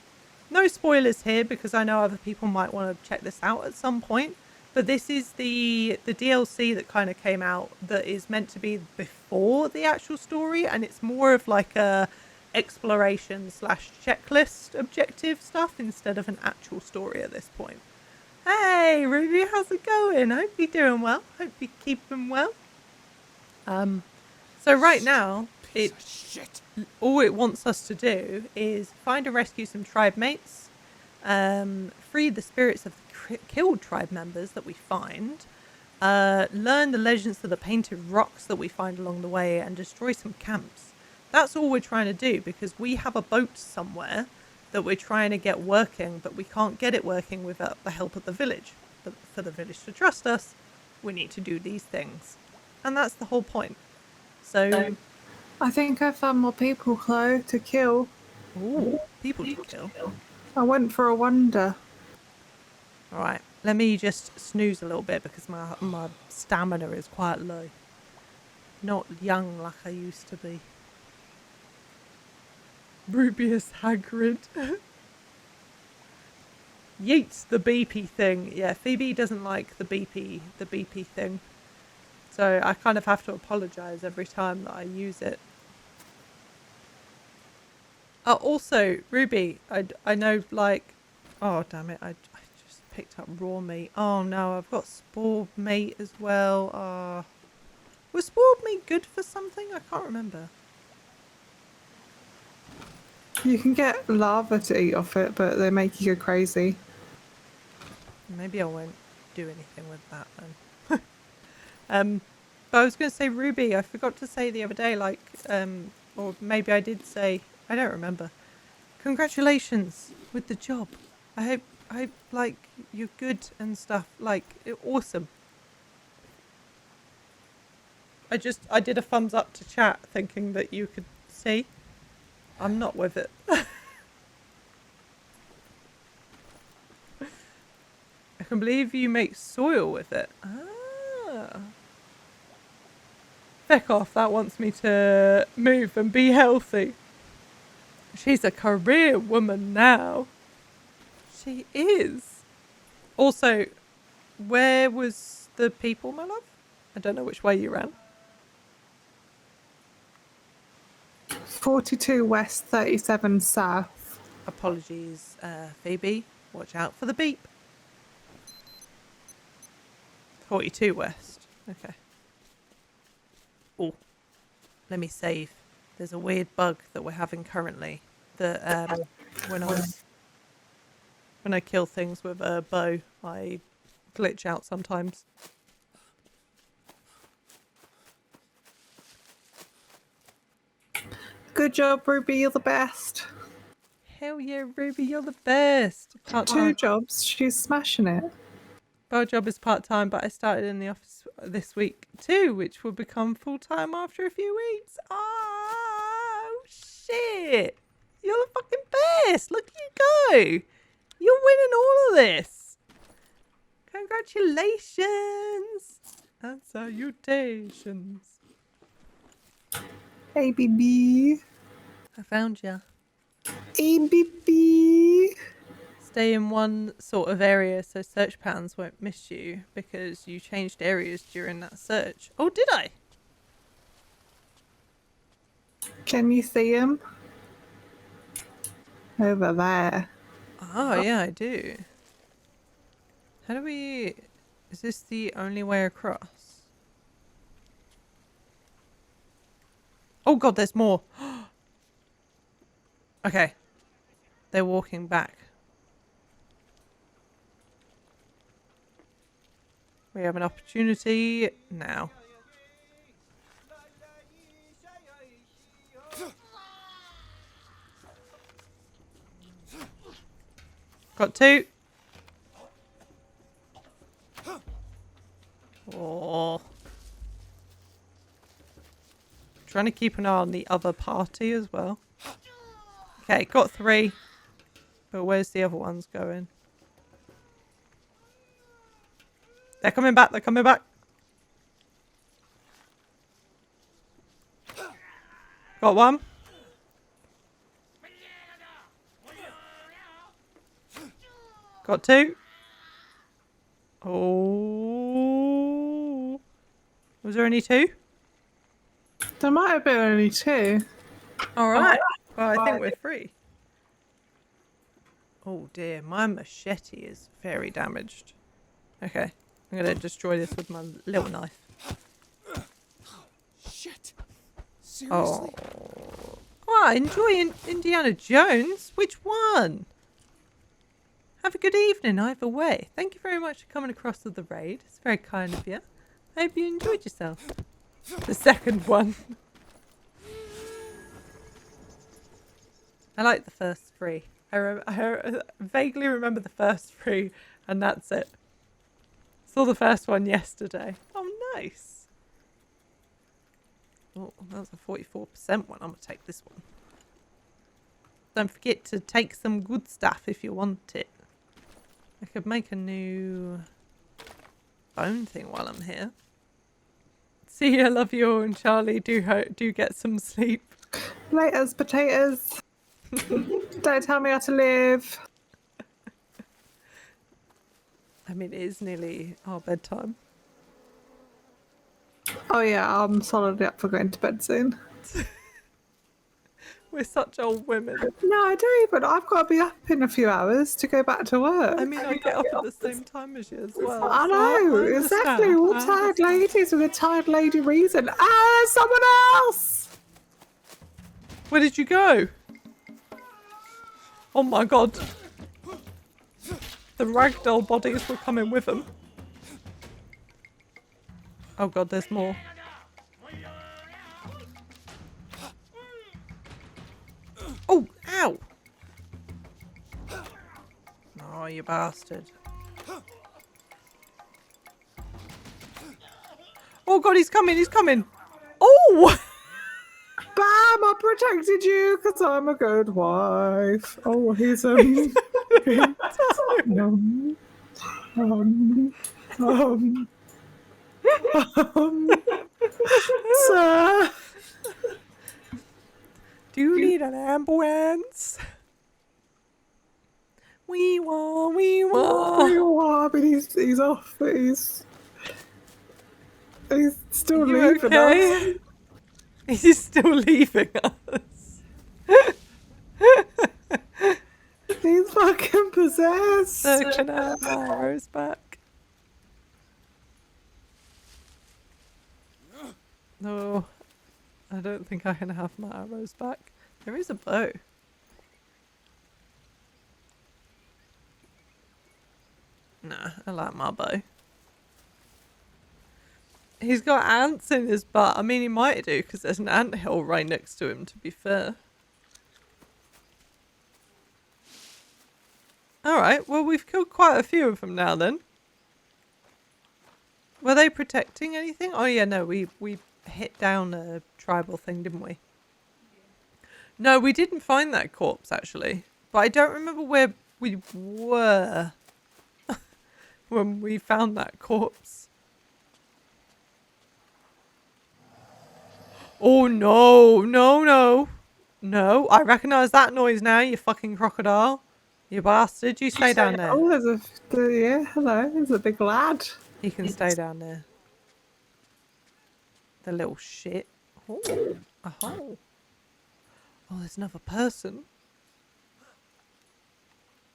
No spoilers here because I know other people might want to check this out at some point. But this is the DLC that kind of came out that is meant to be before the actual story, and it's more of like a exploration / checklist objective stuff instead of an actual story at this point. Hey Ruby, how's it going? Hope you're doing well. Hope you're keeping well. So right now, all it wants us to do is find and rescue some tribe mates, free the spirits of the killed tribe members that we find, learn the legends of the painted rocks that we find along the way, and destroy some camps. That's all we're trying to do, because we have a boat somewhere that we're trying to get working, but we can't get it working without the help of the village. But for the village to trust us, we need to do these things. And that's the whole point. So I think I found more people, Cloe, to kill. ooh, people to kill. I went for a wander. All right, let me just snooze a little bit because my stamina is quite low. Not young like I used to be. Rubius Hagrid. Yeats the beepy thing. Yeah, Phoebe doesn't like the beepy thing. So I kind of have to apologise every time that I use it. Also, Ruby, I know, like... Oh, damn it, I just picked up raw meat. Oh, no, I've got spoiled meat as well. Was spoiled meat good for something? I can't remember. You can get lava to eat off it, but they make you go crazy. Maybe I won't do anything with that then. But I was going to say, Ruby, I forgot to say the other day, like, or maybe I did say, I don't remember. Congratulations with the job. I hope, like, you're good and stuff. Like, awesome. I did a thumbs up to chat thinking that you could see. I'm not with it. I can believe you make soil with it. Ah. Feck off, that wants me to move and be healthy. She's a career woman now. She is. Also, where was the people, my love? I don't know which way you ran. 42 west, 37 south. Apologies, Phoebe. Watch out for the beep. 42 west. Okay. Oh, let me save. There's a weird bug that we're having currently. That when I kill things with a bow, I glitch out sometimes. Good job, Ruby. You're the best. Hell yeah, Ruby, you're the best. Two jobs. She's smashing it. Our job is part-time, but I started in the office this week too, which will become full-time after a few weeks. Oh, shit. You're the fucking best. Look at you go. You're winning all of this. Congratulations. And salutations. Hey, baby. I found you. Hey, baby. Stay in one sort of area so search patterns won't miss you because you changed areas during that search. Oh, did I? Can you see him? Over there. Oh, yeah, I do. How do we... Is this the only way across? Oh god, there's more. Okay. They're walking back. We have an opportunity now. Got two. Oh. Trying to keep an eye on the other party as well. Okay, got three. But where's the other ones going? They're coming back, they're coming back. Got one. Got two. Oh. Was there only two? There might have been only two. Alright. Well, I think we're free. Oh dear, my machete is very damaged. Okay, I'm gonna destroy this with my little knife. Shit. Seriously? Oh, enjoy Indiana Jones? Which one? Have a good evening either way. Thank you very much for coming across to the raid. It's very kind of you. I hope you enjoyed yourself. The second one. I like the first three. I vaguely remember the first three, and that's it. Saw the first one yesterday. Oh, nice. Oh, that's a 44% one. I'm going to take this one. Don't forget to take some good stuff if you want it. I could make a new bone thing while I'm here. See, I love you all, and Charlie, do get some sleep. Laters, potatoes. Don't tell me how to live. I mean, it is nearly our bedtime. Oh yeah, I'm solidly up for going to bed soon. We're such old women. No, I don't even. I've got to be up in a few hours to go back to work. I mean, I get up at the same time as you as well. I so know, I exactly. All tired ladies with a tired lady reason. Ah, someone else! Where did you go? Oh my god. The ragdoll bodies were coming with them. Oh god, there's more. Oh, ow! Oh, you bastard. Oh god, he's coming, he's coming! Oh! Bam! I protected you because I'm a good wife. Oh, he's sir. Do you need an ambulance? Wee wah, wee wah. I mean, he's off, but he's still You leaving us. okay? He's still leaving us. He's fucking possessed. So can I have my arrows back? No, I don't think I can have my arrows back. There is a bow. Nah, I like my bow. He's got ants in his butt. I mean, he might do because there's an anthill right next to him, to be fair. Alright, well, we've killed quite a few of them now then. Were they protecting anything? Oh yeah, no, we hit down a tribal thing, didn't we? No, we didn't find that corpse, actually. But I don't remember where we were when we found that corpse. Oh no, no, no. No, I recognise that noise now, you fucking crocodile. You bastard, you stay down there. Oh, yeah, hello, there's a big lad. He can stay down there. The little shit. Oh, a hole. Oh, there's another person.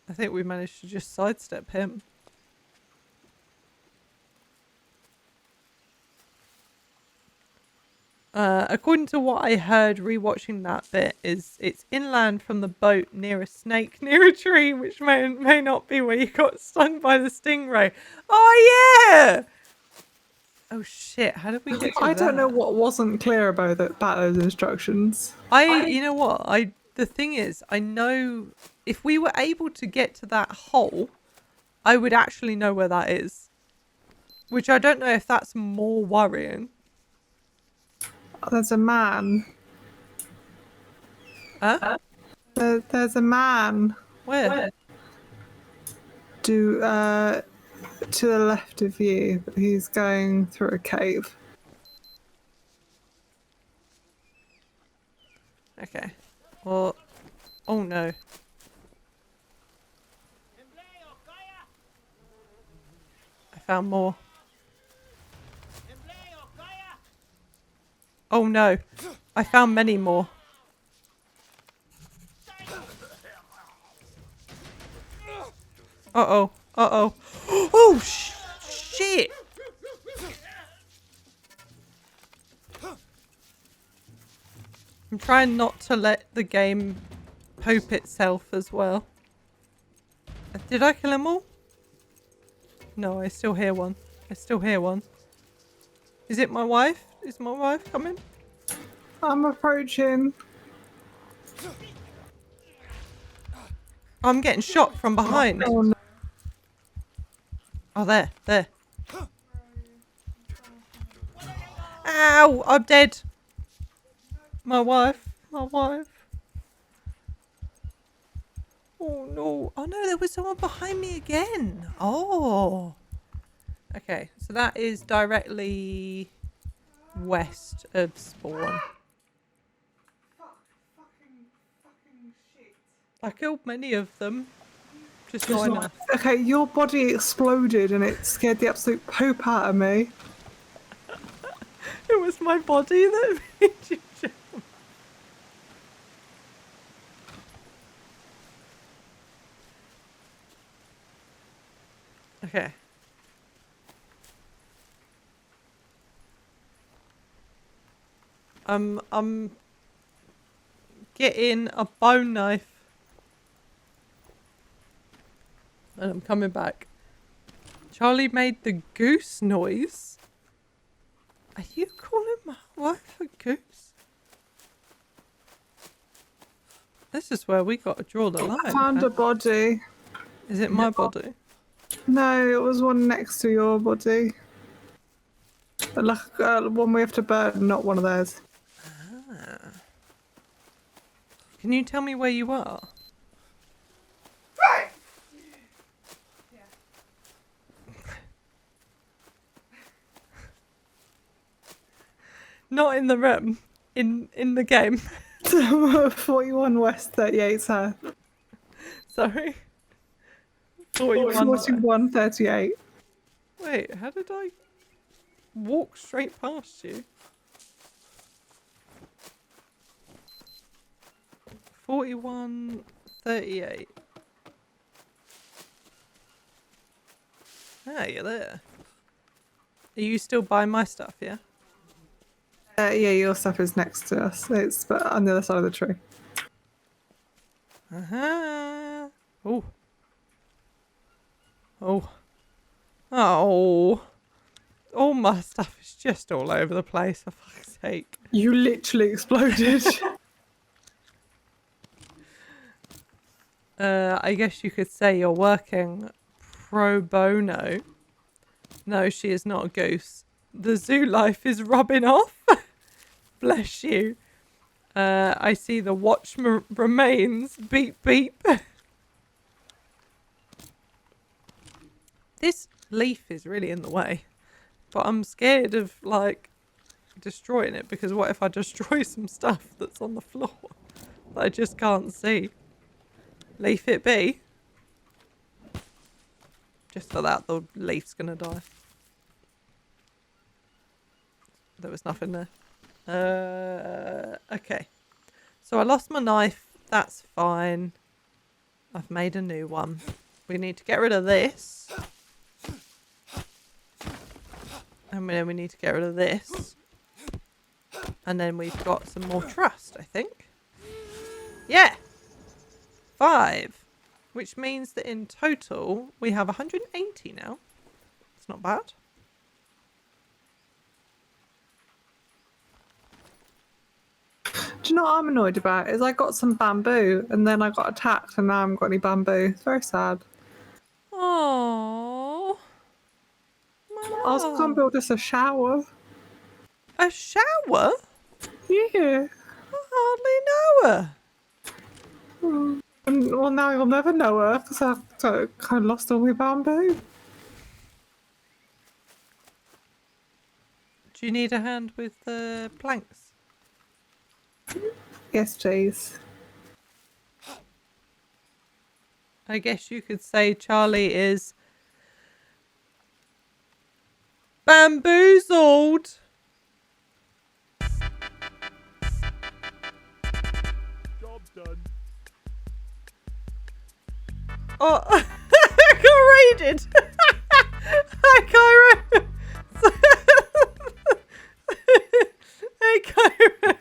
I think we managed to just sidestep him. According to what I heard rewatching that bit, is it's inland from the boat near a snake near a tree, which may not be where you got stung by the stingray. Oh yeah! Oh shit! How did we get to I don't know that? what wasn't clear about those instructions. You know what? The thing is, I know if we were able to get to that hole, I would actually know where that is. Which I don't know if that's more worrying. There's a man. Huh? There's a man. Where? To the left of you. He's going through a cave. Okay. Well, oh no. I found more. Oh no. I found many more. Uh-oh. Uh-oh. Oh, shit! I'm trying not to let the game poop itself as well. Did I kill them all? No, I still hear one. I still hear one. Is it my wife? Is my wife coming? I'm approaching. I'm getting shot from behind. Oh no. Oh, there. Ow! I'm dead. My wife. Oh no. Oh no, there was someone behind me again. Oh. Okay, so that is directly west of spawn. I killed many of them. Just not enough. Okay, your body exploded and it scared the absolute poop out of me. It was my body that made you jump. Okay. I'm getting a bone knife. And I'm coming back. Charlie made the goose noise. Are you calling my wife a goose? This is where we got to draw the line. I found a body. Is it my body? No, it was one next to your body. Like one we have to burn, not one of theirs. Can you tell me where you are? Not in the room. In the game. 41 West, 38 South. Sorry. 41. 41:38. Wait, how did I walk straight past you? 41:38. Ah, you're there. Are you still buying my stuff, yeah? Yeah, your stuff is next to us. It's but on the other side of the tree. Uh-huh. Oh. Oh. Oh. All my stuff is just all over the place, for fuck's sake. You literally exploded. I guess you could say you're working pro bono. No, she is not a goose. The zoo life is rubbing off. Bless you. I see the watch remains. Beep, beep. This leaf is really in the way. But I'm scared of, like, destroying it. Because what if I destroy some stuff that's on the floor that I just can't see? Leave it be. Just for that, the leaf's gonna die. There was nothing there. Okay. So I lost my knife. That's fine. I've made a new one. We need to get rid of this. And then we need to get rid of this. And then we've got some more trust, I think. Yeah! 5. Which means that in total, we have 180 now. It's not bad. Do you know what I'm annoyed about? Is I got some bamboo and then I got attacked and now I haven't got any bamboo. It's very sad. Oh, I was going to build us a shower. a shower? Yeah. I hardly know her. Well, now you'll never know her because I've kind of lost all my bamboo. Do you need a hand with the planks? Yes, please. I guess you could say Charlie is bamboozled. Job's done. Oh, I got raided. Hi, Cairo. Hey, Cairo.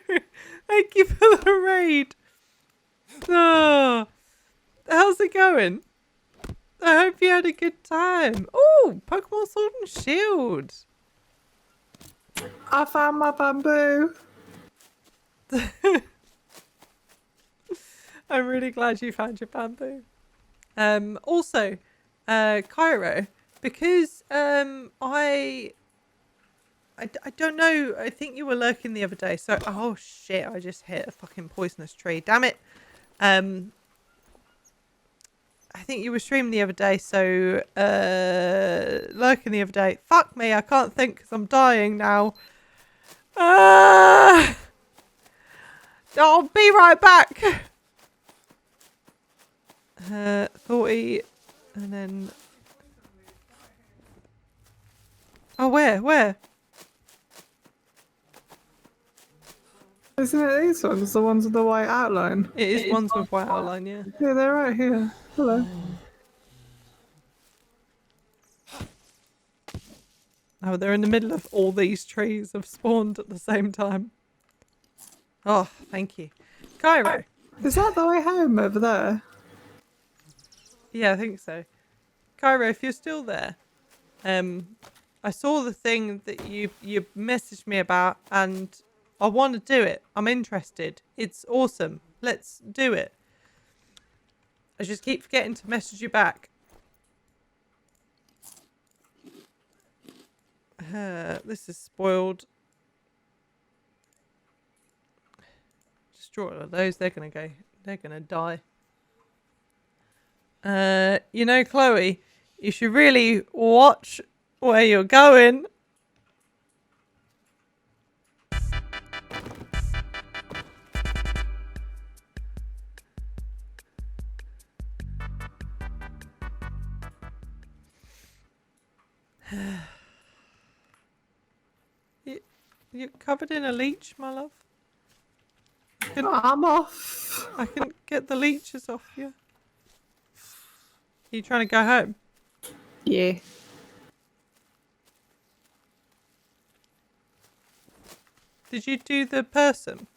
Thank you for the raid. Oh, how's it going? I hope you had a good time. Oh, Pokemon Sword and Shield. I found my bamboo. I'm really glad you found your bamboo. Also, Cairo, because I don't know. I think you were lurking the other day. So, oh shit! I just hit a fucking poisonous tree. Damn it. I think you were streaming the other day. So, lurking the other day. Fuck me! I can't think because I'm dying now. I'll be right back. 40, and then. Oh, where? Isn't it these ones? The ones with the white outline? It is ones with white outline, yeah. Yeah, they're right here. Hello. Oh, they're in the middle of all these trees have spawned at the same time. Oh, thank you. Cairo. Is that the way home over there? Yeah, I think so. Cairo, if you're still there, I saw the thing that you messaged me about and I want to do it. I'm interested. It's awesome. Let's do it. I just keep forgetting to message you back. This is spoiled. Destroy all of those. They're gonna go. They're gonna die. You know, Chloe, you should really watch where you're going. You're covered in a leech, my love. I'm off. I can get the leeches off you. Are you trying to go home? Yeah. Did you do the person?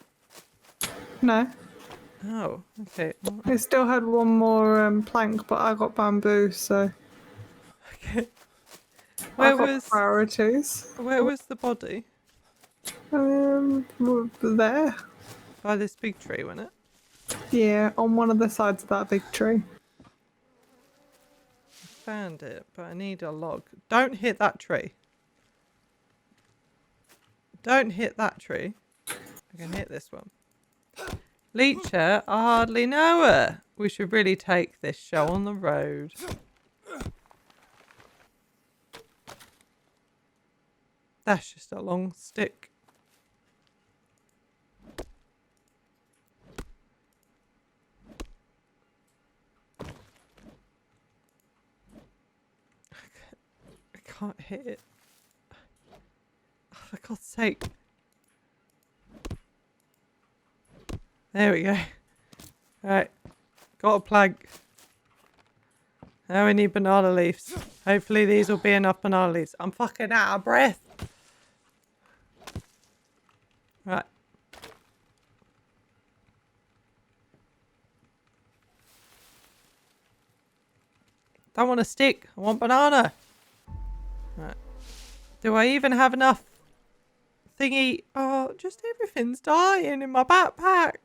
No. Oh, okay. I still had one more plank, but I got bamboo, so Okay. I got priorities. Where was the body? There. By this big tree, wasn't it? Yeah, on one of the sides of that big tree. Found it, but I need a log. Don't hit that tree. Don't hit that tree. I can hit this one. Leecher, I hardly know her. We should really take this show on the road. That's just a long stick. I can't hit it. Oh, for God's sake. There we go. Alright. Got a plank. Now we need banana leaves. Hopefully these will be enough banana leaves. I'm fucking out of breath. Right. Don't want a stick. I want banana. Right. Do I even have enough thingy? Oh, just everything's dying in my backpack.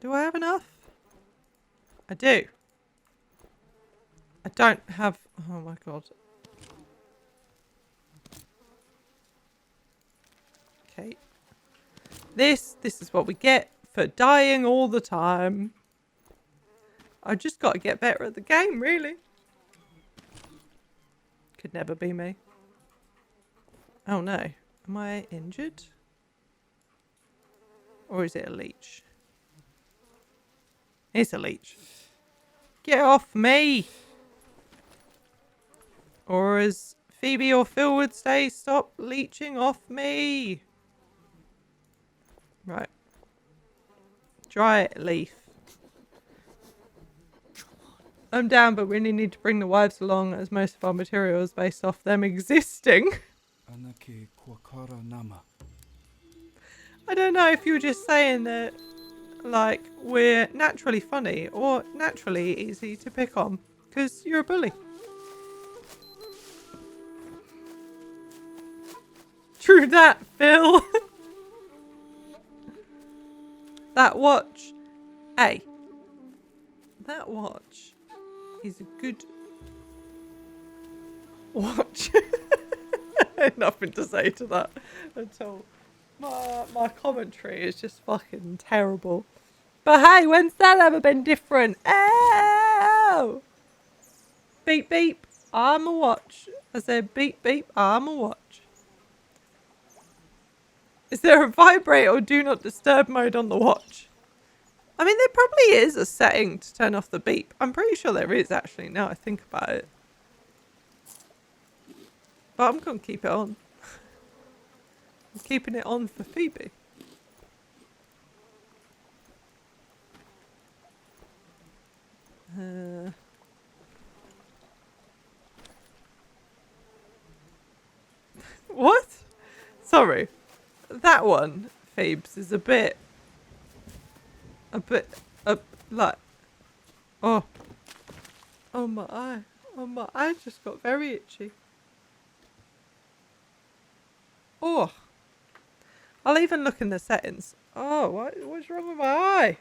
Do I have enough? I do. I don't have... Oh my god. Okay. This is what we get for dying all the time. I just got to get better at the game, really. Could never be me. Oh no. Am I injured? Or is it a leech? It's a leech. Get off me! Or as Phoebe or Phil would say, stop leeching off me! Right. Dry leaf. I'm down, but we really need to bring the wives along as most of our material is based off them existing. I don't know if you were just saying that, like, we're naturally funny or naturally easy to pick on, because you're a bully. True that, Phil. That watch. Hey. That watch is a good watch. I had nothing to say to that at all. My commentary is just fucking terrible. But hey, when's that ever been different? Oh! Beep beep, I'm a watch. I said beep beep, I'm a watch. Is there a vibrate or do not disturb mode on the watch? I mean, there probably is a setting to turn off the beep. I'm pretty sure there is, actually, now I think about it. But I'm going to keep it on. I'm keeping it on for Phoebe. What? Sorry. That one, Phoebes, is a bit, like, oh my eye just got very itchy. Oh, I'll even look in the settings. Oh, what's wrong with my eye?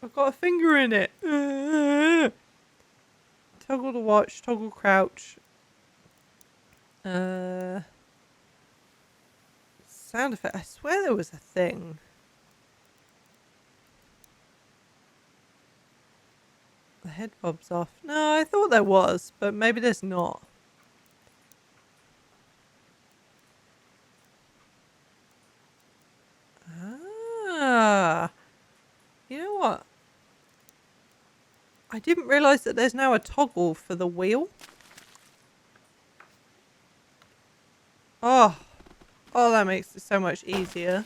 I've got a finger in it. Toggle the watch, toggle crouch. Sound effect. I swear there was a thing. The head bob's off. No, I thought there was, but maybe there's not. Ah. You know what? I didn't realise that there's now a toggle for the wheel. Oh, oh, that makes it so much easier.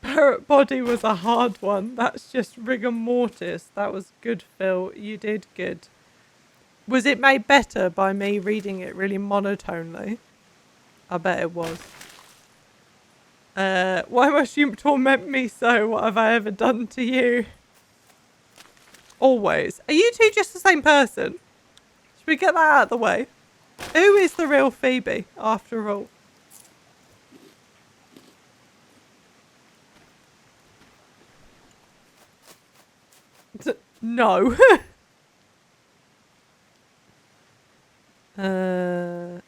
Parrot body was a hard one. That's just rigor mortis. That was good, Phil. You did good. Was it made better by me reading it really monotonely? I bet it was. Why must you torment me so? What have I ever done to you? Always. Are you two just the same person? Should we get that out of the way? Who is the real Phoebe, after all? No. Oh,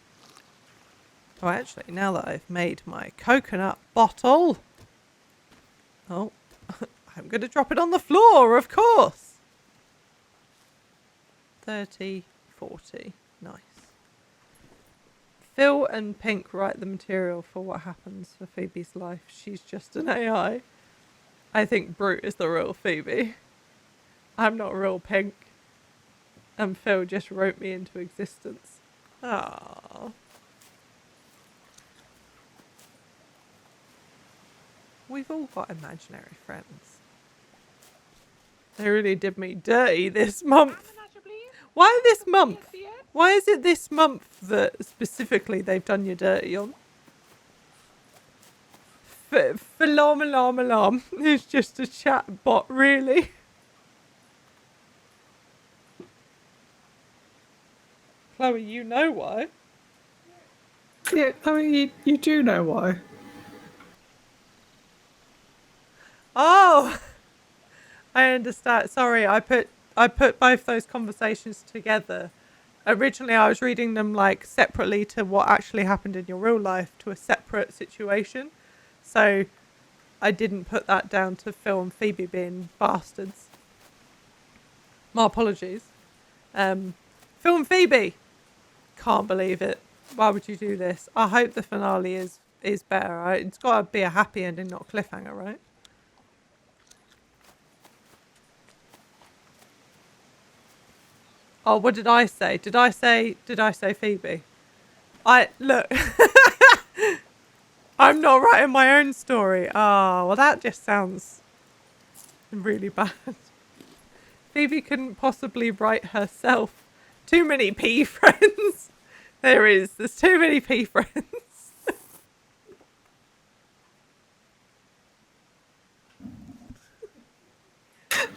actually, now that I've made my coconut bottle... Oh, I'm going to drop it on the floor, of course. 30, 40. Nice. Phil and Pink write the material for what happens for Phoebe's life. She's just an AI. I think Brute is the real Phoebe. I'm not real Pink. And Phil just wrote me into existence. Aww. We've all got imaginary friends. They really did me dirty this month. Why this month? Why is it this month that specifically they've done you dirty on? Alarm. It's just a chat bot, really. Chloe, you know why? Yeah, I mean, you do know why. Oh, I understand. Sorry, I put both those conversations together. Originally, I was reading them like separately to what actually happened in your real life to a separate situation. So I didn't put that down to Phil and Phoebe being bastards. My apologies. Phil and Phoebe. Can't believe it. Why would you do this? I hope the finale is better, right? It's got to be a happy ending, not a cliffhanger, right? Oh, what did I say? Did I say Phoebe? Look. I'm not writing my own story. Oh, well, that just sounds really bad. Phoebe couldn't possibly write herself. Too many P friends. There's too many P friends.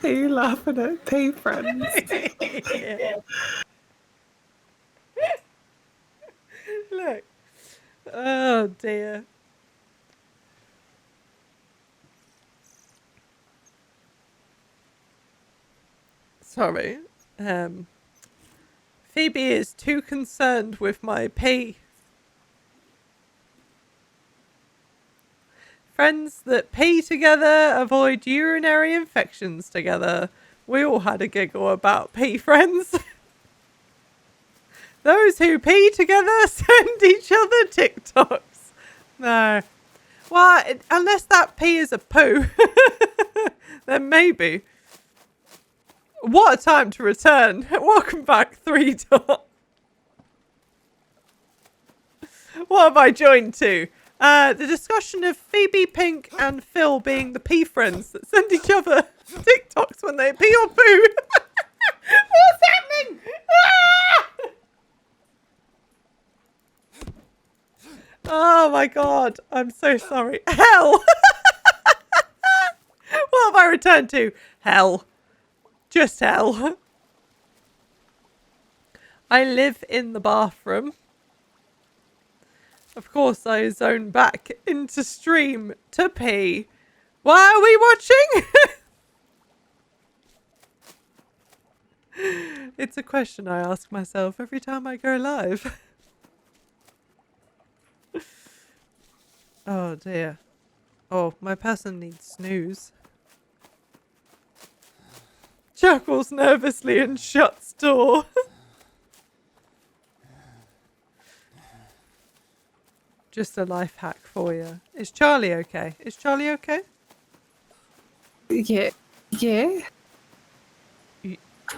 Are you laughing at P friends? Yeah. Look. Oh dear. Sorry. Phoebe is too concerned with my pee. Friends that pee together avoid urinary infections together. We all had a giggle about pee friends. Those who pee together send each other TikToks. No. Well, unless that pee is a poo, then maybe. What a time to return. Welcome back, 3 Dot. What have I joined to? The discussion of Phoebe, Pink and Phil being the pee friends that send each other TikToks when they pee or poo. What's happening? Ah! Oh my god, I'm so sorry. Hell! What have I returned to? Hell. Just hell. I live in the bathroom. Of course, I zone back into stream to pee. Why are we watching? It's a question I ask myself every time I go live. Oh dear. Oh, my person needs snooze. Chuckles nervously and shuts door. Just a life hack for you. Is Charlie okay? Is Charlie okay? Yeah. Yeah.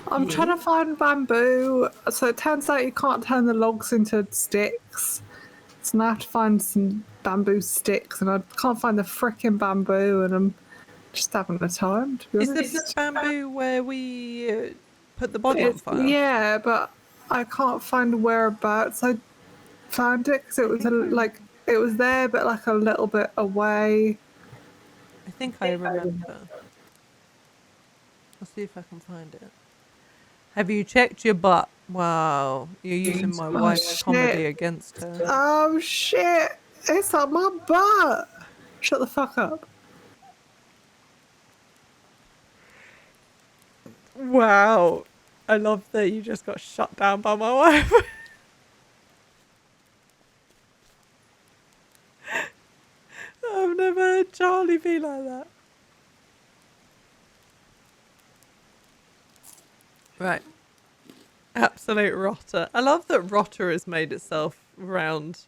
I'm trying to find bamboo. So it turns out you can't turn the logs into sticks. So now I have to find some bamboo sticks, and I can't find the frickin' bamboo, and I'm just having a time, to be Is honest. the bamboo where we put the body on fire? Yeah, but I can't find whereabouts I found it because it was it was there, but like a little bit away. I think I remember. I'll see if I can find it. Have you checked your butt? Wow, you're using my wife's shit. comedy against her. Oh shit! It's on my butt. Shut the fuck up. Wow. I love that you just got shut down by my wife. I've never heard Charlie be like that. Right. Absolute rotter. I love that rotter has made itself round.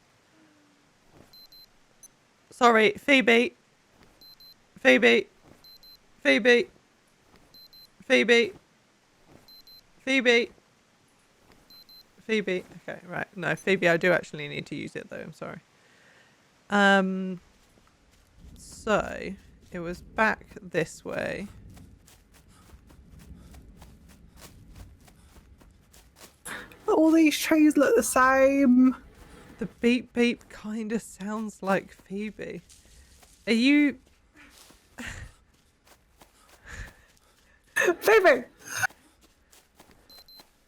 Sorry, Phoebe. Phoebe. Phoebe. Phoebe. Phoebe. Phoebe. Okay, right. No, Phoebe, I do actually need to use it though. I'm sorry. So it was back this way. All these trees look the same. The beep beep kind of sounds like Phoebe. Are you? Phoebe!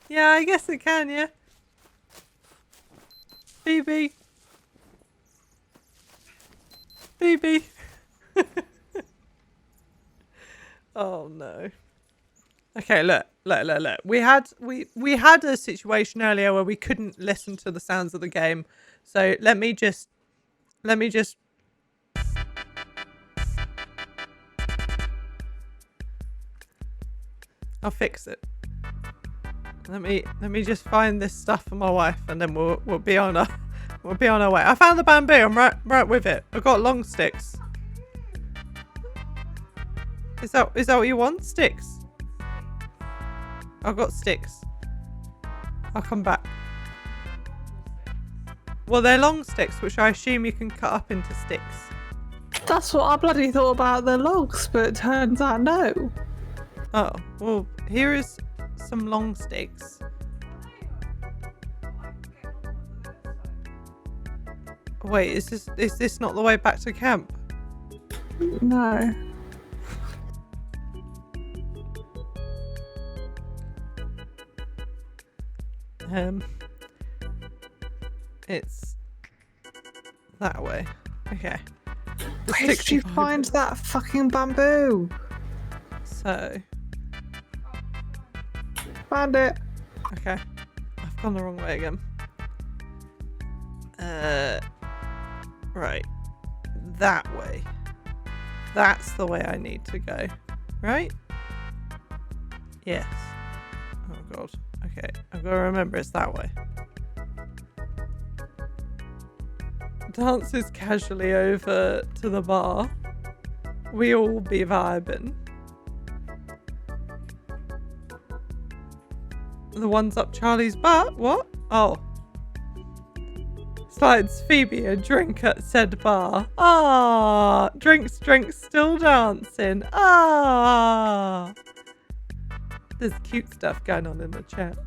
Yeah, I guess it can, yeah. Phoebe. Phoebe. Oh no. Okay, look. We had a situation earlier where we couldn't listen to the sounds of the game. So let me just I'll fix it. Let me just find this stuff for my wife, and then we'll be on our way. I found the bamboo. I'm right with it. I've got long sticks. Is that what you want? Sticks. I've got sticks. I'll come back. Well, they're long sticks, which I assume you can cut up into sticks. That's what I bloody thought about the logs, but it turns out no. Oh, well, here is some long sticks. Wait, is this not the way back to camp? No. It's that way. Okay. Where did you find that fucking bamboo? So, Found it. okay. I've gone the wrong way again. Right. That way. That's the way I need to go. Right? Yes. Oh god. Okay. I've got to remember it's that way. Dances casually over to the bar. We all be vibing. The ones up Charlie's butt? What? Oh. Slides Phoebe a drink at said bar. Ah, drinks, still dancing. Ah. There's cute stuff going on in the chat.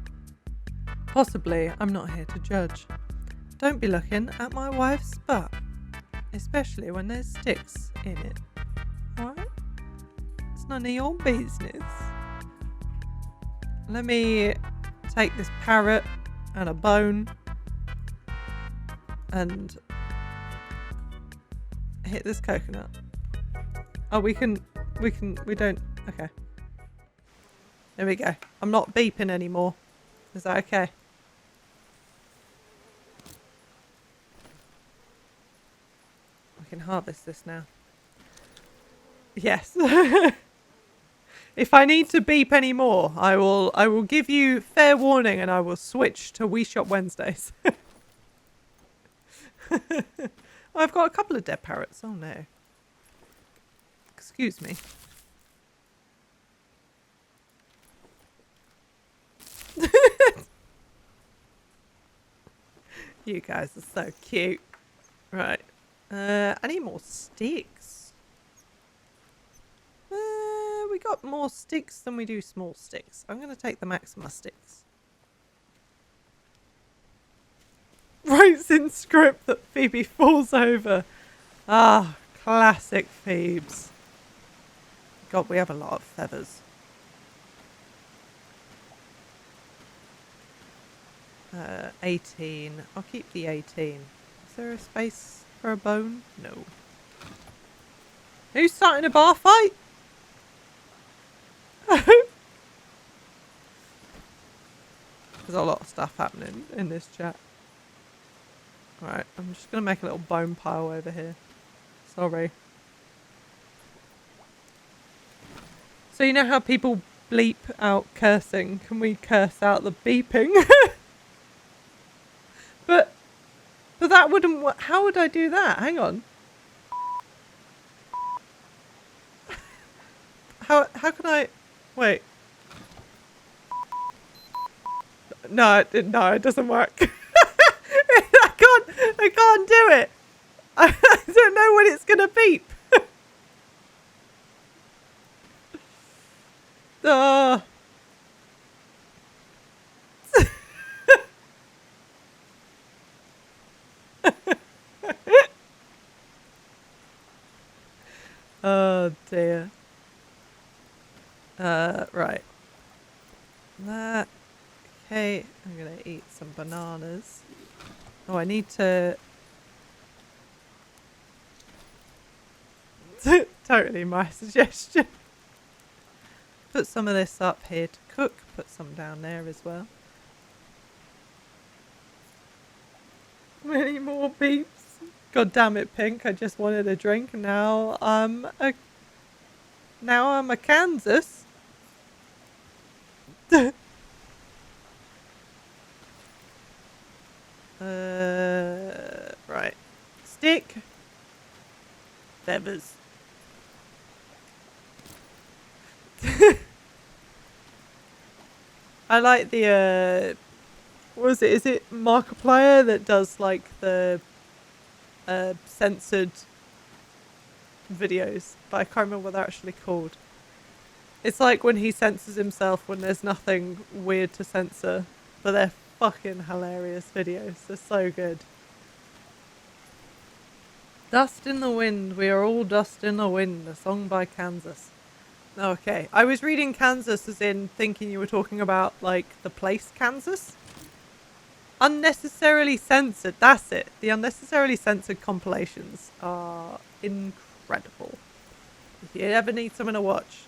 Possibly, I'm not here to judge. Don't be looking at my wife's butt, especially when there's sticks in it. Alright? It's none of your business. Let me take this parrot and a bone and hit this coconut. Oh, we don't, okay. There we go. I'm not beeping anymore. Is that okay? I can harvest this now. Yes. If I need to beep anymore, I will give you fair warning and I will switch to Wii Shop Wednesdays. I've got a couple of dead parrots. Oh no. Excuse me. You guys are so cute. Right. I need more sticks. We got more sticks than we do small sticks. I'm going to take the Maxima sticks. Writes in script that Phoebe falls over. Ah, classic Phoebes. God, we have a lot of feathers. 18. I'll keep the 18. Is there a space for a bone? No. Who's starting a bar fight? There's a lot of stuff happening in this chat. Alright, I'm just going to make a little bone pile over here. Sorry. So you know how people bleep out cursing? Can we curse out the beeping? But that wouldn't work. How would I do that? Hang on. How can I... Wait. No, it doesn't work. I can't do it. I don't know when it's going to beep. Oh dear. Right. That. Okay, I'm gonna eat some bananas. Oh, I need to... Totally my suggestion. Put some of this up here to cook. Put some down there as well. Many more beeps. God damn it, Pink. I just wanted a drink. Now I'm a Kansas. Right. Stick. Feathers. I like the what is it? Is it Markiplier that does like the censored videos? But I can't remember what they're actually called. It's like when he censors himself when there's nothing weird to censor. But they're fucking hilarious videos. They're so good. Dust in the Wind. We are all dust in the wind. A song by Kansas. Okay. I was reading Kansas as in thinking you were talking about like the place Kansas. Unnecessarily censored. That's it. The unnecessarily censored compilations are incredible. If you ever need someone to watch,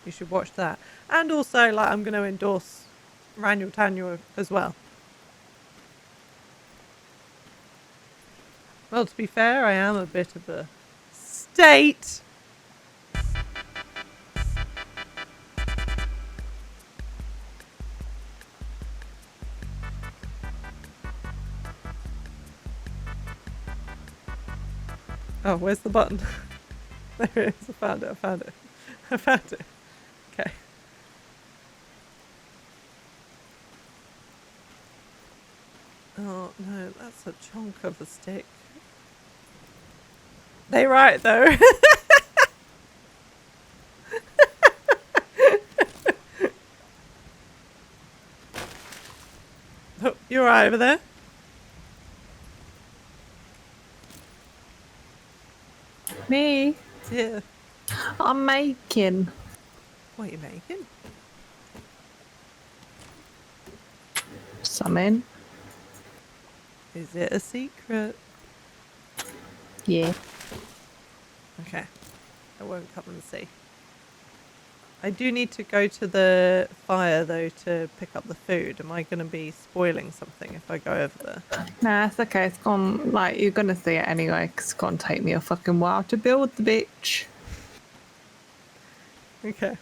you should watch that. And also, like, I'm going to endorse Raniel Tanya as well. Well, to be fair, I am a bit of a state. Oh, where's the button? There it is. I found it. Okay. Oh, no, that's a chunk of a stick. They right, though. Oh, you're right over there. Me? Yeah. I'm making. What are you making? Something. Is it a secret? Yeah. Okay. I won't come and see. I do need to go to the fire, though, to pick up the food. Am I going to be spoiling something if I go over there? Nah, it's okay. It's gone, like, you're gonna see it anyway, 'cause it's gonna take me a fucking while to build the bitch. Okay.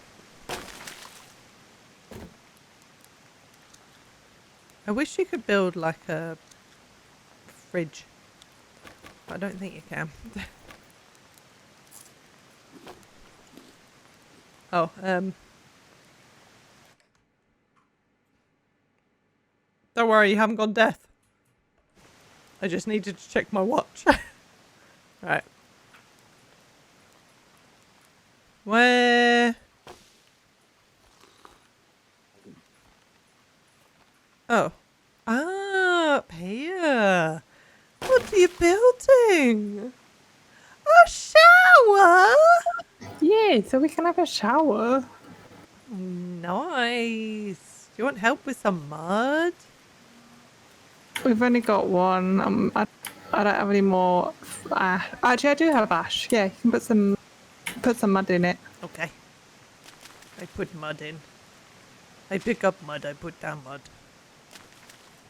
I wish you could build, like, a fridge. I don't think you can. Oh, don't worry, you haven't gone deaf. I just needed to check my watch. Right. Where? Oh. Ah, up here. What are you building? A shower? Yeah, so we can have a shower. Nice. Do you want help with some mud? We've only got one. I don't have any more ash. Actually, I do have ash. Yeah, you can put some mud in it. Okay. I put mud in. I pick up mud, I put down mud.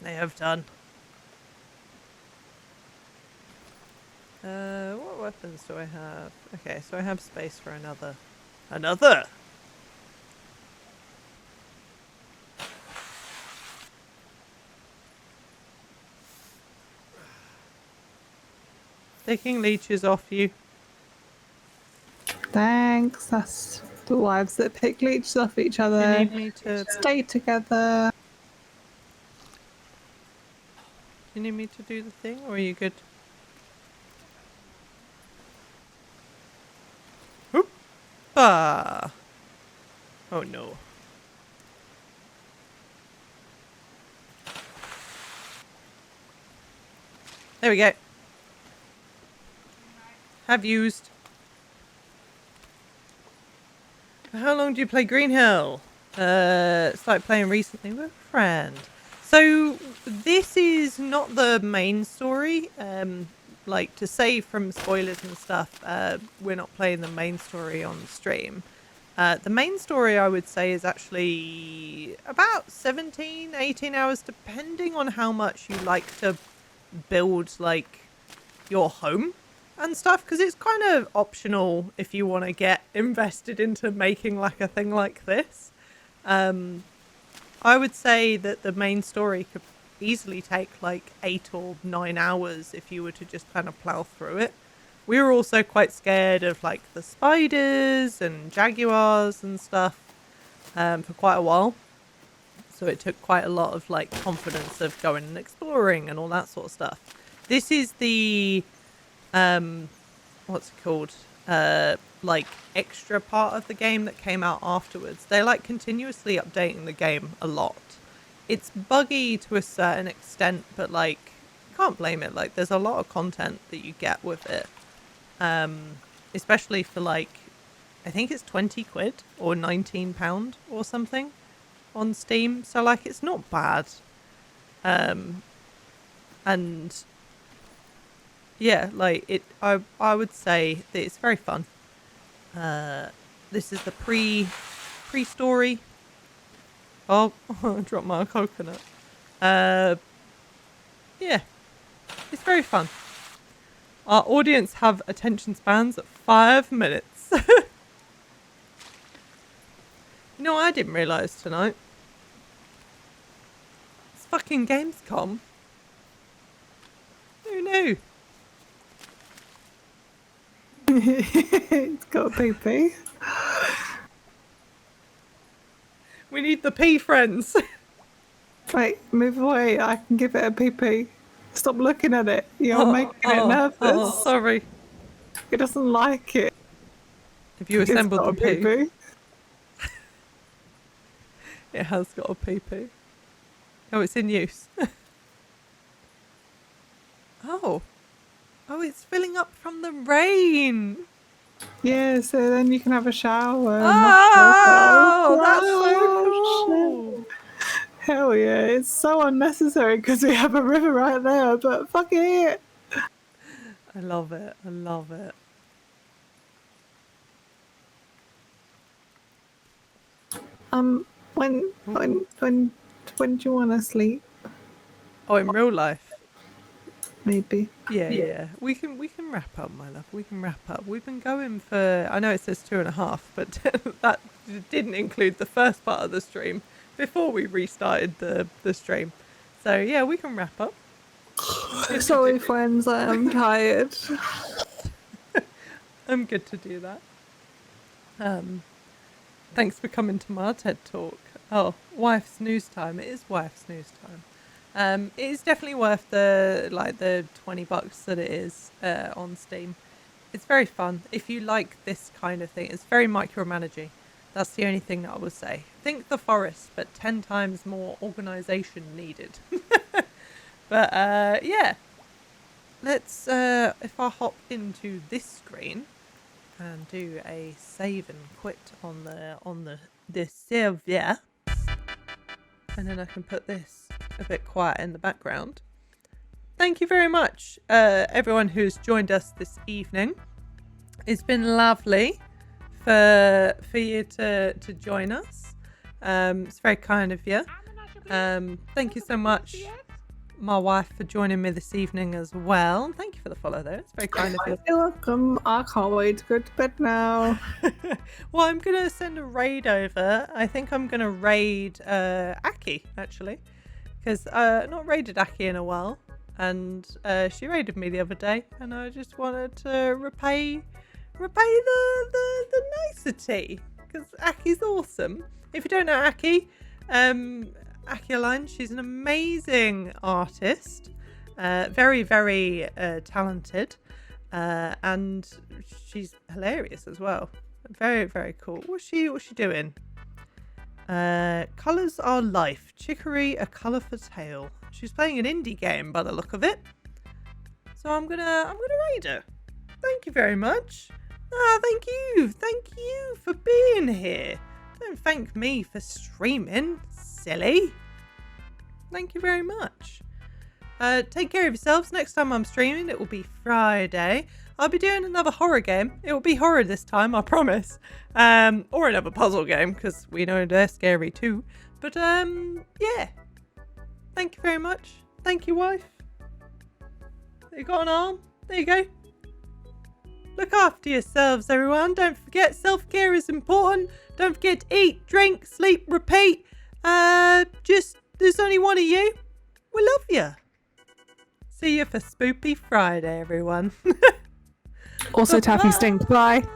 I have done. What weapons do I have? Okay, so I have space for another. Another! Taking leeches off you. Thanks. That's the wives that pick leeches off each other. You need me to... Stay together. You need me to do the thing, or are you good? Oop! Ah! Oh no. There we go. Have used. How long do you play Green Hill? Started playing recently with a friend. So this is not the main story. Like to save from spoilers and stuff, we're not playing the main story on stream. The main story I would say is actually about 17, 18 hours, depending on how much you like to build like your home and stuff, because it's kind of optional if you want to get invested into making like a thing like this. I would say that the main story could easily take like 8 or 9 hours if you were to just kind of plow through it. We were also quite scared of like the spiders and jaguars and stuff for quite a while. So it took quite a lot of like confidence of going and exploring and all that sort of stuff. This is the what's it called? Like extra part of the game that came out afterwards. They're like continuously updating the game a lot. It's buggy to a certain extent, but like can't blame it. Like there's a lot of content that you get with it. Especially for like I think it's 20 quid or £19 or something on Steam. So like it's not bad. And yeah, like it I would say that it's very fun. This is the pre-story. Oh, I dropped my coconut. Yeah, it's very fun. Our audience have attention spans at 5 minutes. You know what I didn't realise tonight? It's fucking Gamescom. Who knew? It's got a pee-pee. We need the pea friends. Wait, move away. I can give it a pee-pee. Stop looking at it. You're making it nervous. Oh, sorry. It doesn't like it. Have you assembled the It's got a pea? pee-pee. It has got a pee-pee. Oh, it's in use. Oh. Oh, it's filling up from the rain. Yeah, so then you can have a shower. Oh, that's Oh, so cool. shit. Hell yeah, it's so unnecessary because we have a river right there, but fuck it. I love it. I love it. When do you want to sleep? Oh, in real life. Maybe. Yeah. We can wrap up, my love. We can wrap up. We've been going for, I know it says 2.5, but that didn't include the first part of the stream before we restarted the stream. So yeah, we can wrap up. Sorry, friends, I am tired. I'm good to do that. Thanks for coming to my TED Talk. Oh, wife's news time. It is wife's news time. It is definitely worth the $20 that it is on Steam. It's very fun. If you like this kind of thing, it's very micromanaging. That's the only thing that I would say. Think The Forest, but 10 times more organisation needed. But yeah, let's. If I hop into this screen and do a save and quit on the server, and then I can put this a bit quiet in the background. Thank you very much, everyone who's joined us this evening. It's been lovely for you to join us. It's very kind of you. Thank you so much, my wife, for joining me this evening as well. Thank you for the follow there. It's very kind of you. You're welcome. I can't wait to go to bed now. Well, I'm going to send a raid over. I think I'm going to raid Aki, actually. Because I've not raided Aki in a while. And she raided me the other day. And I just wanted to repay the nicety. Because Aki's awesome. If you don't know Aki, Aki Align, she's an amazing artist. Very, very talented. And she's hilarious as well. Very, very cool. What's she doing? Colours are life. Chicory, a colourful tale. She's playing an indie game by the look of it. So I'm gonna raid her. Thank you very much. Thank you for being here. Don't thank me for streaming, silly. Thank you very much. Take care of yourselves. Next time I'm streaming, it will be Friday. I'll be doing another horror game. It will be horror this time, I promise. Or another puzzle game, because we know they're scary too. But, yeah. Thank you very much. Thank you, wife. You got an arm? There you go. Look after yourselves, everyone. Don't forget, self-care is important. Don't forget to eat, drink, sleep, repeat. There's only one of you. We love you. See you for Spoopy Friday, everyone. Also, Taffy Stink. Bye. Bye.